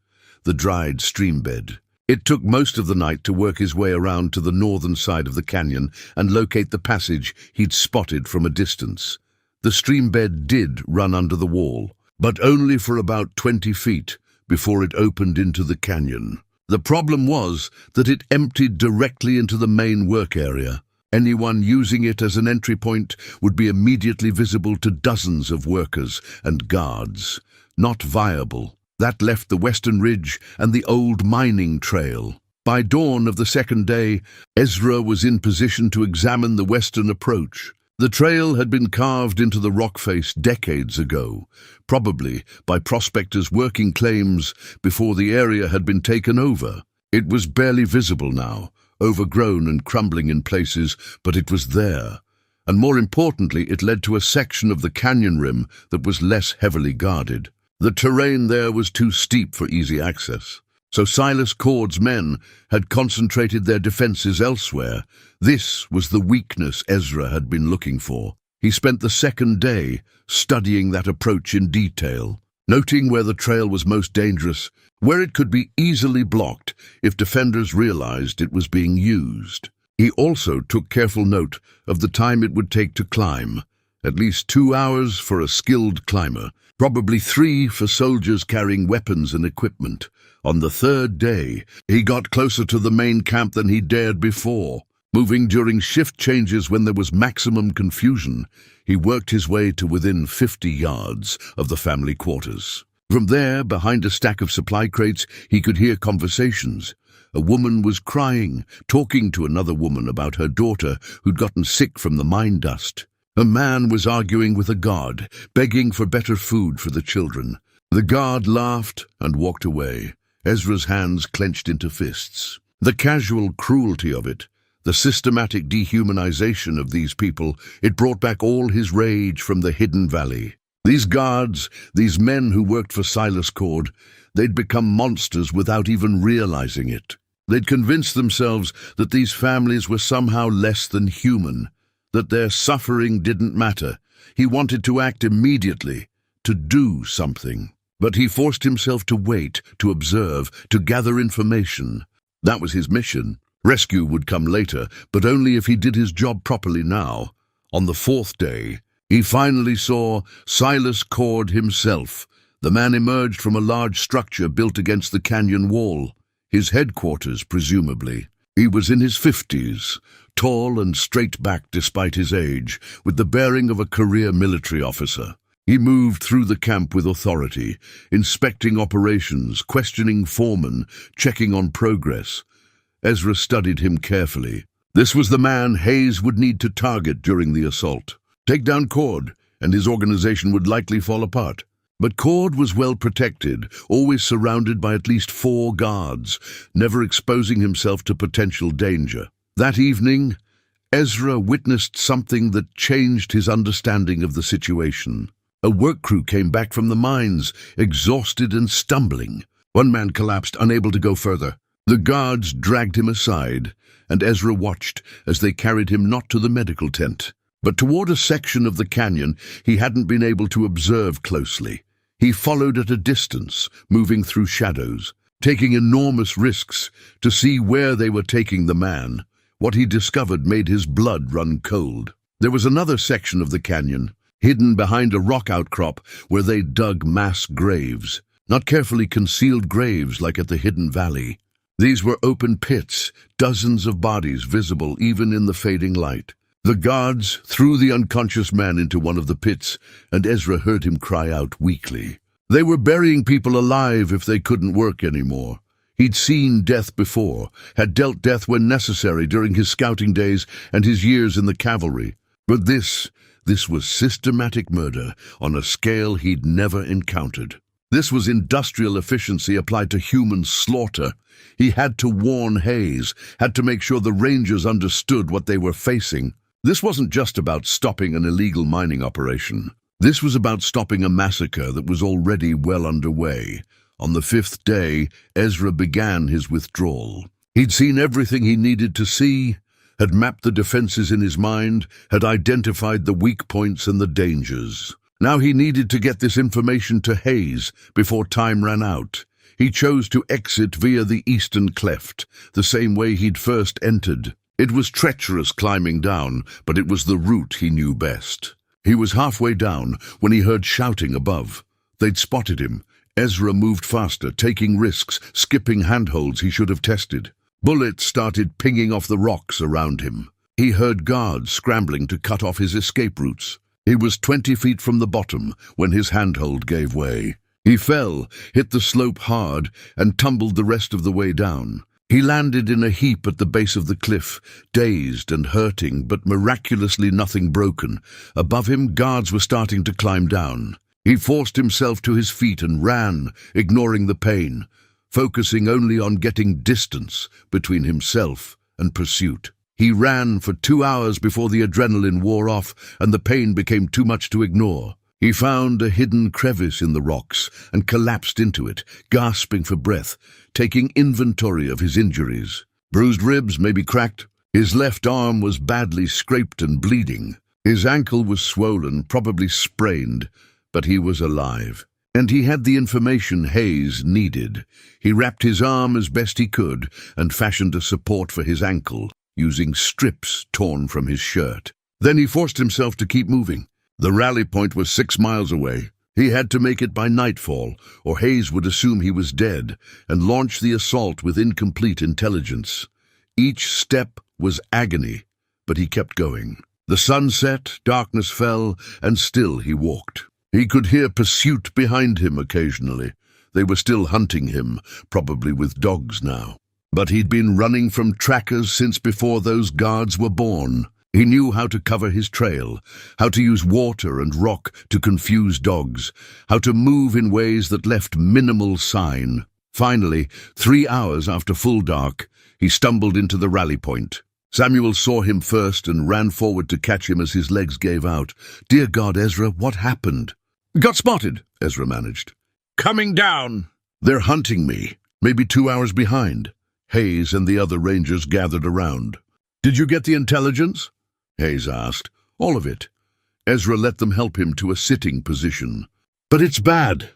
the dried stream bed. It took most of the night to work his way around to the northern side of the canyon and locate the passage he'd spotted from a distance. The stream bed did run under the wall, but only for about 20 feet before it opened into the canyon. The problem was that it emptied directly into the main work area. Anyone using it as an entry point would be immediately visible to dozens of workers and guards. Not viable. That left the western ridge and the old mining trail. By dawn of the second day, Ezra was in position to examine the western approach. The trail had been carved into the rock face decades ago, probably by prospectors working claims before the area had been taken over. It was barely visible now, overgrown and crumbling in places, but it was there. And more importantly, it led to a section of the canyon rim that was less heavily guarded. The terrain there was too steep for easy access, so Silas Cord's men had concentrated their defenses elsewhere. This was the weakness Ezra had been looking for. He spent the second day studying that approach in detail, noting where the trail was most dangerous, where it could be easily blocked if defenders realized it was being used. He also took careful note of the time it would take to climb, at least 2 hours for a skilled climber, probably 3 for soldiers carrying weapons and equipment. On the third day, he got closer to the main camp than he dared before. Moving during shift changes when there was maximum confusion, he worked his way to within 50 yards of the family quarters. From there, behind a stack of supply crates, he could hear conversations. A woman was crying, talking to another woman about her daughter who'd gotten sick from the mine dust. A man was arguing with a guard, begging for better food for the children. The guard laughed and walked away, Ezra's hands clenched into fists. The casual cruelty of it, the systematic dehumanization of these people, it brought back all his rage from the hidden valley. These guards, these men who worked for Silas Cord, they'd become monsters without even realizing it. They'd convinced themselves that these families were somehow less than human, that their suffering didn't matter. He wanted to act immediately, to do something. But he forced himself to wait, to observe, to gather information. That was his mission. Rescue would come later, but only if he did his job properly now. On the fourth day, he finally saw Silas Cord himself. The man emerged from a large structure built against the canyon wall. His headquarters, presumably. He was in his 50s, tall and straight-backed despite his age, with the bearing of a career military officer. He moved through the camp with authority, inspecting operations, questioning foremen, checking on progress. Ezra studied him carefully. This was the man Hayes would need to target during the assault. Take down Cord, and his organization would likely fall apart. But Cord was well protected, always surrounded by at least 4 guards, never exposing himself to potential danger. That evening, Ezra witnessed something that changed his understanding of the situation. A work crew came back from the mines, exhausted and stumbling. One man collapsed, unable to go further. The guards dragged him aside, and Ezra watched as they carried him not to the medical tent, but toward a section of the canyon he hadn't been able to observe closely. He followed at a distance, moving through shadows, taking enormous risks to see where they were taking the man. What he discovered made his blood run cold. There was another section of the canyon, hidden behind a rock outcrop where they dug mass graves, not carefully concealed graves like at the hidden valley. These were open pits, dozens of bodies visible even in the fading light. The guards threw the unconscious man into one of the pits, and Ezra heard him cry out weakly. They were burying people alive if they couldn't work anymore. He'd seen death before, had dealt death when necessary during his scouting days and his years in the cavalry. But this was systematic murder on a scale he'd never encountered. This was industrial efficiency applied to human slaughter. He had to warn Hayes, had to make sure the Rangers understood what they were facing. This wasn't just about stopping an illegal mining operation. This was about stopping a massacre that was already well underway. On the 5th day, Ezra began his withdrawal. He'd seen everything he needed to see, had mapped the defenses in his mind, had identified the weak points and the dangers. Now he needed to get this information to Hayes before time ran out. He chose to exit via the eastern cleft, the same way he'd first entered. It was treacherous climbing down, but it was the route he knew best. He was halfway down when he heard shouting above. They'd spotted him. Ezra moved faster, taking risks, skipping handholds he should have tested. Bullets started pinging off the rocks around him. He heard guards scrambling to cut off his escape routes. He was 20 feet from the bottom when his handhold gave way. He fell, hit the slope hard, and tumbled the rest of the way down. He landed in a heap at the base of the cliff, dazed and hurting, but miraculously nothing broken. Above him, guards were starting to climb down. He forced himself to his feet and ran, ignoring the pain, focusing only on getting distance between himself and pursuit. He ran for 2 hours before the adrenaline wore off and the pain became too much to ignore. He found a hidden crevice in the rocks and collapsed into it, gasping for breath, taking inventory of his injuries. Bruised ribs, maybe cracked. His left arm was badly scraped and bleeding. His ankle was swollen, probably sprained, but he was alive. And he had the information Hayes needed. He wrapped his arm as best he could and fashioned a support for his ankle, using strips torn from his shirt. Then he forced himself to keep moving. The rally point was 6 miles away. He had to make it by nightfall, or Hayes would assume he was dead and launch the assault with incomplete intelligence. Each step was agony, but he kept going. The sun set, darkness fell, and still he walked. He could hear pursuit behind him occasionally. They were still hunting him, probably with dogs now. But he'd been running from trackers since before those guards were born. He knew how to cover his trail, how to use water and rock to confuse dogs, how to move in ways that left minimal sign. Finally, 3 hours after full dark, he stumbled into the rally point. Samuel saw him first and ran forward to catch him as his legs gave out. "Dear God, Ezra, what happened?" "Got spotted," Ezra managed. "Coming down." "They're hunting me, maybe 2 hours behind." Hayes and the other rangers gathered around. "Did you get the intelligence?" Hayes asked. "All of it." Ezra let them help him to a sitting position. "But it's bad."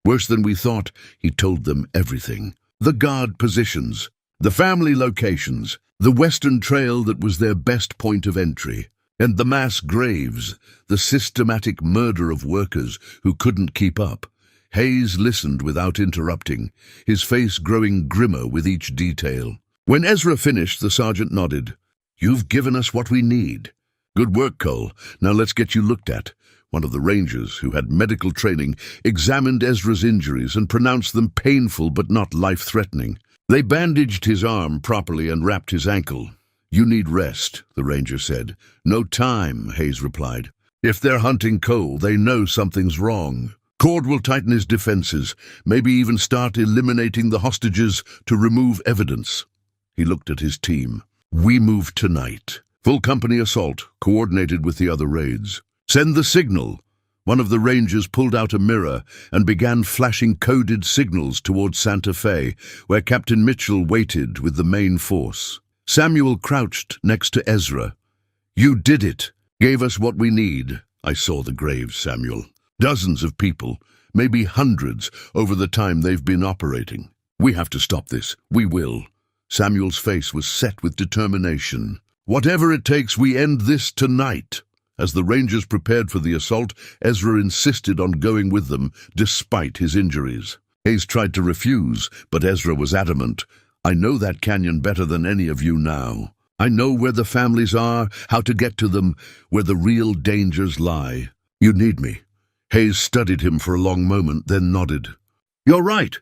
"Worse than we thought." He told them everything. The guard positions, the family locations, the Western Trail that was their best point of entry, and the mass graves, the systematic murder of workers who couldn't keep up. Hayes listened without interrupting, his face growing grimmer with each detail. When Ezra finished, the sergeant nodded. "You've given us what we need." "Good work, Cole. Now let's get you looked at." One of the rangers, who had medical training, examined Ezra's injuries and pronounced them painful but not life-threatening. They bandaged his arm properly and wrapped his ankle. "You need rest," the ranger said. "No time," Hayes replied. "If they're hunting Cole, they know something's wrong. Cord will tighten his defenses, maybe even start eliminating the hostages to remove evidence." He looked at his team. "We move tonight. Full company assault, coordinated with the other raids. Send the signal." One of the rangers pulled out a mirror and began flashing coded signals towards Santa Fe, where Captain Mitchell waited with the main force. Samuel crouched next to Ezra. "You did it. Gave us what we need." "I saw the graves, Samuel. Dozens of people, maybe hundreds, over the time they've been operating. We have to stop this. We will." Samuel's face was set with determination. "Whatever it takes, we end this tonight." As the rangers prepared for the assault, Ezra insisted on going with them, despite his injuries. Hayes tried to refuse, but Ezra was adamant. "I know that canyon better than any of you now. I know where the families are, how to get to them, where the real dangers lie. You need me." Hayes studied him for a long moment, then nodded. "You're right,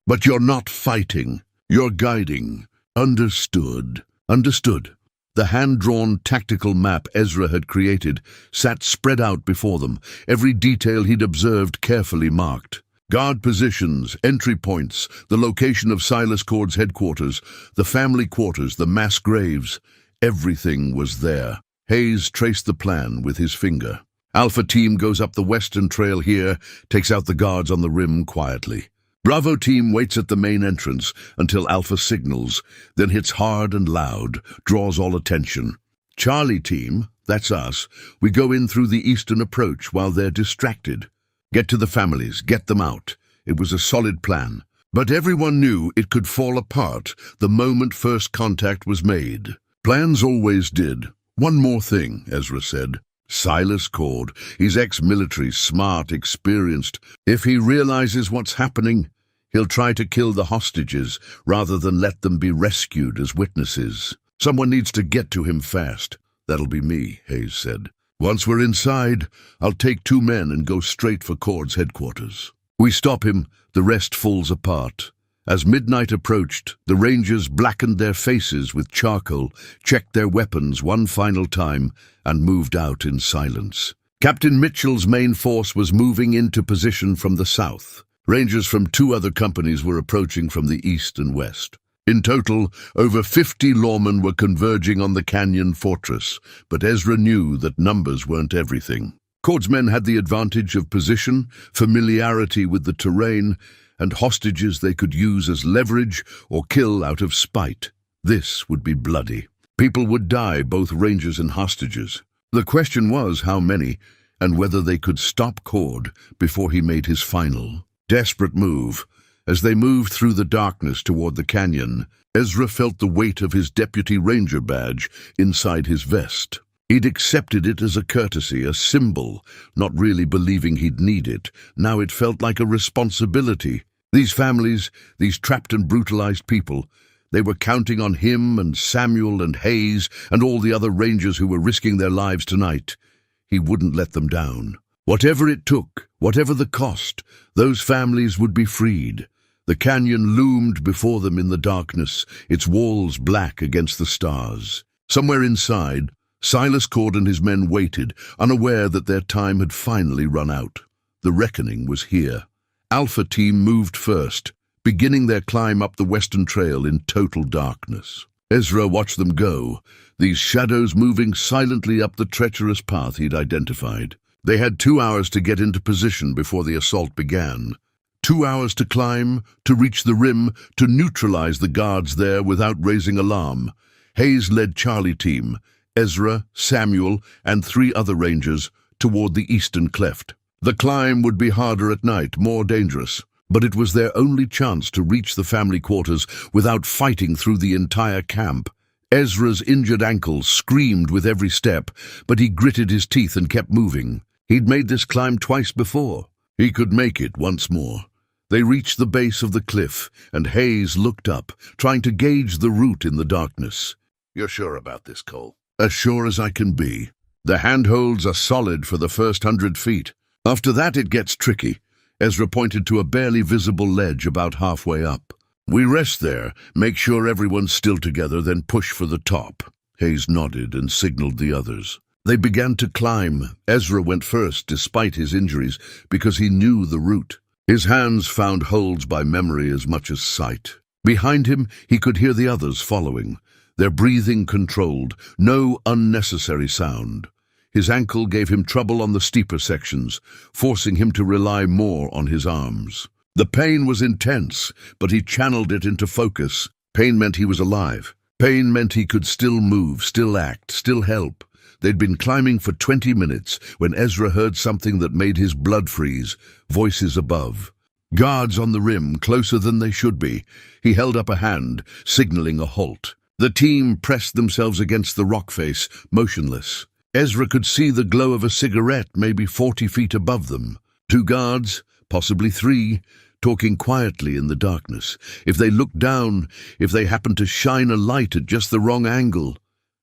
but you're not fighting. You're guiding." "Understood." "Understood." The hand-drawn tactical map Ezra had created sat spread out before them, every detail he'd observed carefully marked. Guard positions, entry points, the location of Silas Cord's headquarters, the family quarters, the mass graves. Everything was there. Hayes traced the plan with his finger. "Alpha Team goes up the Western Trail here, takes out the guards on the rim quietly. Bravo Team waits at the main entrance until Alpha signals, then hits hard and loud, draws all attention. Charlie Team, that's us, we go in through the eastern approach while they're distracted. Get to the families, get them out." It was a solid plan, but everyone knew it could fall apart the moment first contact was made. Plans always did. "One more thing," Ezra said. "Silas Cord, he's ex-military, smart, experienced. If he realizes what's happening, he'll try to kill the hostages rather than let them be rescued as witnesses. Someone needs to get to him fast." "That'll be me," Hayes said. "Once we're inside, I'll take 2 men and go straight for Cord's headquarters. We stop him, the rest falls apart." As midnight approached, the rangers blackened their faces with charcoal, checked their weapons one final time, and moved out in silence. Captain Mitchell's main force was moving into position from the south. Rangers from 2 other companies were approaching from the east and west. In total, over 50 lawmen were converging on the canyon fortress, but Ezra knew that numbers weren't everything. Cord's men had the advantage of position, familiarity with the terrain, and hostages they could use as leverage or kill out of spite. This would be bloody. People would die, both rangers and hostages. The question was how many, and whether they could stop Cord before he made his final, desperate move. As they moved through the darkness toward the canyon, Ezra felt the weight of his deputy ranger badge inside his vest. He'd accepted it as a courtesy, a symbol, not really believing he'd need it. Now it felt like a responsibility. These families, these trapped and brutalized people, they were counting on him and Samuel and Hayes and all the other rangers who were risking their lives tonight. He wouldn't let them down. Whatever it took, whatever the cost, those families would be freed. The canyon loomed before them in the darkness, its walls black against the stars. Somewhere inside, Silas Cord and his men waited, unaware that their time had finally run out. The reckoning was here. Alpha Team moved first, beginning their climb up the Western Trail in total darkness. Ezra watched them go, these shadows moving silently up the treacherous path he'd identified. They had 2 hours to get into position before the assault began. 2 hours to climb, to reach the rim, to neutralize the guards there without raising alarm. Hayes led Charlie Team, Ezra, Samuel, and 3 other rangers toward the eastern cleft. The climb would be harder at night, more dangerous, but it was their only chance to reach the family quarters without fighting through the entire camp. Ezra's injured ankle screamed with every step, but he gritted his teeth and kept moving. He'd made this climb twice before. He could make it once more. They reached the base of the cliff, and Hayes looked up, trying to gauge the route in the darkness. "You're sure about this, Cole?" "As sure as I can be. The handholds are solid for the first 100 feet. After that it gets tricky." Ezra pointed to a barely visible ledge about halfway up. "We rest there, make sure everyone's still together, then push for the top." Hayes nodded and signaled the others. They began to climb. Ezra went first, despite his injuries, because he knew the route. His hands found holds by memory as much as sight. Behind him, he could hear the others following, their breathing controlled, no unnecessary sound. His ankle gave him trouble on the steeper sections, forcing him to rely more on his arms. The pain was intense, but he channeled it into focus. Pain meant he was alive. Pain meant he could still move, still act, still help. They'd been climbing for 20 minutes when Ezra heard something that made his blood freeze, voices above. Guards on the rim, closer than they should be. He held up a hand, signaling a halt. The team pressed themselves against the rock face, motionless. Ezra could see the glow of a cigarette maybe 40 feet above them. 2 guards, possibly 3, talking quietly in the darkness. If they looked down, if they happened to shine a light at just the wrong angle.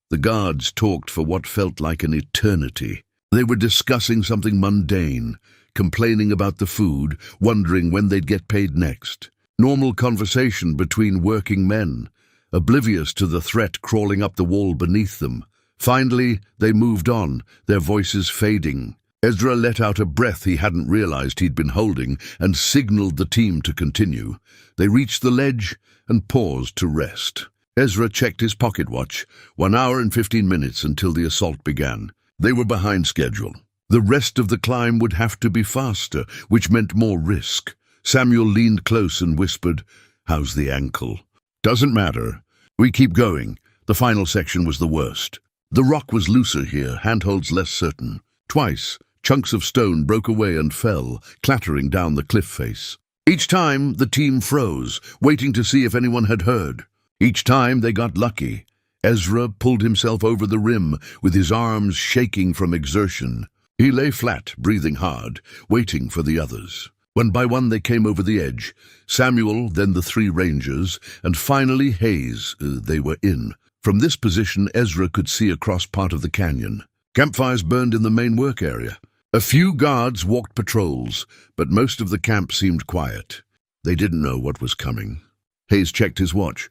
The guards talked for what felt like an eternity. They were discussing something mundane, complaining about the food, wondering when they'd get paid next. Normal conversation between working men, oblivious to the threat crawling up the wall beneath them. Finally, they moved on, their voices fading. Ezra let out a breath he hadn't realized he'd been holding and signaled the team to continue. They reached the ledge and paused to rest. Ezra checked his pocket watch. 1 hour and 15 minutes until the assault began. They were behind schedule. The rest of the climb would have to be faster, which meant more risk. Samuel leaned close and whispered, "How's the ankle?" "Doesn't matter. We keep going." The final section was the worst. The rock was looser here, handholds less certain. Twice, chunks of stone broke away and fell, clattering down the cliff face. Each time, the team froze, waiting to see if anyone had heard. Each time, they got lucky. Ezra pulled himself over the rim, with his arms shaking from exertion. He lay flat, breathing hard, waiting for the others. One by one, they came over the edge. Samuel, then the 3 rangers, and finally Hayes. They were in. From this position, Ezra could see across part of the canyon. Campfires burned in the main work area. A few guards walked patrols, but most of the camp seemed quiet. They didn't know what was coming. Hayes checked his watch.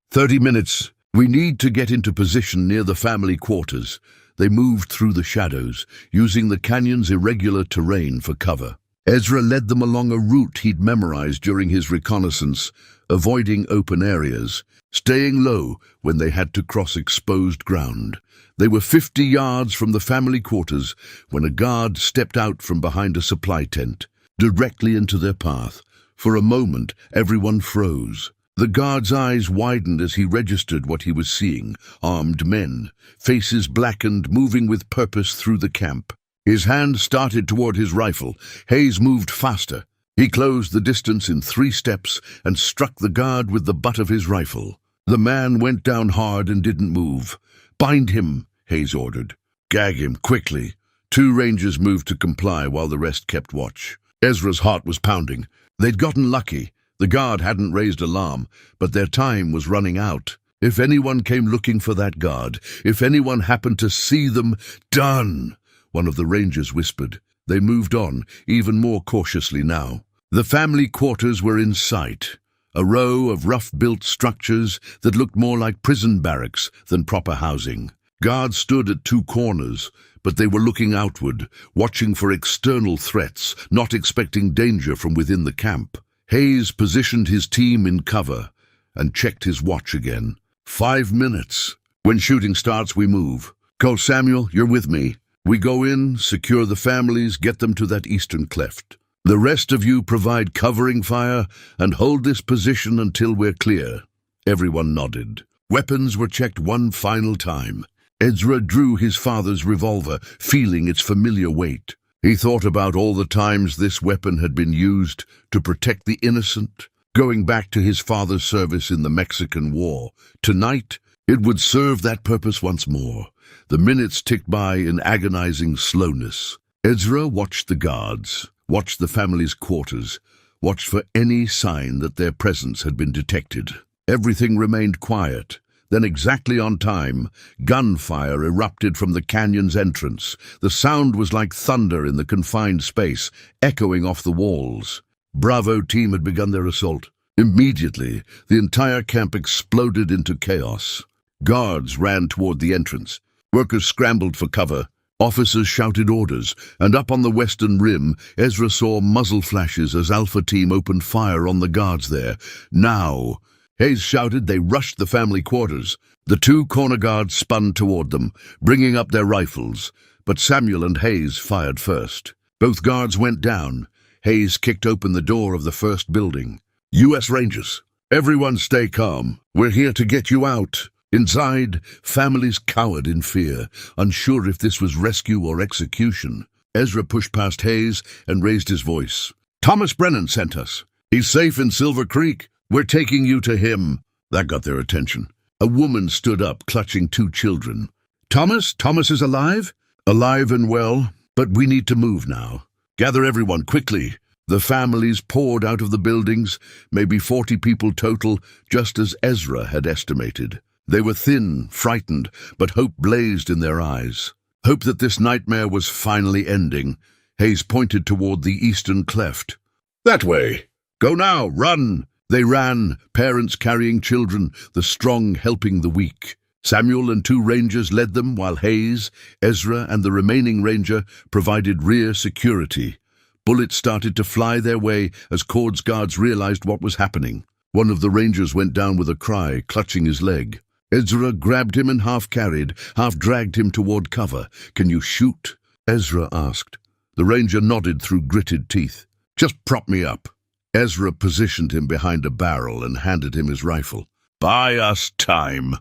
30 minutes. We need to get into position near the family quarters. They moved through the shadows, using the canyon's irregular terrain for cover. Ezra led them along a route he'd memorized during his reconnaissance, avoiding open areas. staying low when they had to cross exposed ground. They were 50 yards from the family quarters when a guard stepped out from behind a supply tent, directly into their path. For a moment, everyone froze. The guard's eyes widened as he registered what he was seeing: armed men, faces blackened, moving with purpose through the camp. His hand started toward his rifle. Hayes moved faster. He closed the distance in 3 steps and struck the guard with the butt of his rifle. The man went down hard and didn't move. "Bind him," Hayes ordered. "Gag him, quickly." 2 rangers moved to comply while the rest kept watch. Ezra's heart was pounding. They'd gotten lucky. The guard hadn't raised alarm, but their time was running out. If anyone came looking for that guard, if anyone happened to see them, done, one of the rangers whispered. They moved on, even more cautiously now. The family quarters were in sight, a row of rough-built structures that looked more like prison barracks than proper housing. Guards stood at 2 corners, but they were looking outward, watching for external threats, not expecting danger from within the camp. Hayes positioned his team in cover and checked his watch again. 5 minutes. When shooting starts, we move. Cole Samuel, you're with me. We go in, secure the families, get them to that eastern cleft. The rest of you provide covering fire and hold this position until we're clear. Everyone nodded. Weapons were checked one final time. Ezra drew his father's revolver, feeling its familiar weight. He thought about all the times this weapon had been used to protect the innocent, going back to his father's service in the Mexican War. Tonight, it would serve that purpose once more. The minutes ticked by in agonizing slowness. Ezra watched the guards, watched the family's quarters, watched for any sign that their presence had been detected. Everything remained quiet. Then, exactly on time, gunfire erupted from the canyon's entrance. The sound was like thunder in the confined space, echoing off the walls. Bravo team had begun their assault. Immediately, the entire camp exploded into chaos. Guards ran toward the entrance. Workers scrambled for cover. Officers shouted orders, and up on the western rim, Ezra saw muzzle flashes as Alpha Team opened fire on the guards there. "Now!" Hayes shouted. They rushed the family quarters. The 2 corner guards spun toward them, bringing up their rifles, but Samuel and Hayes fired first. Both guards went down. Hayes kicked open the door of the first building. "U.S. Rangers, everyone stay calm. We're here to get you out." Inside, families cowered in fear, unsure if this was rescue or execution. Ezra pushed past Hayes and raised his voice. "Thomas Brennan sent us. He's safe in Silver Creek. We're taking you to him." That got their attention. A woman stood up, clutching 2 children. Thomas is alive?" "Alive and well, but we need to move now. Gather everyone, quickly." The families poured out of the buildings, maybe 40 people total, just as Ezra had estimated. They were thin, frightened, but hope blazed in their eyes. Hope that this nightmare was finally ending. Hayes pointed toward the eastern cleft. "That way. Go now, run." They ran, parents carrying children, the strong helping the weak. Samuel and 2 rangers led them, while Hayes, Ezra, and the remaining ranger provided rear security. Bullets started to fly their way as Cord's guards realized what was happening. One of the rangers went down with a cry, clutching his leg. Ezra grabbed him and half-carried, half-dragged him toward cover. "Can you shoot?" Ezra asked. The ranger nodded through gritted teeth. "Just prop me up." Ezra positioned him behind a barrel and handed him his rifle. "Buy us time."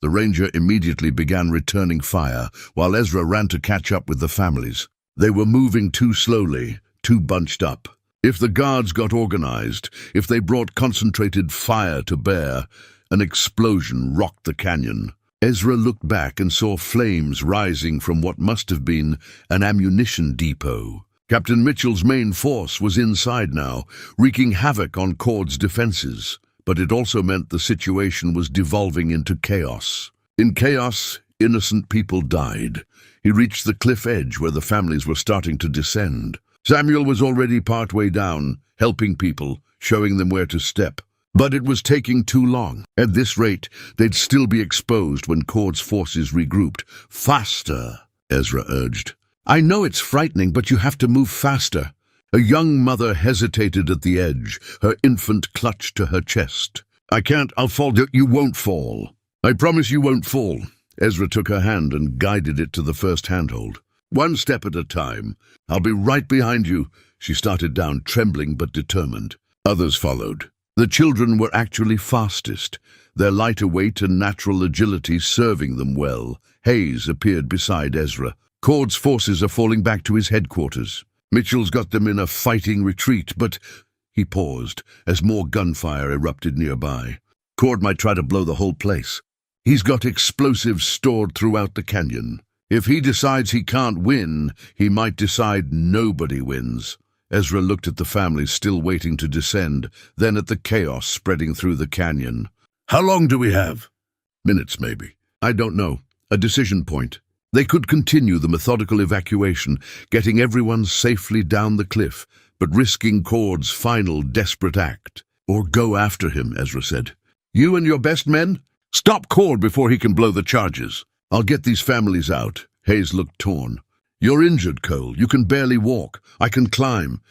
The ranger immediately began returning fire, while Ezra ran to catch up with the families. They were moving too slowly, too bunched up. If the guards got organized, if they brought concentrated fire to bear, an explosion rocked the canyon. Ezra looked back and saw flames rising from what must have been an ammunition depot. Captain Mitchell's main force was inside now, wreaking havoc on Cord's defenses. But it also meant the situation was devolving into chaos. In chaos, innocent people died. He reached the cliff edge where the families were starting to descend. Samuel was already partway down, helping people, showing them where to step. But it was taking too long. At this rate, they'd still be exposed when Cord's forces regrouped. "Faster," Ezra urged. "I know it's frightening, but you have to move faster." A young mother hesitated at the edge, her infant clutched to her chest. I can't. I'll fall. You won't fall. I promise you won't fall. Ezra took her hand and guided it to the first handhold. One step at a time. I'll be right behind you. She started down, trembling but determined. Others followed. The children were actually fastest, their lighter weight and natural agility serving them well. Hayes appeared beside Ezra. Cord's forces are falling back to his headquarters. Mitchell's got them in a fighting retreat, but... He paused as more gunfire erupted nearby. Cord might try to blow the whole place. He's got explosives stored throughout the canyon. If he decides he can't win, he might decide nobody wins. Ezra looked at the families still waiting to descend, then at the chaos spreading through the canyon. How long do we have? Minutes, maybe. I don't know. A decision point. They could continue the methodical evacuation, getting everyone safely down the cliff, but risking Cord's final desperate act. Or go after him, Ezra said. You and your best men? Stop Cord before he can blow the charges. I'll get these families out. Hayes looked torn. You're injured, Cole. You can barely walk. I can climb.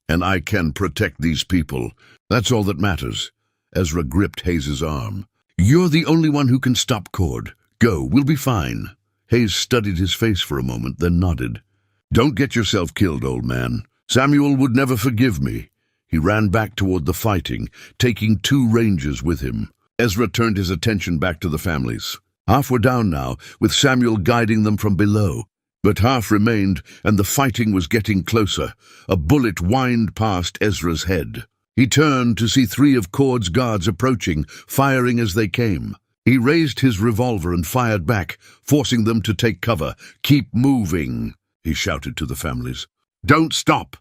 And I can protect these people. That's all that matters. Ezra gripped Hayes' arm. You're the only one who can stop Cord. Go, we'll be fine. Hayes studied his face for a moment, then nodded. Don't get yourself killed, old man. Samuel would never forgive me. He ran back toward the fighting, taking 2 rangers with him. Ezra turned his attention back to the families. Half were down now, with Samuel guiding them from below. But half remained, and the fighting was getting closer. A bullet whined past Ezra's head. He turned to see 3 of Cord's guards approaching, firing as they came. He raised his revolver and fired back, forcing them to take cover. Keep moving, he shouted to the families. Don't stop.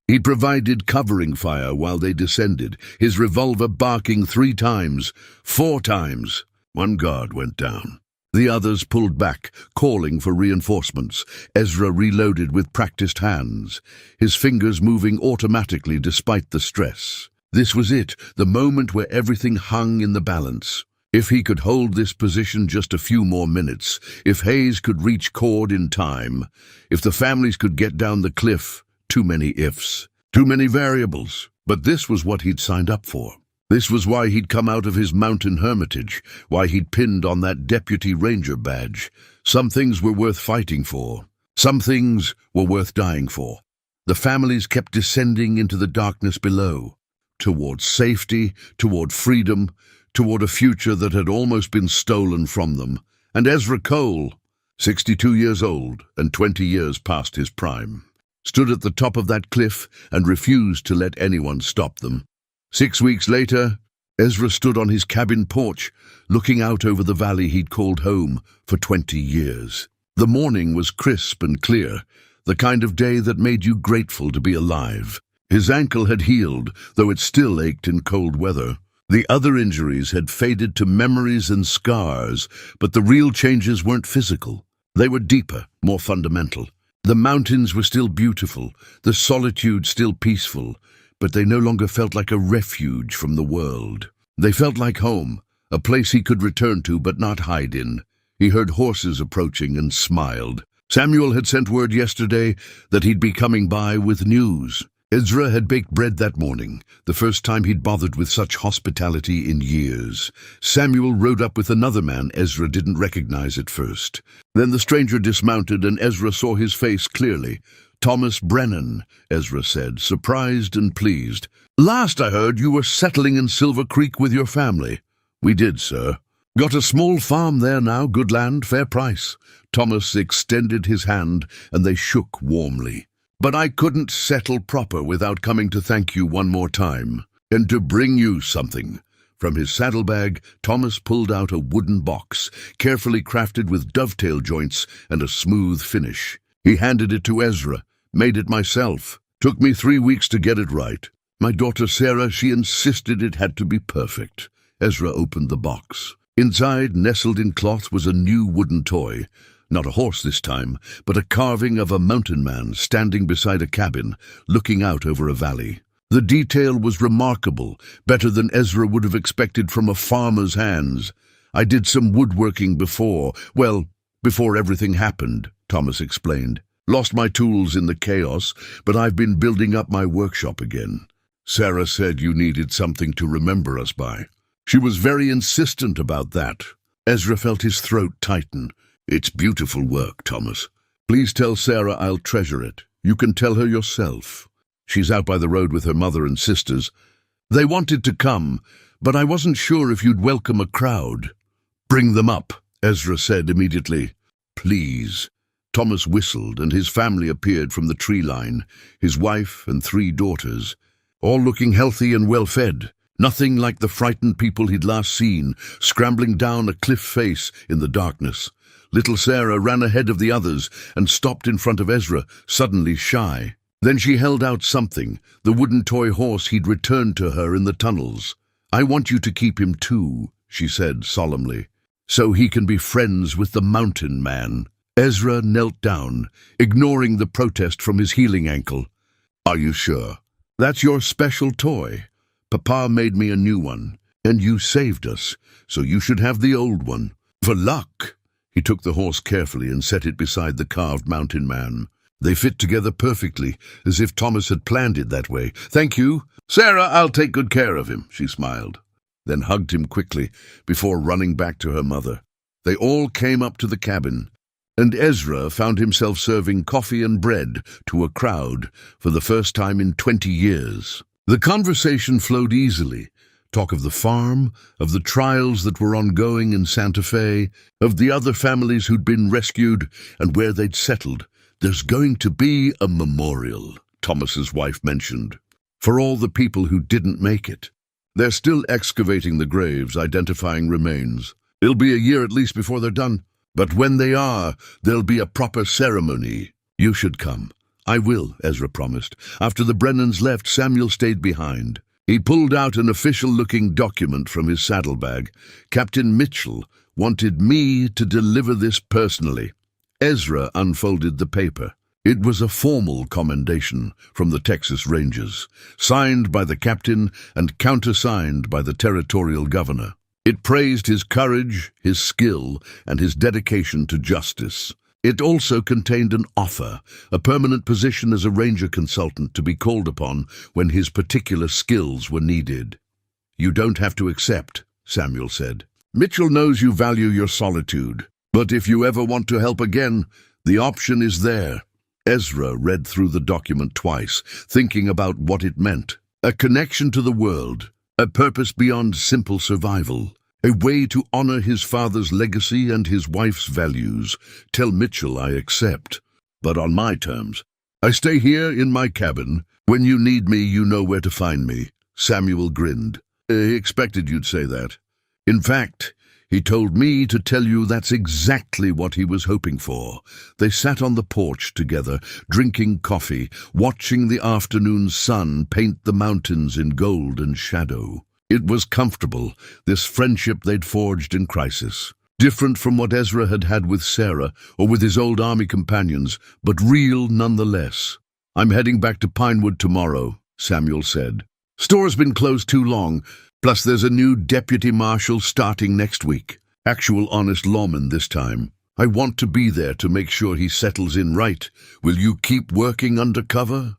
He provided covering fire while they descended, his revolver barking 3 times, 4 times. 1 guard went down. The others pulled back, calling for reinforcements. Ezra reloaded with practiced hands, his fingers moving automatically despite the stress. This was it, the moment where everything hung in the balance. If he could hold this position just a few more minutes, if Hayes could reach Cord in time, if the families could get down the cliff, too many ifs, too many variables. But this was what he'd signed up for. This was why he'd come out of his mountain hermitage, why he'd pinned on that deputy ranger badge. Some things were worth fighting for. Some things were worth dying for. The families kept descending into the darkness below, toward safety, toward freedom, toward a future that had almost been stolen from them. And Ezra Cole, 62 years old and 20 years past his prime, stood at the top of that cliff and refused to let anyone stop them. 6 weeks later, Ezra stood on his cabin porch, looking out over the valley he'd called home for 20 years. The morning was crisp and clear, the kind of day that made you grateful to be alive. His ankle had healed, though it still ached in cold weather. The other injuries had faded to memories and scars, but the real changes weren't physical. They were deeper, more fundamental. The mountains were still beautiful, the solitude still peaceful, but they no longer felt like a refuge from the world. They felt like home, a place he could return to but not hide in. He heard horses approaching and smiled. Samuel had sent word yesterday that he'd be coming by with news. Ezra had baked bread that morning, the first time he'd bothered with such hospitality in years. Samuel rode up with another man Ezra didn't recognize at first. Then the stranger dismounted and Ezra saw his face clearly. Thomas Brennan, Ezra said, surprised and pleased. Last I heard you were settling in Silver Creek with your family. We did, sir. Got a small farm there now, good land, fair price. Thomas extended his hand and they shook warmly. But I couldn't settle proper without coming to thank you one more time, and to bring you something. From his saddlebag, Thomas pulled out a wooden box, carefully crafted with dovetail joints and a smooth finish. He handed it to Ezra. Made it myself. Took me 3 weeks to get it right. My daughter Sarah, she insisted it had to be perfect. Ezra opened the box. Inside, nestled in cloth, was a new wooden toy. Not a horse this time, but a carving of a mountain man standing beside a cabin, looking out over a valley. The detail was remarkable, better than Ezra would have expected from a farmer's hands. I did some woodworking before everything happened, Thomas explained. Lost my tools in the chaos, but I've been building up my workshop again. Sarah said you needed something to remember us by. She was very insistent about that. Ezra felt his throat tighten. It's beautiful work, Thomas. Please tell Sarah I'll treasure it. You can tell her yourself. She's out by the road with her mother and sisters. They wanted to come, but I wasn't sure if you'd welcome a crowd. Bring them up, Ezra said immediately. Please. Thomas whistled, and his family appeared from the tree line, his wife and 3 daughters, all looking healthy and well-fed. Nothing like the frightened people he'd last seen, scrambling down a cliff face in the darkness. Little Sarah ran ahead of the others and stopped in front of Ezra, suddenly shy. Then she held out something, the wooden toy horse he'd returned to her in the tunnels. I want you to keep him too, she said solemnly, so he can be friends with the mountain man. Ezra knelt down, ignoring the protest from his healing ankle. Are you sure? That's your special toy. Papa made me a new one, and you saved us, so you should have the old one. For luck. He took the horse carefully and set it beside the carved mountain man. They fit together perfectly, as if Thomas had planned it that way. Thank you. Sarah, I'll take good care of him, she smiled, then hugged him quickly before running back to her mother. They all came up to the cabin, and Ezra found himself serving coffee and bread to a crowd for the first time in 20 years. The conversation flowed easily. Talk of the farm, of the trials that were ongoing in Santa Fe, of the other families who'd been rescued and where they'd settled. There's going to be a memorial, Thomas's wife mentioned, for all the people who didn't make it. They're still excavating the graves, identifying remains. It'll be a year at least before they're done. But when they are, there'll be a proper ceremony. You should come. I will, Ezra promised. After the Brennans left, Samuel stayed behind. He pulled out an official-looking document from his saddlebag. Captain Mitchell wanted me to deliver this personally. Ezra unfolded the paper. It was a formal commendation from the Texas Rangers, signed by the captain and countersigned by the territorial governor. It praised his courage, his skill, and his dedication to justice. It also contained an offer, a permanent position as a ranger consultant to be called upon when his particular skills were needed. You don't have to accept, Samuel said. Mitchell knows you value your solitude, but if you ever want to help again, the option is there. Ezra read through the document twice, thinking about what it meant. A connection to the world, a purpose beyond simple survival. A way to honor his father's legacy and his wife's values. Tell Mitchell I accept, but on my terms. I stay here in my cabin. When you need me, you know where to find me. Samuel grinned. He expected you'd say that. In fact, he told me to tell you that's exactly what he was hoping for. They sat on the porch together, drinking coffee, watching the afternoon sun paint the mountains in gold and shadow. It was comfortable, this friendship they'd forged in crisis. Different from what Ezra had had with Sarah or with his old army companions, but real nonetheless. I'm heading back to Pinewood tomorrow, Samuel said. Store's been closed too long, plus there's a new deputy marshal starting next week. Actual honest lawman this time. I want to be there to make sure he settles in right. Will you keep working undercover?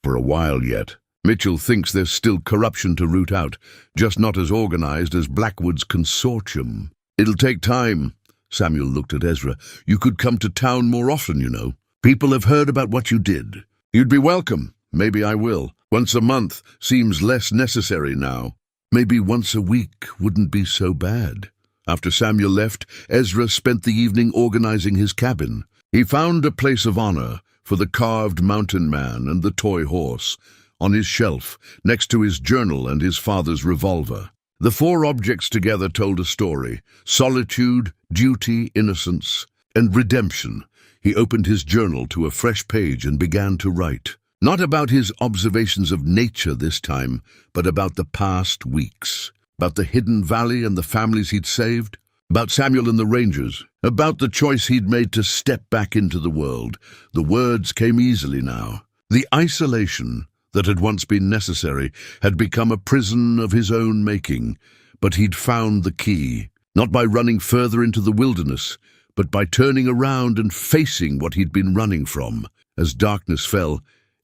For a while yet. Mitchell thinks there's still corruption to root out, just not as organized as Blackwood's consortium. It'll take time. Samuel looked at Ezra. You could come to town more often, you know. People have heard about what you did. You'd be welcome. Maybe I will. Once a month seems less necessary now. Maybe once a week wouldn't be so bad. After Samuel left, Ezra spent the evening organizing his cabin. He found a place of honor for the carved mountain man and the toy horse, on his shelf, next to his journal and his father's revolver. The 4 objects together told a story: solitude, duty, innocence, and redemption. He opened his journal to a fresh page and began to write. Not about his observations of nature this time, but about the past weeks. About the hidden valley and the families he'd saved. About Samuel and the Rangers. About the choice he'd made to step back into the world. The words came easily now. The isolation that had once been necessary had become a prison of his own making, but he'd found the key, not by running further into the wilderness, but by turning around and facing what he'd been running from. As darkness fell,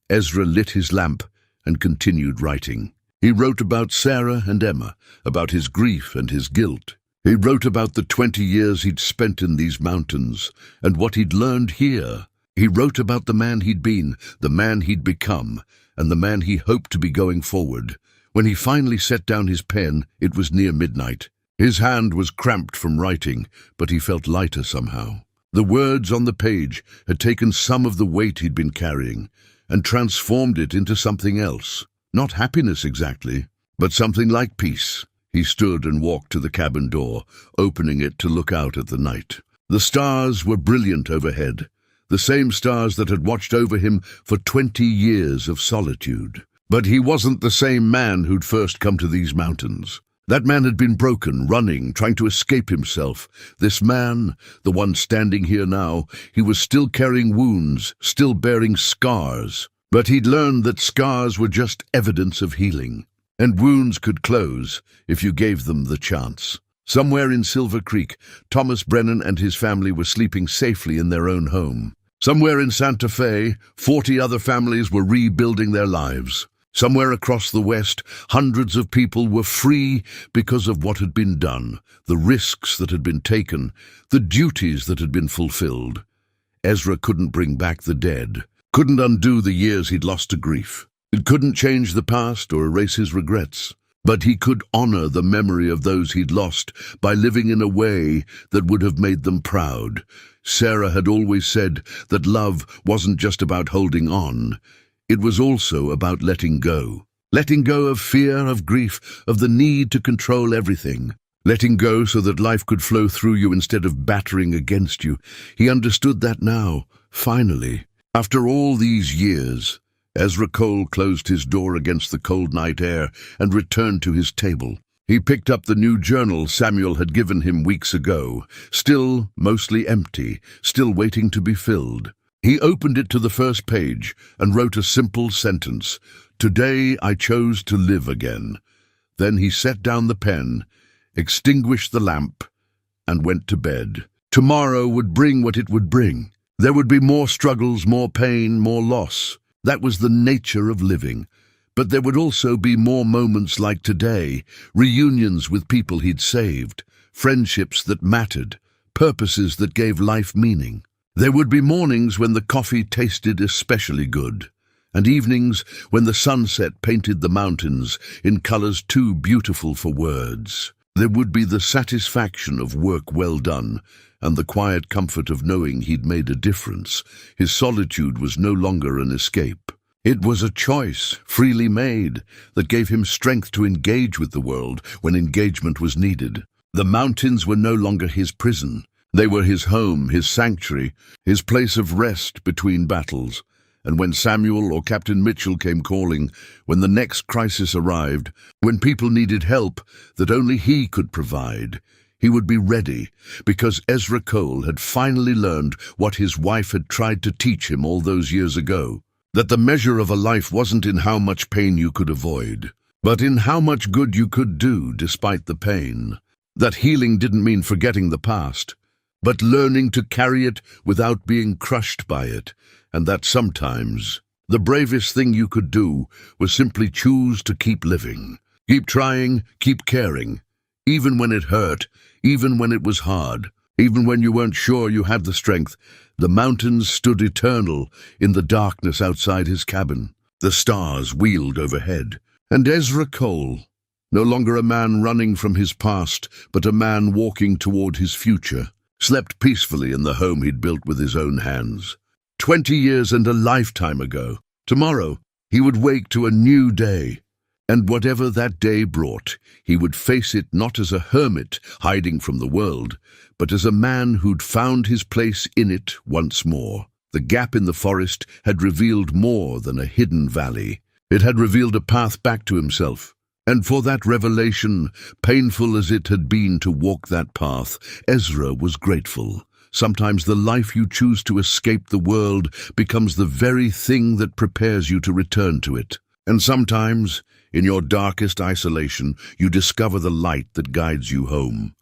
Ezra lit his lamp and continued writing. He wrote about Sarah and Emma, about his grief and his guilt. He wrote about the 20 years he'd spent in these mountains and what he'd learned here. He wrote about the man he'd been, the man he'd become, and the man he hoped to be going forward. When he finally set down his pen, it was near midnight. His hand was cramped from writing, but he felt lighter somehow. The words on the page had taken some of the weight he'd been carrying and transformed it into something else. Not happiness exactly, but something like peace. He stood and walked to the cabin door, opening it to look out at the night. The stars were brilliant overhead, the same stars that had watched over him for 20 years of solitude. But he wasn't the same man who'd first come to these mountains. That man had been broken, running, trying to escape himself. This man, the one standing here now, he was still carrying wounds, still bearing scars. But he'd learned that scars were just evidence of healing, and wounds could close if you gave them the chance. Somewhere in Silver Creek, Thomas Brennan and his family were sleeping safely in their own home. Somewhere in Santa Fe, 40 other families were rebuilding their lives. Somewhere across the West, hundreds of people were free because of what had been done, the risks that had been taken, the duties that had been fulfilled. Ezra couldn't bring back the dead, couldn't undo the years he'd lost to grief. It couldn't change the past or erase his regrets. But he could honor the memory of those he'd lost by living in a way that would have made them proud. Sarah had always said that love wasn't just about holding on. It was also about letting go. Letting go of fear, of grief, of the need to control everything. Letting go so that life could flow through you instead of battering against you. He understood that now, finally. After all these years, Ezra Cole closed his door against the cold night air and returned to his table. He picked up the new journal Samuel had given him weeks ago, still mostly empty, still waiting to be filled. He opened it to the first page and wrote a simple sentence, "Today I chose to live again." Then he set down the pen, extinguished the lamp, and went to bed. Tomorrow would bring what it would bring. There would be more struggles, more pain, more loss. That was the nature of living. But there would also be more moments like today, reunions with people he'd saved, friendships that mattered, purposes that gave life meaning. There would be mornings when the coffee tasted especially good, and evenings when the sunset painted the mountains in colors too beautiful for words. There would be the satisfaction of work well done, and the quiet comfort of knowing he'd made a difference. His solitude was no longer an escape. It was a choice, freely made, that gave him strength to engage with the world when engagement was needed. The mountains were no longer his prison. They were his home, his sanctuary, his place of rest between battles. And when Samuel or Captain Mitchell came calling, when the next crisis arrived, when people needed help that only he could provide, he would be ready, because Ezra Cole had finally learned what his wife had tried to teach him all those years ago, that the measure of a life wasn't in how much pain you could avoid, but in how much good you could do despite the pain. That healing didn't mean forgetting the past, but learning to carry it without being crushed by it, and that sometimes the bravest thing you could do was simply choose to keep living. Keep trying, keep caring, even when it hurt, even when it was hard, even when you weren't sure you had the strength. The mountains stood eternal in the darkness outside his cabin. The stars wheeled overhead. And Ezra Cole, no longer a man running from his past, but a man walking toward his future, slept peacefully in the home he'd built with his own hands. 20 years and a lifetime ago. Tomorrow, he would wake to a new day. And whatever that day brought, he would face it not as a hermit hiding from the world, but as a man who'd found his place in it once more. The gap in the forest had revealed more than a hidden valley. It had revealed a path back to himself. And for that revelation, painful as it had been to walk that path, Ezra was grateful. Sometimes the life you choose to escape the world becomes the very thing that prepares you to return to it. And sometimes, in your darkest isolation, you discover the light that guides you home.